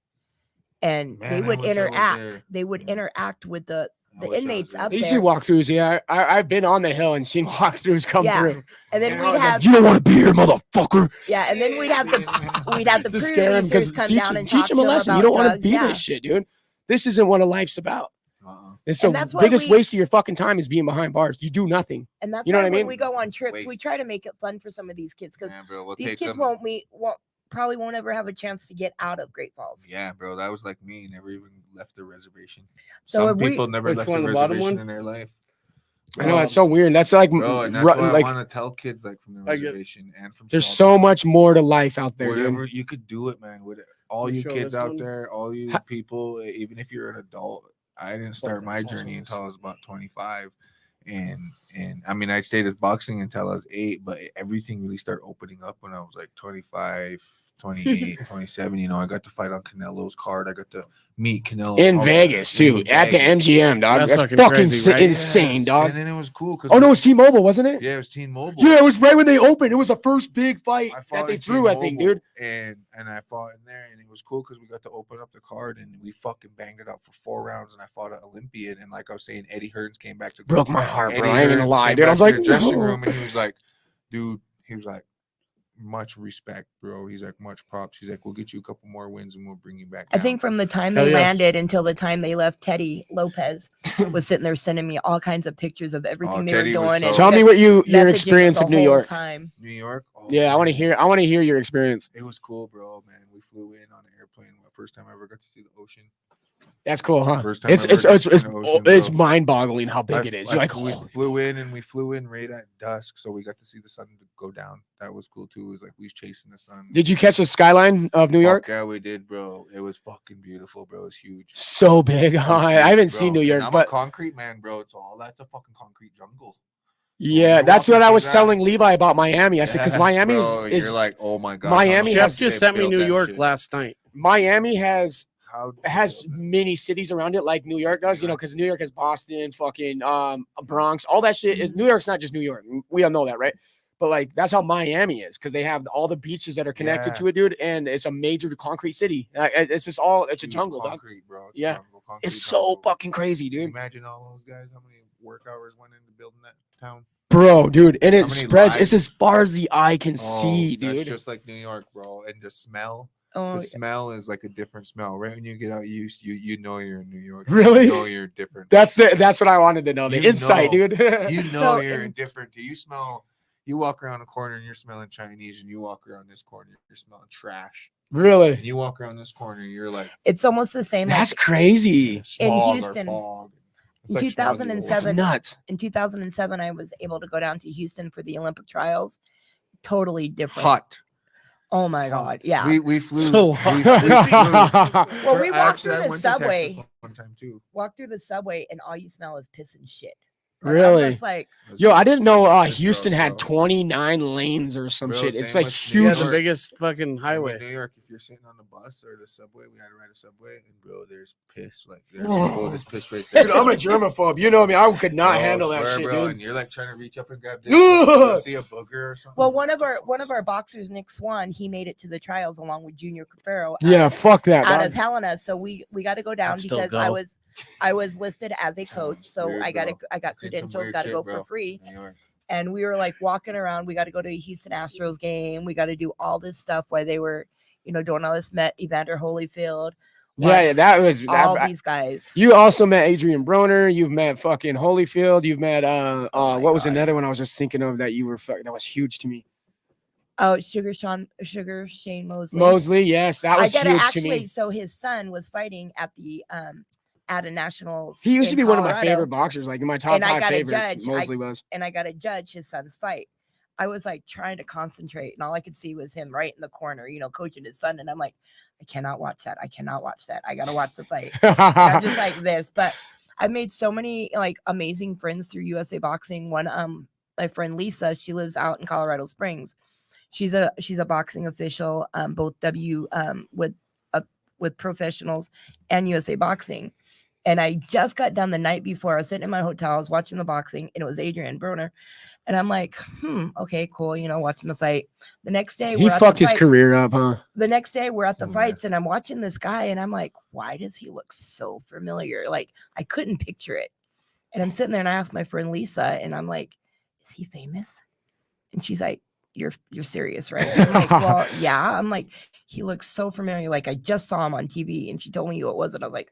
and Man, they I would wish I was there. interact. They would Yeah. interact with the I wish I was inmates there. up You there. see walkthroughs, yeah. I've been on the hill and seen walkthroughs come Yeah. through. and then And I we'd was like, have you don't want to be here, motherfucker. yeah, and then we'd have the To scare him pre-releasers because come teach, down and teach talk him to a him lesson. about You don't want to drugs, be yeah. this shit, dude. This isn't what a life's about. It's And the that's why biggest we- waste of your fucking time is being behind bars. You do nothing. And that's You know why what I when mean? we go on trips, we Waste. try to make it fun for some of these kids because Yeah, bro. We'll these take kids them. probably won't ever have a chance to get out of Great Falls. Yeah, bro. That was like me. Never even left the reservation. So Some if we- people never Which left one, the the bottom reservation one? in their life. I know it's so weird. That's like, Bro, and that's ru- why like I want to tell kids like from the I get- reservation and from there's small so towns, much more to life out there, whatever dude. you could do it, man. With all You you show kids this out one? there, all you Ha- people, even if you're an adult, I didn't start my journey until I was about 25, and I mean I stayed with boxing until I was 8, but everything really started opening up when I was like 25. 28, 27, you know, I got to fight on Canelo's card. I got to meet Canelo In all Vegas, in too. At the Vegas. MGM, dog. That's That's fucking fucking crazy, right? insane, Yes, dog. And then it was cool because Oh, no, it was T-Mobile, wasn't it? yeah, it was Teen Mobile. Yeah, it was right when they opened. It was the first big fight I that fought they in threw, I think, T-Mobile, dude. and I fought in there, and it was cool because we got to open up the card, and we fucking banged it out for 4 rounds, and I fought an Olympian, and like I was saying, Eddie Hearns came back to Broke my heart, bro. Eddie I ain't gonna Hearns lie, came dude. I back was to like, the dressing no. room, and he was like, dude, he was like, much respect, bro. He's like, much props. He's like, we'll get you a couple more wins, and we'll bring you back. I down." think from the time Hell they yes. landed until the time they left, Teddy Lopez was sitting there sending me all kinds of pictures of everything they were Teddy was doing. so- and Tell me me what your experience of New York. Time. New York. Oh, Yeah, I want to man. hear. I want to hear your experience. It was cool, bro. Man, we flew in on an airplane. First time I ever got to see the ocean. That's cool, huh? First time It's I it's ever it's been it's, to the ocean, it's bro. mind-boggling how big it is. You're like, we "Oh." flew in right at dusk, so we got to see the sun go down. That was cool too. It was like we was chasing the sun. Did you catch the skyline of New York? Fuck yeah, we did, bro. It was fucking beautiful, bro. It was huge. So big. It was I huge, haven't bro. seen New And York, I'm but a concrete man, bro. It's all that's a fucking concrete jungle. yeah, you're that's what walking I through was that- telling Levi about Miami. I said because Yes, Miami bro, is you're like, oh my god. Miami how has- Chef they just sent me built New that York shit. last night. Miami has How they built that. many cities around it like New York does, you know, because New York has Boston, fucking Bronx, all that shit is New York's not just New York. We all know that, right? But like that's how Miami is because they have all the beaches that are connected Yeah. to it, dude, and it's a major concrete city. It's just all it's a Huge jungle, dog. concrete, bro. It's a Yeah. jungle, concrete It's so jungle. fucking crazy, Can you dude. imagine all those guys, how many work hours went into building that town? Bro, dude, and How it many spreads. It's lives? as far as the eye can Oh, see, that's dude. just like New York, bro. And the smell. Oh, The smell is like a different smell. Right when you get out, you know you're in New York. Really? You know you're different. That's what I wanted to know. The You insight, know. dude. You know So you're in- different. Do you smell? You walk around a corner and you're smelling Chinese, and you walk around this corner, you're smelling trash. Really? And you walk around this corner, you're like it's almost the same. That's Like crazy. smog Houston, or fog. It's in like schmozzy Seven. That's 7. nuts. in 2007, I was able to go down to Houston for the Olympic trials. Totally different. hot. Oh my god, yeah. We flew. So we flew. Well, we I walked actually- through I the went to Texas subway. one time too. Walk through the subway, and all you smell is piss and shit. Like, I'm Really? just like, Yo, I didn't know That's Houston gross, had bro. 29 lanes or some Bro, shit. It's same like with New Yeah, huge. the York. biggest fucking Same with highway. New York, if you're sitting on the bus or the subway, we had to ride a subway, and bro, there's piss. Like there's Oh. there's piss right there. Dude, I'm a germaphobe. You know me. I could not Bro, handle that swear, shit, bro, dude. And you're like trying to reach up and grab this. Ugh. You see a booger or something. well, What the one fuck of our boxers, Nick Swan, he made it to the trials along with Junior Capero. Yeah, fuck that. out dog. of Helena. So we got to go down I'd still because go. I was listed as a coach. So Weird, I got bro. I got Seen some credentials, weird got to shit, go bro. for free. New York. And we were like walking around. We got to go to a Houston Astros game. We got to do all this stuff while they were, doing all this. Met Evander Holyfield. Yeah, that was all that, these guys. you also met Adrian Broner. You've met fucking Holyfield. You've met my what was God. another one I was just thinking of that you were that was huge to me. Oh, Sugar Shane Mosley. Mosley, yes, that was I got huge actually. to me. So his son was fighting at the at a nationals. He used to in be one of my Colorado. favorite boxers, like in my top And I 5 gotta favorites. judge. Mosley was. and I got to judge his son's fight. I was like trying to concentrate, and all I could see was him right in the corner, coaching his son. And I'm like, I cannot watch that. I cannot watch that. I got to watch the fight. And I'm just like this. But I've made so many like amazing friends through USA Boxing. One, my friend Lisa, she lives out in Colorado Springs. She's a boxing official, both with professionals and USA Boxing. And I just got done the night before. I was sitting in my hotel, I was watching the boxing, and it was Adrian Broner. And I'm like, okay, cool, watching the fight. The next day, He we're at fucked the his fights. career up, huh? The next day, we're at the Oh, yeah. fights, and I'm watching this guy, and I'm like, why does he look so familiar? Like, I couldn't picture it. And I'm sitting there, and I asked my friend Lisa, and I'm like, is he famous? And she's like, you're serious, right? I'm like, well, yeah. I'm like, he looks so familiar. Like, I just saw him on TV, and she told me who it was, and I was like,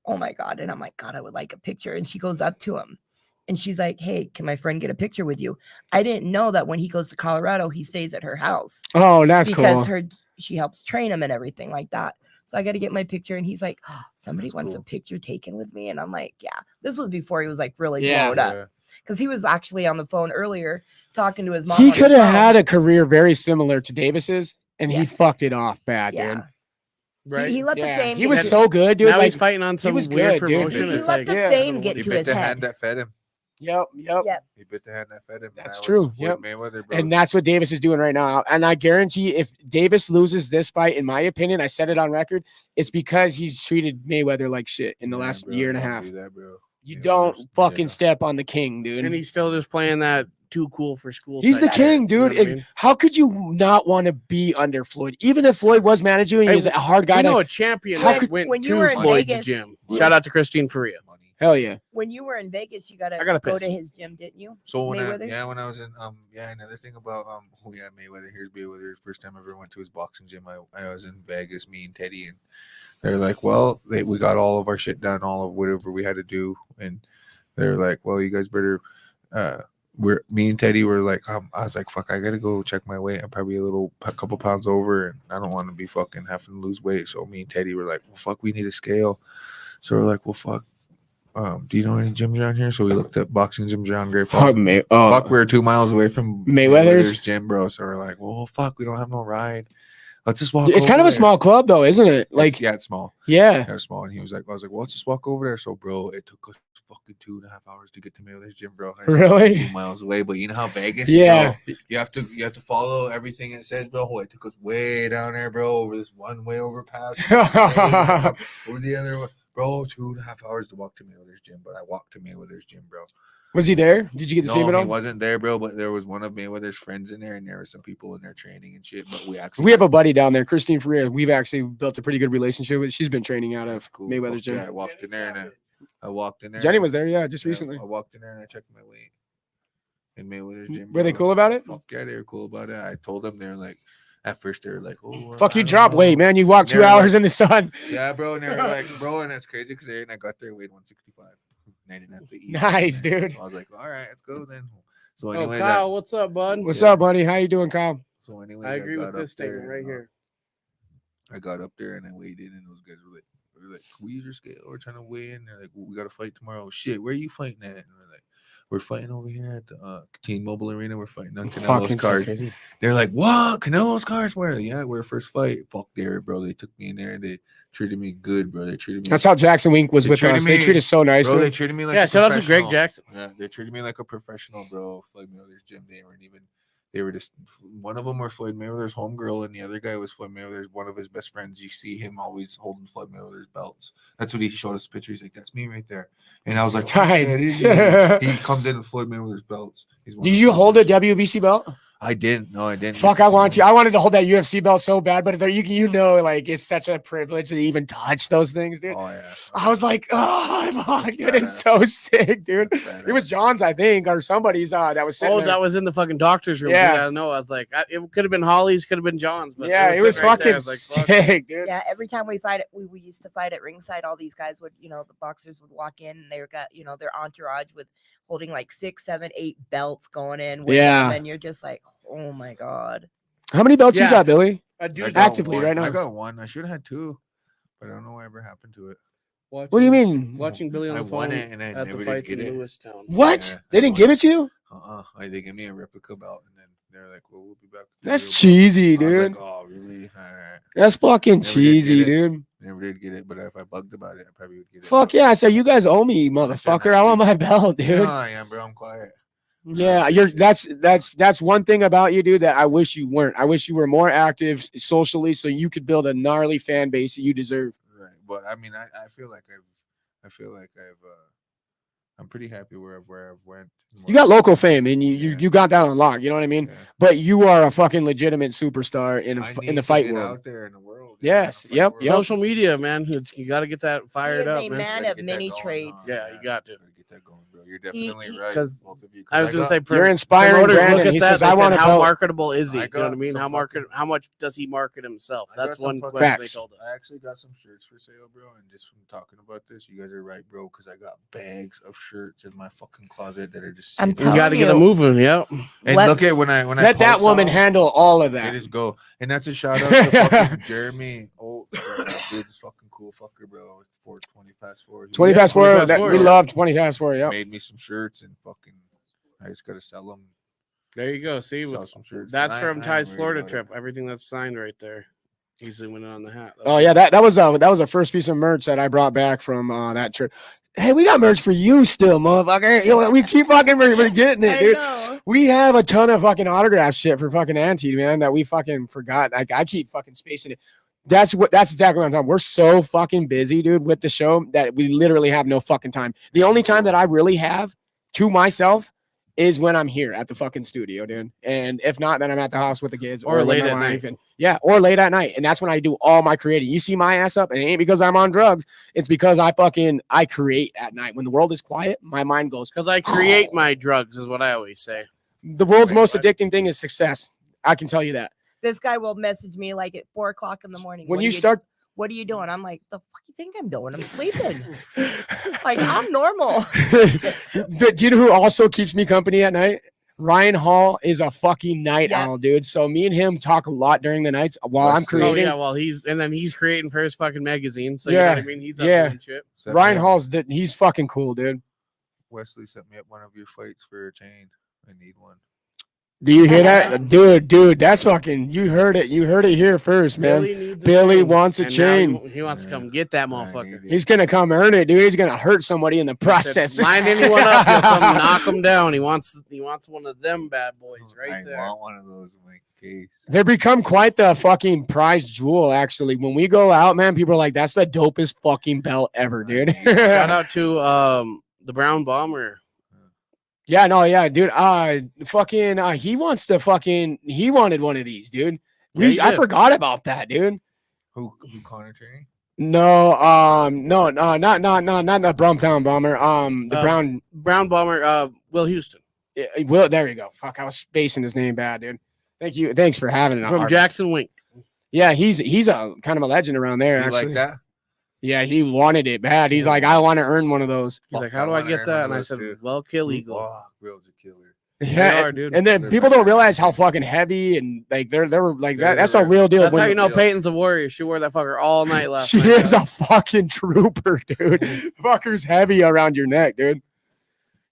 oh my God. And I'm like, God, I would like a picture. And she goes up to him, and she's like, hey, can my friend get a picture with you? I didn't know that when he goes to Colorado, he stays at her house Oh, that's because cool. she helps train him and everything like that. So I got to get my picture. And he's like, oh, somebody That's wants a cool. picture taken with me. And I'm like, yeah, this was before he was like really Yeah. blowed up. Yeah. Because he was actually on the phone earlier talking to his mom. He on the could have phone. had a career very similar to Davis's, and Yeah. he fucked it off bad, Yeah. dude. Right? He let the Yeah, fame he get was to- so good, dude. now Like, he's fighting on some was weird good, dude. promotion. he It's let like, the yeah. fame get He to bit his the hand head. that fed him. yep. Yeah. He bit the hand that fed him. and That's that true, was yep. Floyd Mayweather, bro. And that's what Davis is doing right now. And I guarantee if Davis loses this fight, in my opinion, I said it on record, it's because he's treated Mayweather like shit in the Yeah, last bro, year and a don't half. do that, bro. You Mayweather's- don't fucking yeah. step on the king, dude. and he's still just playing that too cool for school. He's the type king, shit, you know dude. what I mean? How could you not want to be under Floyd? Even if Floyd was managing and Hey, he's a hard guy You know to a champion How that could- went when you to were in Floyd's Vegas- gym. Shout out to Christine Faria. Money. hell yeah. When you were in Vegas, you got I gotta to go piss. to his gym, didn't you? So when Mayweather? when I was in another thing about Mayweather. Here's Mayweather. First time I ever went to his boxing gym. I was in Vegas, me and Teddy, and they're like, well, we got all of our shit done, all of whatever we had to do, and they're like, well, you guys better me and Teddy were like, I was like, fuck, I gotta go check my weight. I'm probably a couple pounds over, and I don't want to be fucking having to lose weight. So me and Teddy were like, well, fuck, we need a scale. So we're like, well, fuck. Do you know any gyms around here? So we looked at boxing gyms around Great Falls. Fuck, we were 2 miles away from Mayweather's gym, bro. So we're like, well, fuck, we don't have no ride. Let's just walk. It's kind of a small club, though, isn't it? Like, it's small. Yeah, it's small. And he was like, I was like, well, let's just walk over there. So, bro, it took us fucking 2.5 hours to get to Mayweather's gym, bro. Really? 2 miles away, but you know how Vegas? Yeah. Bro, you have to follow everything it says, bro. It took us way down there, bro, over this one way overpass, over the other one. Bro, 2.5 hours to walk to Mayweather's gym, but I walked to Mayweather's gym, bro. Was he there? Did you get to see him at all? He wasn't there, bro, but there was one of Mayweather's friends in there, and there were some people in there training and shit. But we have a buddy down there, Christine Ferreira. We've actually built a pretty good relationship with. She's been training out of Mayweather's gym. Yeah, I walked in there. Jenny was there, yeah, just recently. I walked in there and I checked my weight in Mayweather's gym. Were they cool about it? Fuck yeah, they were cool about it. I told them, they're like, at first they were like, oh, fuck, you drop weight, man. You walk 2 hours in the sun. Yeah, bro. And they were like, bro, and that's crazy because I got there, weighed 165. And I didn't have to eat. Nice, dude. So I was like, all right, let's go then. So anyway, Kyle, what's up, bud? What's up, buddy? How you doing, Kyle? So anyway, I agree with this statement right here. I got up there and I weighed in, and those guys were like, can we use your scale? We're trying to weigh in. They're like, well, we got to fight tomorrow. Shit, where are you fighting at? And we're like, we're fighting over here at the T-Mobile Arena. We're fighting on Canelo's card. So they're like, what? Canelo's cards? Where? Yeah, we're first fight. Fuck there, bro. They took me in there and they treated me good, bro. They treated me. That's how Jackson Wink was with us. They treated us so nice. Bro, they treated me like shout out to Greg Jackson. Yeah, they treated me like a professional, bro. Floyd Mayweather's gym. They were just one of them were Floyd Mayweather's homegirl, and the other guy was Floyd Mayweather's one of his best friends. You see him always holding Floyd Mayweather's belts. That's what he showed us a picture. He's like, "That's me right there." And I was like, yeah, he comes in with Floyd Mayweather's belts. Do you hold a WBC belt? I didn't. No, I didn't. Fuck, I want to. I wanted to hold that UFC belt so bad, but you know, like it's such a privilege to even touch those things, dude. Oh yeah. I was like, oh, dude, it's so sick, dude. It was John's, I think, or somebody's. That was. Oh, that was in the fucking doctor's room. Yeah, I know. I was like, it could have been Holly's, could have been John's, but yeah, it was fucking sick, dude. Yeah, every time we fight it, we used to fight at ringside. All these guys would, the boxers would walk in, and they got, their entourage with holding like 6, 7, 8 belts going in with them, and you're just like, oh my god. How many belts you got, Billy? Actively right now. I got 1. I should have had 2, but I don't know what ever happened to it. What do you mean? Watching Billy on the phone and I at the fights in Lewistown. What? Yeah, they didn't give it to you? They gave me a replica belt, and then they're like, "Well, we'll be back." That's cheesy, dude. Like, oh, really? All right. That's fucking cheesy, dude. Never did get it, but if I bugged about it, I probably would get it. Fuck yeah! So you guys owe me, motherfucker. I want my belt, dude. No, I am, bro. I'm quiet. Yeah, that's one thing about you, dude, that I wish you weren't. I wish you were more active socially so you could build a gnarly fan base that you deserve. Right. But I mean, I feel like I'm pretty happy where I've went. You got local fame and you got that on lock, you know what I mean? Yeah. But you are a fucking legitimate superstar in the fight world. Out there in the world. Yes. Yep. Social media, man. You got to get that fired up, man. He's a man of many trades. Yeah, you got to get that going, bro. You're definitely right. I was gonna say, you're inspiring. Look at he that. Says, I want how marketable is he? You know what I mean? How much does he market himself? That's one question they told us. I actually got some shirts for sale, bro. And just from talking about this, you guys are right, bro. Because I got bags of shirts in my fucking closet that are just. I'm telling you got to get them moving. Yep. And look at when I let that woman handle all of that. They just go, and that's a shout out to fucking Jeremy. Oh, dude, this fucking cool fucker, bro. It's 20 past 4. 20 past 4. We love 20 past 4. Yeah. Made me some shirts and fucking. I just gotta sell them. There you go. See, some shirts. That's from Ty's Florida trip. Everything that's signed right there. He's zooming in on the hat. That was the first piece of merch that I brought back from that trip. Hey, we got merch for you still, motherfucker. We keep fucking getting it, dude. We have a ton of fucking autograph shit for fucking Auntie, man, that we fucking forgot. Like, I keep fucking spacing it. That's exactly what I'm talking. We're so fucking busy, dude, with the show that we literally have no fucking time. The only time that I really have to myself is when I'm here at the fucking studio, dude. And if not, then I'm at the house with the kids or late at night. Or late at night. And that's when I do all my creating. You see my ass up, and it ain't because I'm on drugs. It's because I create at night. When the world is quiet, my mind goes. Because I create my drugs is what I always say. The world's most addicting thing is success. I can tell you that. This guy will message me like at 4:00 in the morning. When you start what are you doing? I'm like, the fuck you think I'm doing? I'm sleeping. Like, I'm normal. Do you know who also keeps me company at night? Ryan Hall is a fucking night Yep. owl, dude. So me and him talk a lot during the nights while I'm Wesley. Oh creating. yeah, well he's creating for his fucking magazine. So you know Yeah, what I mean. He's up yeah. doing shit. Set Ryan me up- Hall's he's fucking cool, dude. Wesley set me up one of your fights for a chain. I need one. Do you hear that, dude? That's fucking. You heard it. You heard it here first, man. needs a Billy chain, wants a and now chain. He wants to Yeah. come get that I motherfucker. need it. He's gonna come earn it, dude. He's gonna hurt somebody in the Said, process. line anyone up, he'll come knock him down. He wants one of them bad boys right I there. want one of those in my case. They become quite the fucking prize jewel, actually. When we go out, man, people are like, "That's the dopest fucking belt ever, dude." Shout out to the Brown Bomber. Yeah, no, yeah, dude. He wants to fucking. He wanted one of these, dude. Yeah, he I did. forgot about that, dude. Who Connor training? No, not the Brown Bomber. The Brown Bomber. Will Houston Will. There you go. Fuck, I was spacing his name bad, dude. Thank you. Thanks for having it. from Art. Jackson Wink. Yeah, he's a kind of a legend around there. You Actually, like that? yeah, he wanted it bad. He's like, I want to earn one of those. He's like, Fuck, how do I wanna get earn that? one And I of said, those too. well, kill Eagle. Wow, Will's a killer. Yeah, are, dude. and then They're people better. don't realize how fucking heavy and like they're like that. They're That's a real. real deal. That's When how you know Will. Peyton's a warrior. She wore that fucker all night last she night. is a fucking trooper, dude. Fucker's heavy around your neck, dude.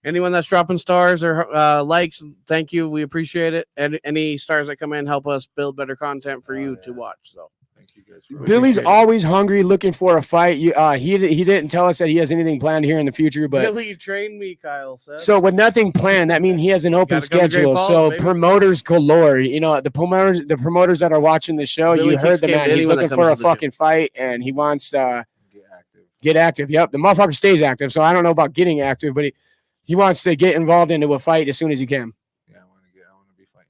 Anyone that's dropping stars or likes, thank you. We appreciate it. And any stars that come in help us build better content for Oh, you to yeah. watch. So Thank you guys for Billy's appreciate it. always hungry, looking for a fight. He didn't tell us that he has anything planned here in the future, but Billy trained me, Kyle said. so with nothing planned, that means he has an open Gotta come to Great schedule. Falls, So baby. promoters galore. You know, the promoters that are watching the show, Billy you heard kicks the game man. to He's anyone that looking comes for to a the gym. fucking fight, and he wants to get active. get active. Yep, the motherfucker stays active. So I don't know about getting active, but he wants to get involved into a fight as soon as he can. Yeah, I want to be fighting.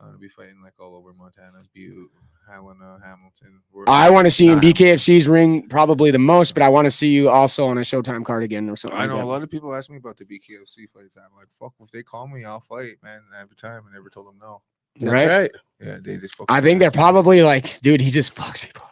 I want to be fighting like all over Montana, Butte, Helena, Hamilton. I want to see you in Nah, BKFC's ring probably the most, but I want to see you also on a Showtime card again or something. I like know that. a lot of people ask me about the BKFC fights. I'm like, fuck, if they call me, I'll fight, man. Every time, I never told them no. That's right? right. Yeah, they just. I think they're probably like, dude, he just fucks people.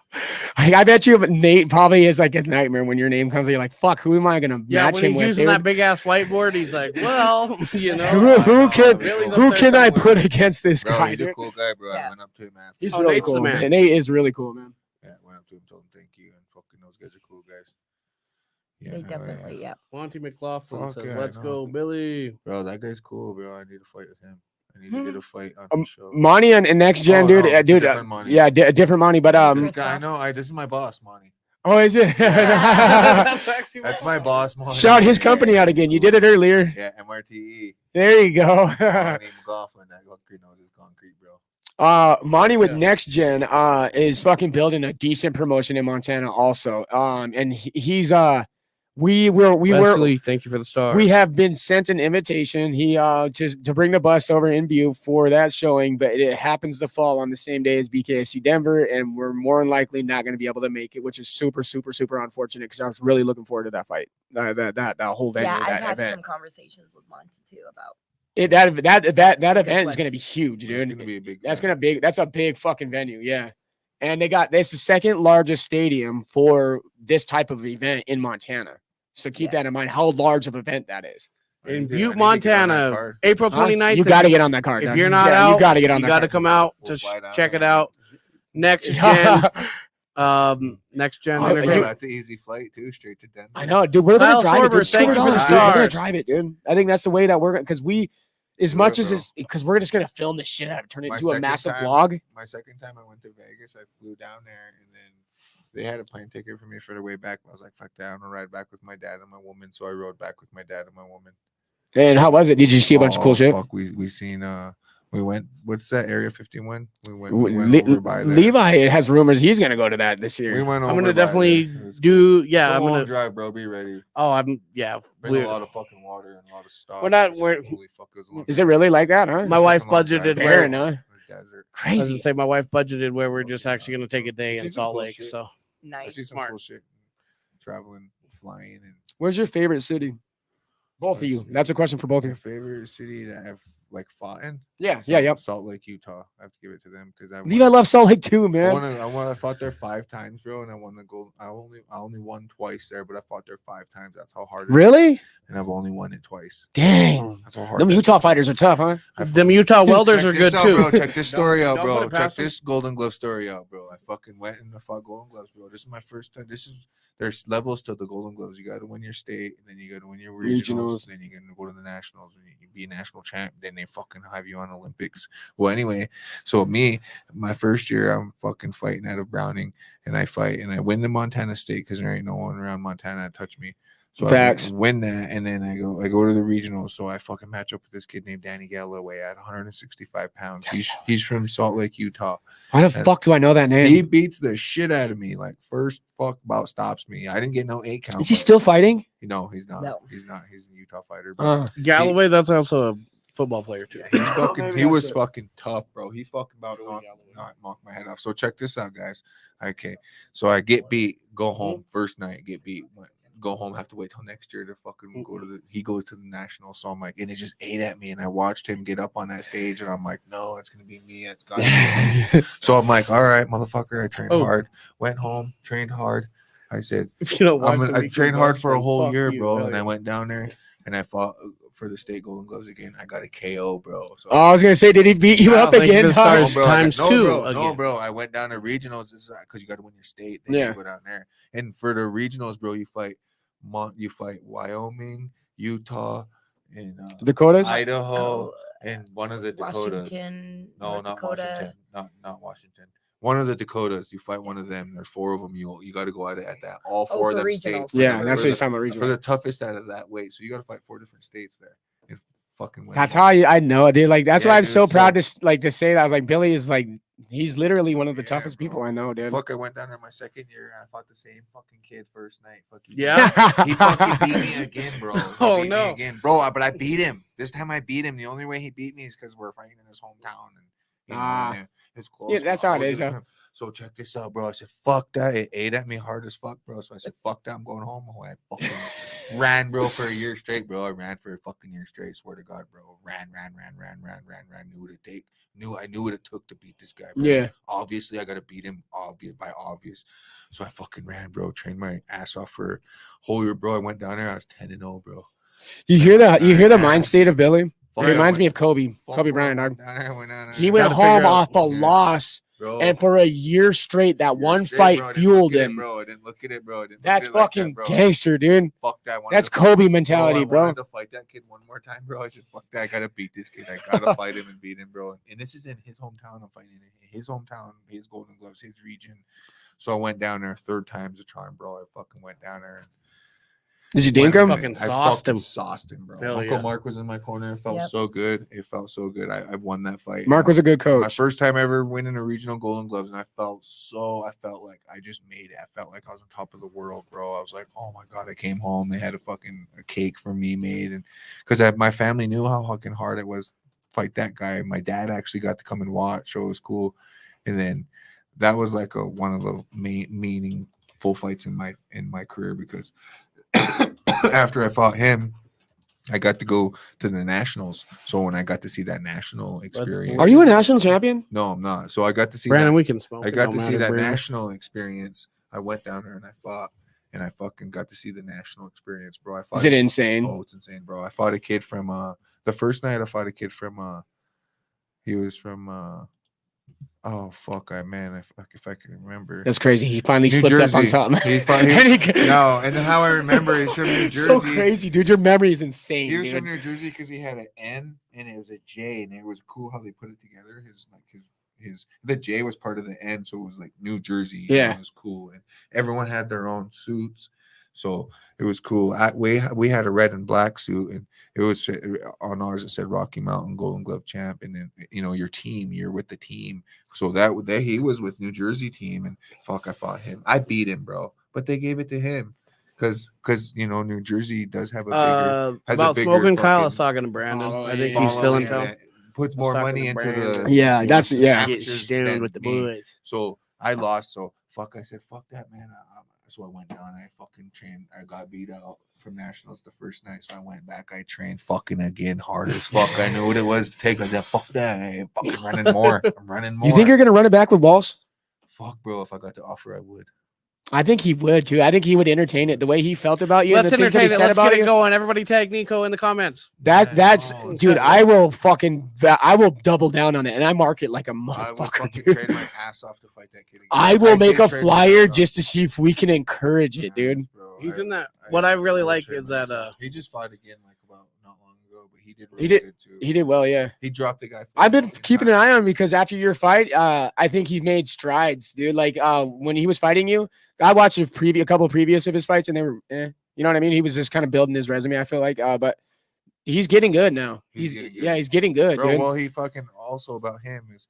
Like, I bet you Nate probably is like a nightmare when your name comes. You're like, fuck, who am I gonna Yeah, match when him he's with? using dude? that big ass whiteboard, he's like, well, you know. Who can Billy's up who there can I somewhere. put against this Bro, guy? he's a Dude? cool guy, bro. Yeah. I went up to him after. He's Oh, really Nate's the cool, man. man. Nate is really cool, man. Yeah, went up to him, told him thank you, and fucking those guys are cool guys. Yeah, They hell definitely, yeah. yeah. Monty McLaughlin Fuck says, yeah, I let's know. go, Billy. Bro, that guy's cool, bro. I need to fight with him. I need to get a fight on the show. Monty and Next Gen, Oh, dude, no, it's a dude, different Monty. yeah, different Monty, but This guy, I know. This is my boss, Monty. oh, is it? That's actually That's my boss, Monty. Shout his company out again. You did it earlier. Yeah, MRTE. There you go. Monty McLaughlin. That fucker knows his concrete, bro. Monty with Yeah. Next Gen is fucking building a decent promotion in Montana also. And he's we were Wesley, thank you for the star. we have been sent an invitation to bring the bus over in Butte for that showing, but it happens to fall on the same day as BKFC Denver, and we're more than likely not going to be able to make it, which is super unfortunate because I was really looking forward to that fight, that whole venue, Yeah, I've that had event. some conversations with Monty too about. That event is one. going to be huge, It's dude. gonna be a big. That's a big fucking venue, yeah. And it's the second largest stadium for this type of event in Montana. So keep Yeah. that in mind, how large of an event that is. in I Butte, need to get on that Montana, card. April Huh? 29th. You got to get on that card. If dog. you're not Yeah, out, you got to get on you that got to card. come out We'll to fly down check it there. out. Next gen, next gen. Oh, interview. you- That's an easy flight too, straight to Denver. I know, dude. We're Kyle gonna drive it. Sorber, Dude. thank you for the $200. We're gonna stars. drive it, dude. I think that's the way that we're gonna, because we, as Do much it, as bro. it's, because we're just gonna film the shit out of it, turn it My into a second massive time- vlog. My second time I went to Vegas, I flew down there and then they had a plane ticket for me for the way back. I was like, fuck that, I'm gonna ride back with my dad and my woman. So I rode back with my dad and my woman. And how was it? Did you see a bunch of cool shit? Fuck, we seen we went, what's that, Area 51? We went Le- over by there. Levi has rumors he's gonna go to that this We year. went over I'm gonna by definitely there. It was do. cool. Yeah, It's a I'm long gonna. drive, bro. Be ready. Oh, I'm. Yeah, Bring we- a lot of fucking water and a lot of stuff. We're not- It's we're- like, holy fuck, it was a long Is it drive. really like that, huh? my wife fucking long drive. budgeted Fair where. Fair enough. Desert. I was Crazy. gonna say my wife budgeted where we're just Yeah. actually gonna take a day See in some Salt cool Lake. shit. So I Nice. see some Smart. cool shit. Traveling, flying, and Where's your favorite city? Both of you. Let's see. That's a question for both of my you. favorite city that I've like fought in. Yeah, Salt Lake, Utah. I have to give it to them because I love Salt Lake too, man. I fought there 5 times, bro, and I won the gold. I only won twice there, but I fought there 5 times. That's how hard. Really? And I've only won it twice. Dang. That's how hard. Them Utah fighters are tough, huh? Them Utah welders are good too. Bro. Check this story out, Don't bro. put it Check past them. this Golden Glove story out, bro. I fucking went and I fought Golden Gloves, bro. This is my first time. There's levels to the Golden Gloves. You got to win your state, and then you got to win your regionals. Then you got to go to the nationals, and you be a national champ. Then they fucking have you on Olympics. Well, anyway, so my first year, I'm fucking fighting out of Browning, and I fight, and I win the Montana State because there ain't no one around Montana to touch me. So Facts. I win that, and then I go to the regionals. So I fucking match up with this kid named Danny Galloway at 165 pounds. He's from Salt Lake, Utah. Why the fuck do I know that name? He beats the shit out of me. Like first fuck about stops me. I didn't get no 8 count. Is he still fighting? No, he's not. No. He's not. He's a Utah fighter. But Galloway, that's also a football player too. he's fucking. Maybe He was that's it. fucking tough, bro. He fucking about knocked my head off. So check this out, guys. Okay, so I get beat. Go home first night. Get beat. Go home, have to wait till next year to fucking go to he goes to the nationals. So I'm like, and it just ate at me. And I watched him get up on that stage, and I'm like, no, it's gonna be me. It's got me. So I'm like, all right, motherfucker. I trained hard, went home, trained hard. I said, If you don't watch the I weekend trained hard for a wrestling, whole fuck year, you, bro. hell And I yeah. went down there and I fought for the state Golden Gloves again. I got a KO, bro. So Oh, I was gonna say, did he beat you I up don't think again? this dog? starts times no, two bro, no, again. bro. I went down to regionals because you got to win your state. Then Yeah. you go down there, and for the regionals, bro, you fight Wyoming, Utah, and Dakotas? Idaho, and one of the Dakotas. Washington, No, North not Dakota. Washington. Not Washington. One of the Dakotas. You fight one of them. There's 4 of them. You got to go at it at that. All 4 of for them regionals. states. Yeah, For that's what the- he's talking about. for Regional. the toughest out of that weight. So you got to fight 4 different states there. And fucking win. That's how I know, dude. Like that's Yeah, why I'm dude, so proud so- to say that. I was like, Billy is like, he's literally one of the Yeah, toughest bro. people I know, dude. Fuck, I went down there my second year and I fought the same fucking kid first night. Fuck you. Yeah. He fucking beat me again, bro. He Oh, beat me no. again, bro. But I beat him. This time I beat him. The only way he beat me is because we're fighting in his hometown, and and it's close. Yeah, that's bro. how I'll it give is, to huh? him. So check this out, bro. I said, fuck that. It ate at me hard as fuck, bro. So I said, fuck that. I'm going home. Oh, I fucking ran, bro, for a year straight, bro. I ran for a fucking year straight. Swear to God, bro. Ran. Knew what it take. I knew what it took to beat this guy, bro. Yeah. Obviously, I gotta beat him. Obvious. So I fucking ran, bro. Trained my ass off for a whole year, bro. I went down there. I was 10-0, bro. You hear the mind state of Billy? Fuck, It reminds I me went- of Kobe fuck, Bryant, I dog. went down there, went down there. He went Gotta home figure out- off a Yeah. loss, bro. and for a year straight, that Year one straight, fight bro. I didn't fueled look at it, him. bro. I didn't look at it, bro. I didn't look That's at it like fucking that, bro. gangster, dude. Fuck that. I wanted That's to fight- Kobe mentality, I bro. wanted to fight that kid one more time, bro. I said, fuck that. I gotta beat this kid. I gotta fight him and beat him, bro. And this is in his hometown. I'm fighting in his hometown, his Golden Gloves, his region. So I went down there 3rd time's a charm, bro. I fucking went down there. And Did you dink him? Fucking sauced him. Sauced him, bro. Hell Uncle yeah. Mark was in my corner. It felt Yep. so good. It felt so good. I won that fight. Mark was a good My coach. first time ever winning a regional Golden Gloves, and I felt like I just made it. I felt like I was on top of the world, bro. I was like, oh my God, I came home. They had a cake for me made. And because my family knew how fucking hard it was to fight that guy. My dad actually got to come and watch, so it was cool. And then that was like one of the meaningful fights in my career, because after I fought him, I got to go to the nationals. So when I got to see that national experience, Are you a national champion? No, I'm not. So I got to see Brandon, that. we can smoke. I It got don't to see matter, that Brandon. national experience. I went down there and I fought, and I fucking got to see the national experience, bro. I fought. Is it insane? Oh, it's insane, bro. I fought a kid from the first night. I fought a kid from he was from oh fuck, if I can remember. That's crazy. He finally New slipped up on Jersey. something. He finally- And he- No, and how I remember he's from New Jersey. So crazy, dude. Your memory is insane. He was Dude. from New Jersey because he had an N and it was a J, and it was cool how they put it together. His the J was part of the N, so it was like New Jersey. You Yeah. know, it was cool, and everyone had their own suits, so it was cool. We had a red and black suit, and it was on ours. It said Rocky Mountain Golden Glove Champ, and then your team, you're with the team. So that he was with New Jersey team, and fuck, I fought him. I beat him, bro, but they gave it to him. Because New Jersey does have a bigger has a About bigger smoking Kyle, I was fucking talking to Brandon. following I think he's still in following town. that puts I was more talking money to into Brandon. the Yeah, that's- yeah. Get amateurs stoned than with the me. boys. So I lost. So fuck, I said fuck that, man. So I went down. I fucking trained. I got beat out from nationals the first night, so I went back. I trained fucking again, hard as fuck. I knew what it was to take. I said, "Fuck that! I'm fucking running more. I'm running more." You think you're gonna run it back with Walsh? Fuck, bro. If I got the offer, I would. I think he would too. I think he would entertain it the way he felt about you. Let's and the things that he entertain it. said Let's about get it you. going. Everybody tag Nico in the comments. That's no, dude. no. I will fucking. I will double down on it, and I mark it like a I would motherfucker, fucking dude. trade my ass off to fight that kid again. I will make did a trade my flyer ass off. just to see if we can encourage it, dude. Yes, bro. He's in that. What I really would like trade is my that ass off. He just fought again like about not long ago, but he did He really did- good too. He did well, yeah. He dropped the guy. for I've been fucking keeping an time. eye on him because after your fight, I think he made strides, dude. Like when he was fighting you, I watched a couple previous of his fights, and they were, you know what I mean. He was just kind of building his resume. I feel like, but he's getting good now. He's getting good. Yeah, he's getting good, Bro, dude. well, he fucking also about him is,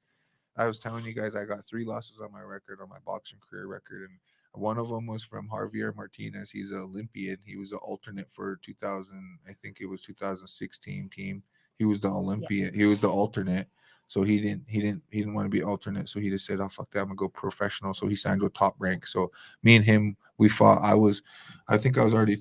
I was telling you guys, I got 3 losses on my record, on my boxing career record, and one of them was from Javier Martinez. He's an Olympian. He was an alternate for 2000, I think it was 2016 team. He was the Olympian. He was the alternate. So he didn't want to be alternate. So he just said, "Oh fuck that, I'm gonna go professional." So he signed with Top Rank. So me and him, we fought. I think I was already,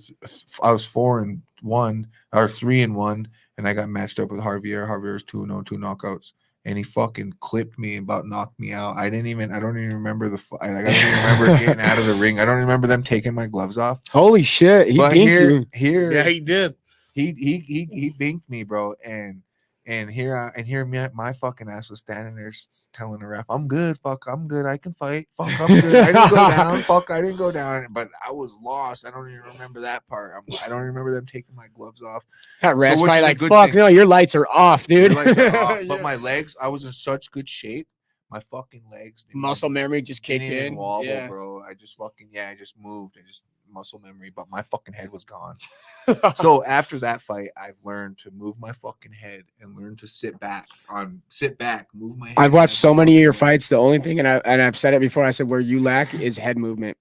I was 4-1 or 3-1, and I got matched up with Javier. Javier's 2-0, 2 knockouts, and he fucking clipped me, about knocked me out. I don't even remember I don't even remember getting out of the ring. I don't remember them taking my gloves off. Holy shit, he But dinked you. here, Yeah, he did. he binked me, bro, and here my fucking ass was standing there telling the ref, "I'm good, fuck, I'm good, I can fight, fuck, I'm good, I didn't go down, fuck, I didn't go down," but I was lost. I don't even remember that part. I don't remember them taking my gloves off. That rest which fight, is a like good fuck, thing. no, your lights are off, dude. Your lights are off, but Yeah. my legs, I was in such good shape. My fucking legs didn't Muscle even- memory just didn't kicked even in. wobble, Yeah. bro. I just moved. I just muscle memory, but my fucking head was gone. So after that fight, I've learned to move my fucking head and learn to sit back, move my head. I've watched and so many of your fucking move. fights. The only thing, and I've said it before, I said where you lack is head movement.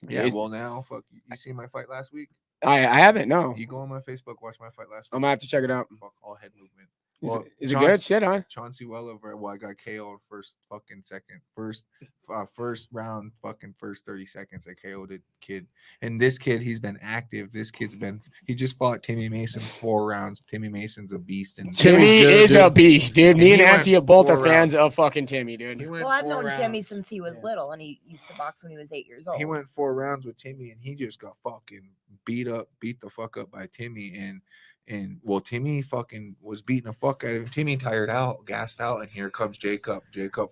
Yeah, It- well now, fuck you see my fight last week? I haven't. No, You go on my Facebook, watch my fight last week. I'm gonna have to check it out. Fuck all head movement. Is, Well, it, is it good? Shit, huh? Chauncey Welliver, well, I got KO in first round, fucking first 30 seconds. I KO'd a kid. And this kid, he's been active. He just fought Timmy Mason 4 rounds. Timmy Mason's a beast. And Timmy good, is dude. a beast, dude. And Me he and went Auntie both are 4 fans rounds. of fucking Timmy, dude. he went Well, I've 4 known Timmy rounds. since he was Yeah. little, and he used to box when he was 8 years old. He went 4 rounds with Timmy, and he just got fucking beat the fuck up by Timmy. And well, Timmy fucking was beating the fuck out of him. Timmy tired out, gassed out, and here comes Jacob. Jacob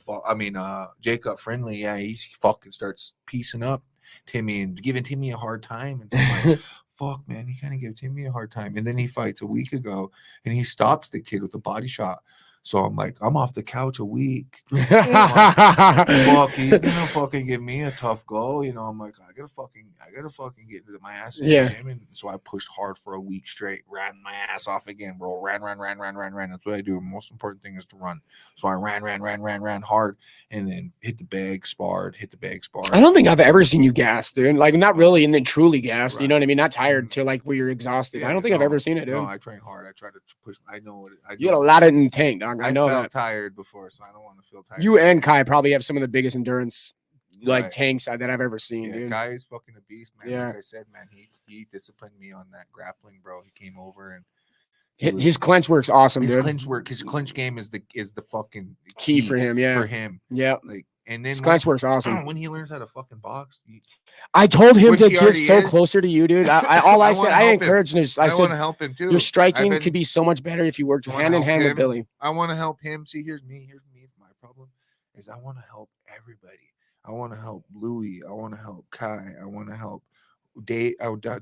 Friendly. Yeah, he fucking starts piecing up Timmy and giving Timmy a hard time. And I'm like, fuck, man, he kind of gave Timmy a hard time. And then he fights a week ago, and he stops the kid with a body shot. So I'm like, I'm off the couch a week. Fuck, he's gonna fucking give me a tough go. You know, I'm like, I gotta fucking get into my ass in Yeah. the gym. And so I pushed hard for a week straight, ran my ass off again, bro. Ran. That's what I do. The most important thing is to run. So I ran hard, and then hit the bag, sparred. I don't think I've ever seen you gassed, dude. Like not really, and then truly gassed. You Right. know what I mean? Not tired Mhm. to like where you're exhausted. I Yeah, don't think I've no, ever seen it, dude. No, I train hard. I try to push. I know what You got a lot of it in the tank, dog. I know felt that. tired before, so I don't want to feel tired. You and Kai probably have some of the biggest endurance like Right. tanks that I've ever seen, Yeah, dude. guy is fucking a beast, man. Yeah. Like I said, man, he disciplined me on that grappling, bro. He came over and he His, was- his clench works awesome, his dude. clench work, his clench game is the fucking Key for him, yeah. For him, Yeah. like, and then His clench works awesome. when he learns how to fucking box, I told him Which to he get already so is. closer to you, dude. All I I said, wanna I help him. encouraged this. I I want said to help him too. your striking I've could been- be so much better if you worked I wanna hand in help hand with him. Billy. I want to help him. See, here's me. My problem is I want to help everybody. I want to help Louis. I want to help Kai. I want to help Dallas.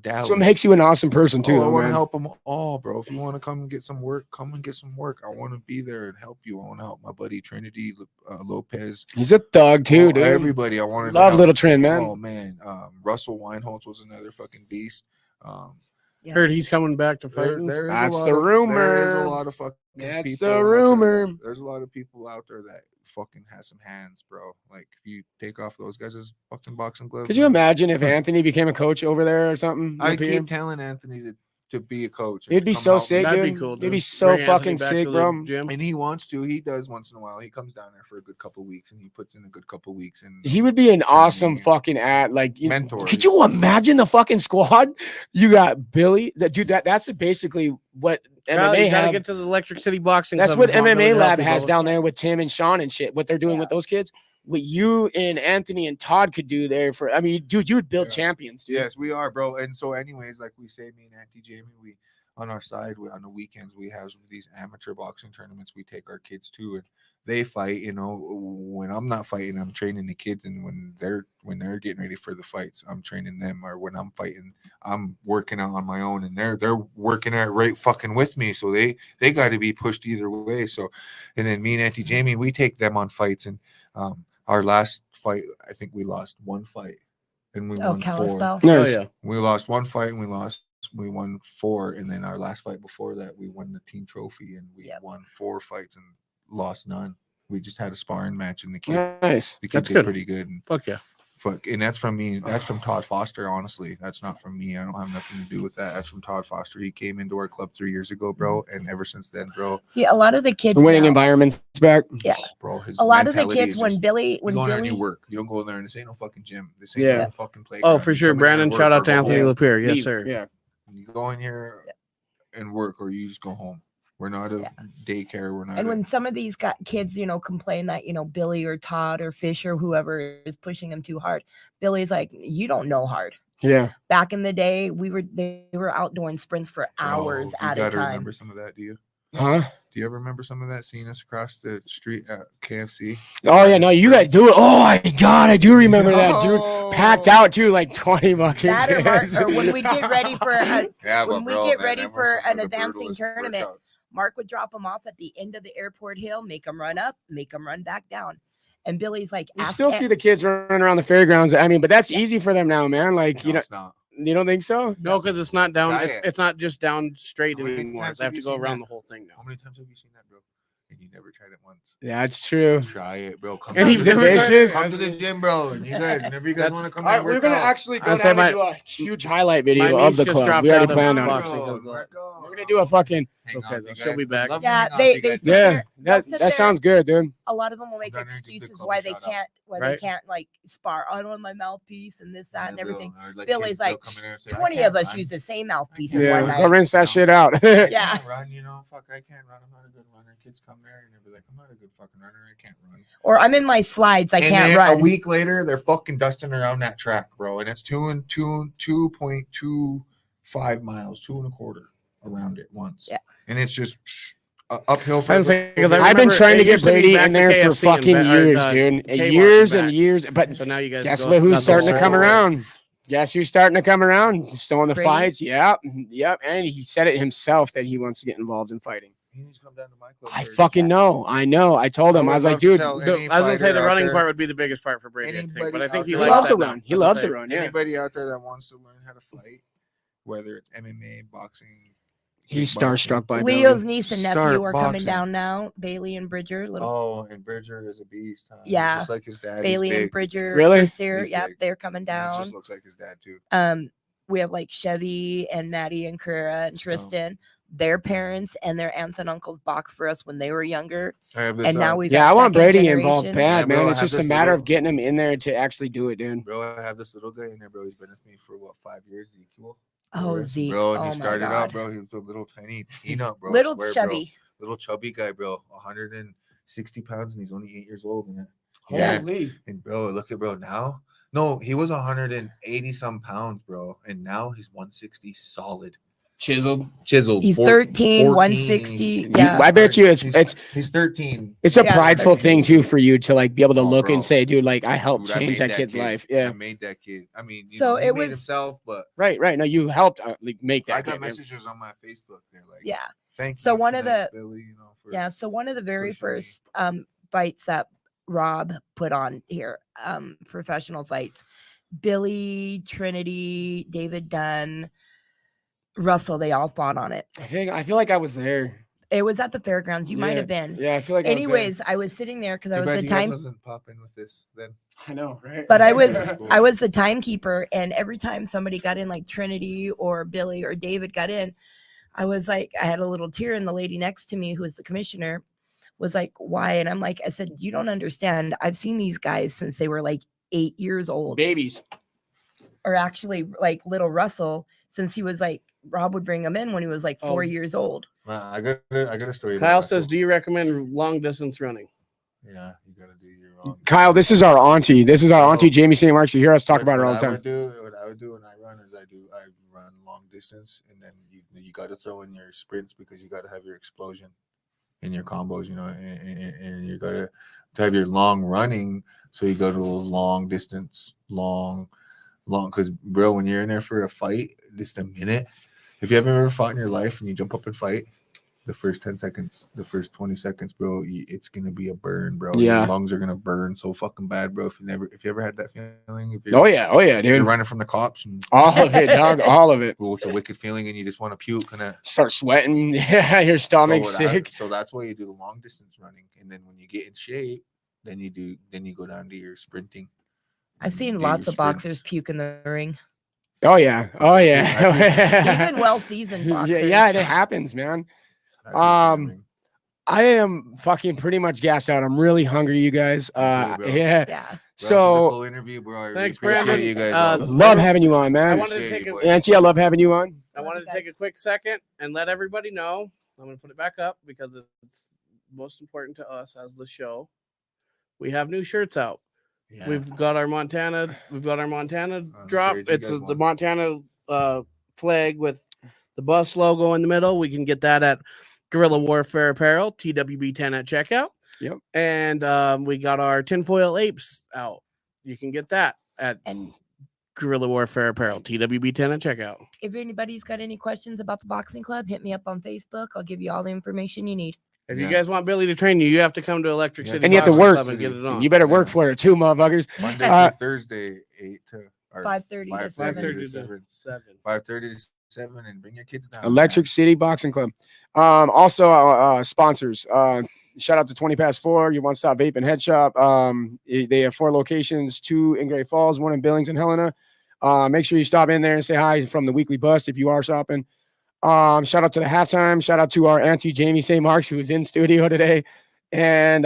That's what makes you an awesome person too, I though, want to man. help them all, bro. If you want to come and get some work, come and get some work. I want to be there and help you. I want to help my buddy Trinity Lopez. He's a thug too, Oh, dude. everybody. I wanted to Love help. Little Trin, man. Oh man, Russell Weinholz was another fucking beast. Heard he's coming back to There, fight. there is That's a lot the There is rumor. a lot of fucking That's people the out there rumor. there's a lot of people out there that fucking has some hands, bro. Like if you take off those guys' fucking boxing gloves. Could you imagine if Anthony became a coach over there or something? I up here? keep telling Anthony to be a coach. and It'd to be come so help me. sick, That'd be dude. cool. It'd be dude. so Bring Anthony fucking back sick, to the bro. Gym. And he wants to. He does once in a while. He comes down there for a good couple weeks, and he puts in a good couple weeks. And He would be an awesome Training. fucking Mentor. Could you imagine the fucking squad? You got Billy. That's basically what Kyle, MMA you gotta have. get to the Electric City Boxing That's Club what if you want Billy MMA to Lab help you, has Bubba. down there with Tim and Sean and shit. What they're doing with those kids, what you and Anthony and Todd could do there for. I mean, dude, you would build Yeah. champions, dude. Yes, we are, bro. And so, anyways, like we say, me and Auntie Jamie, we on our side, on the weekends, we have these amateur boxing tournaments. We take our kids to, and they fight. You know, when I'm not fighting, I'm training the kids, and when they're getting ready for the fights, I'm training them. Or when I'm fighting, I'm working out on my own, and they're working out right fucking with me. So they got to be pushed either way. So, and then me and Auntie Jamie, we take them on fights, and our last fight, I think we lost one fight, and we won 4. Kalispell. Oh Nice. yeah. We lost one fight, and we won 4, and then our last fight before that, we won the team trophy, and we Yep. won 4 fights and lost none. We just had a sparring match, and the kid Nice. That's did good. pretty good. And Fuck yeah. and that's from me. That's from Todd Foster. Honestly, that's not from me. I don't have nothing to do with that. That's from Todd Foster. He came into our club 3 years ago, bro, and ever since then, bro, See, a lot of the kids The winning now- environment's back. Yeah. bro, his a lot of the mentality kids is when just, Billy you go in there and you Billy work. You don't go in there and this ain't no fucking gym. This ain't Yeah. no fucking playground. Oh, for You sure. come in here and Brandon, work shout or out to go Anthony home. Lapierre. Yes, Leave. sir. Yeah. You go in here and work, or you just go home. We're not a daycare. We're not. and a- when some of these kids, complain that, Billy or Todd or Fish or whoever is pushing them too hard, Billy's like, you don't know hard. Yeah. Back in the day, they were out doing sprints for hours Oh, you at a gotta time. remember some of that, do you? Huh? Do you ever remember some of that? Seeing us across the street at KFC? Oh yeah, no, you guys do it. Oh my god, I do remember that, dude. Packed No. out too, like 20 fucking That or, Mark, kids. or when we get ready for Yeah, when but we bro, get man, ready them for were some an of the advancing brutalest tournament, workouts. Mark would drop them off at the end of the airport hill, make them run up, make them run back down. And Billy's like, You ask still Aunt- see the kids running around the fairgrounds. I mean, but that's easy for them now, man. Like, No, it's not. you don't think so? No, because it's not down. Try It's, it. it's not just down straight How many anymore. times They have have to you go seen around that? the whole thing now. How many times have you seen that, bro? And you never tried it once. That's true. Try it, bro. Come And to he's the gym. vicious. Come to the gym, bro. And you guys, whenever you guys That's- want to come All right, and we're work gonna out. actually go I say down and my- do a huge highlight my video niece of the just club. dropped We already out of planned the on it. boxing because the- Work out. We're gonna do a fucking. Hang Okay, out with though. you She'll guys. be We'd back. love to Yeah, hang out they- with you they guys. sit Yeah, there- they'll that sit that there- sounds good, dude. a lot of them will make down there and give the excuses club why a they shout out. can't Right. like spar. I don't have my mouthpiece and this, that, and Yeah, bro. everything. Or like Billy's kids, they'll like, come in there and say, I 20 can't of us run. use the same mouthpiece in Yeah, one go night. rinse that shit out. I Yeah. can't run, fuck, I can't run. I'm not a good runner. Kids come there and they'll be like, I'm not a good fucking runner. I can't run. Or I'm in my slides. I And can't then run. A week later, they're fucking dusting around that track, bro. And it's 2.25 miles, 2.25 around it once. Yeah. And it's just uphill I for was saying, 'cause I I've been remember trying to it get used to be Brady back in to there for KFC and fucking or, years, dude. Kmart Years and and back. years. But So now you guys guess go- what? Who's got the starting to whole come way. around? Guess who's starting to come around? Still in the Brady? fights. Yep. And he said it himself that he wants to get involved in fighting. He needs to come down to my club I first. fucking know. I know. I told him. I was like, dude, tell The- any I was gonna say fighter the out running there- part would be the biggest part for Brady, I think. But I Anybody think out he there- likes loves that to now. run. He That's loves the to same. run. Yeah. Anybody out there that wants to learn how to fight, whether it's MMA, boxing, He's kickboxing. starstruck by Leo's Billy. niece and Start nephew are coming boxing. down now. Bailey and Bridger. Little Oh, and Bridger is a beast. Huh? He's Yeah. just like his dad. Bailey He's and big. Bridger. Really? Mercier, He's yep, big. they're coming He down. just looks like his dad too. We have like Chevy and Maddie and Kura and So- Tristan. Their parents and their aunts and uncles boxed for us when they were younger, I have this. and now we've Yeah, got I want second Brady involved generation. bad, Yeah, bro, man. I It's have just a this matter little- of getting him in there to actually do it, dude. Bro, I have this little guy in there, bro. He's been with me for what, 5 years, Ezekiel. Oh, Zeke. Bro, and Oh he my started God. out, bro. He was a little tiny peanut, bro. I Little swear, bro. chubby. Little chubby guy, bro. 160 pounds, and he's only 8 years old. And Holy. and bro, look at bro now. No, he was 180 some pounds, bro, and now he's 160 solid, Chiseled. chiseled. He's 13, 160. Yeah. I bet you it's he's 13. it's a Yeah. prideful thing too for you to like be able to Oh, look bro. and say, dude, like I helped Dude, I change made that kid's kid. life. I Yeah. made that kid. I mean, you So know, he it made was- himself, but Right. You helped like make I that got kid. man. messages on my Facebook. They're like, Yeah. thank So you one of tonight, the- Billy, you know, for Yeah. So one of the very pushing me. first fights that Rob put on here, professional fights, Billy, Trinity, David Dunn, Russell, they all fought on it. I feel like I was there. It was at the fairgrounds. You might Yeah. have been. Yeah, I feel like. Anyways, I was sitting there because I was Too bad the you guys time, wasn't popping with this then. I know, right? but I was Cool. I was the timekeeper, and every time somebody got in, like Trinity or Billy or David got in, I was like, I had a little tear, and the lady next to me, who was the commissioner, was like, "Why?" And I'm like, I said, "You don't understand. I've seen these guys since they were like 8 years old, babies. or actually like little Russell, since he was like Rob would bring him in when he was like 4 years old." I got a story. about Kyle Russell. says, "Do you recommend long distance running?" Yeah, you gotta do your own. Kyle, this is our auntie. This is our Oh. auntie Jamie St. Marks. You hear us talk about her all the What time. I would do when I run is I run long distance, and then you got to throw in your sprints because you got to have your explosion in your combos, you know, and you got to have your long running. So you go to a long distance, long, because bro, when you're in there for a fight, just a minute. If you haven't ever fought in your life and you jump up and fight, the first 10 seconds, the first 20 seconds, bro, it's gonna be a burn, bro. Yeah. Your lungs are gonna burn so fucking bad, bro. If you ever had that feeling, if Oh yeah, you're dude. running from the cops and All of it, dog. All of it. well, it's a wicked feeling and you just want to puke, kind of. Start sweating. Yeah, your stomach's sick. So that's why you do the long distance running, and then when you get in shape, then you go down to your sprinting. I've seen Do lots your of boxers sprints. puke in the ring. Oh yeah. Even well-seasoned boxers. Yeah, it happens, man. I puke in the ring. I am fucking pretty much gassed out. I'm really hungry, you guys. Me too, bro. Yeah. Yeah. Bro, this was a So cool interview, bro. I Thanks, really appreciate Brandon. you guys. all. love having you on, I man. wanted to Appreciate take you, a boys. Auntie, I love having you on. I Love wanted you to take guys. a quick second and let everybody know. I'm going to put it back up because it's most important to us as the show. We have new shirts out. Yeah. We've got our Montana drop. sure you It's guys the want. Montana flag with the bus logo in the middle. We can get that at Guerrilla Warfare Apparel, TWB10 at checkout. Yep. And we got our tinfoil apes out. You can get that at And Guerrilla Warfare Apparel, TWB10 at checkout. if anybody's got any questions about the boxing club, hit me up on Facebook. I'll give you all the information you need. If Yeah. you guys want Billy to train you, you have to come to Electric Yeah. City And you have to Boxing work. Club and get it on. You better work Yeah. for it too, motherfuckers. Monday Uh, to Thursday, 8 to or 5:30 to 5:30 7. 5:30 to 7. 5:30 to 7, and bring your kids down. Electric City Boxing Club. Also, sponsors. Shout out to 20 Past 4, your one-stop vape and head shop. They have 4 locations, 2 in Great Falls, 1 in Billings and Helena. Make sure you stop in there and say hi from the Weekly Bust if you are shopping. Shout out to the halftime. Shout out to our auntie Jamie St. Marks, who is in studio today. And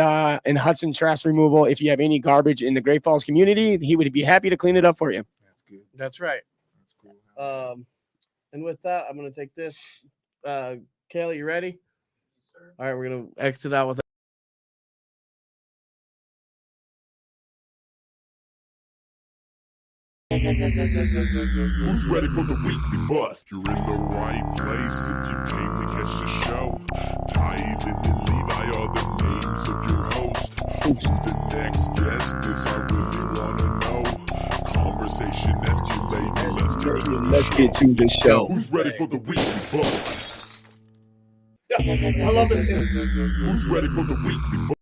Hudson Trash Removal. If you have any garbage in the Great Falls community, he would be happy to clean it up for you. That's good. That's right. That's cool. And with that, I'm going to take this. Kayla, you ready? All right, we're going to exit out with Who's ready for the weekly bust? You're in the right place if you came to catch the show. Tithe and Levi are the names of your host. Who's the next guest is I really wanna know. Conversation escalating. Let's get to the show. Who's ready for the weekly bust? I love it. Who's ready for the weekly bust?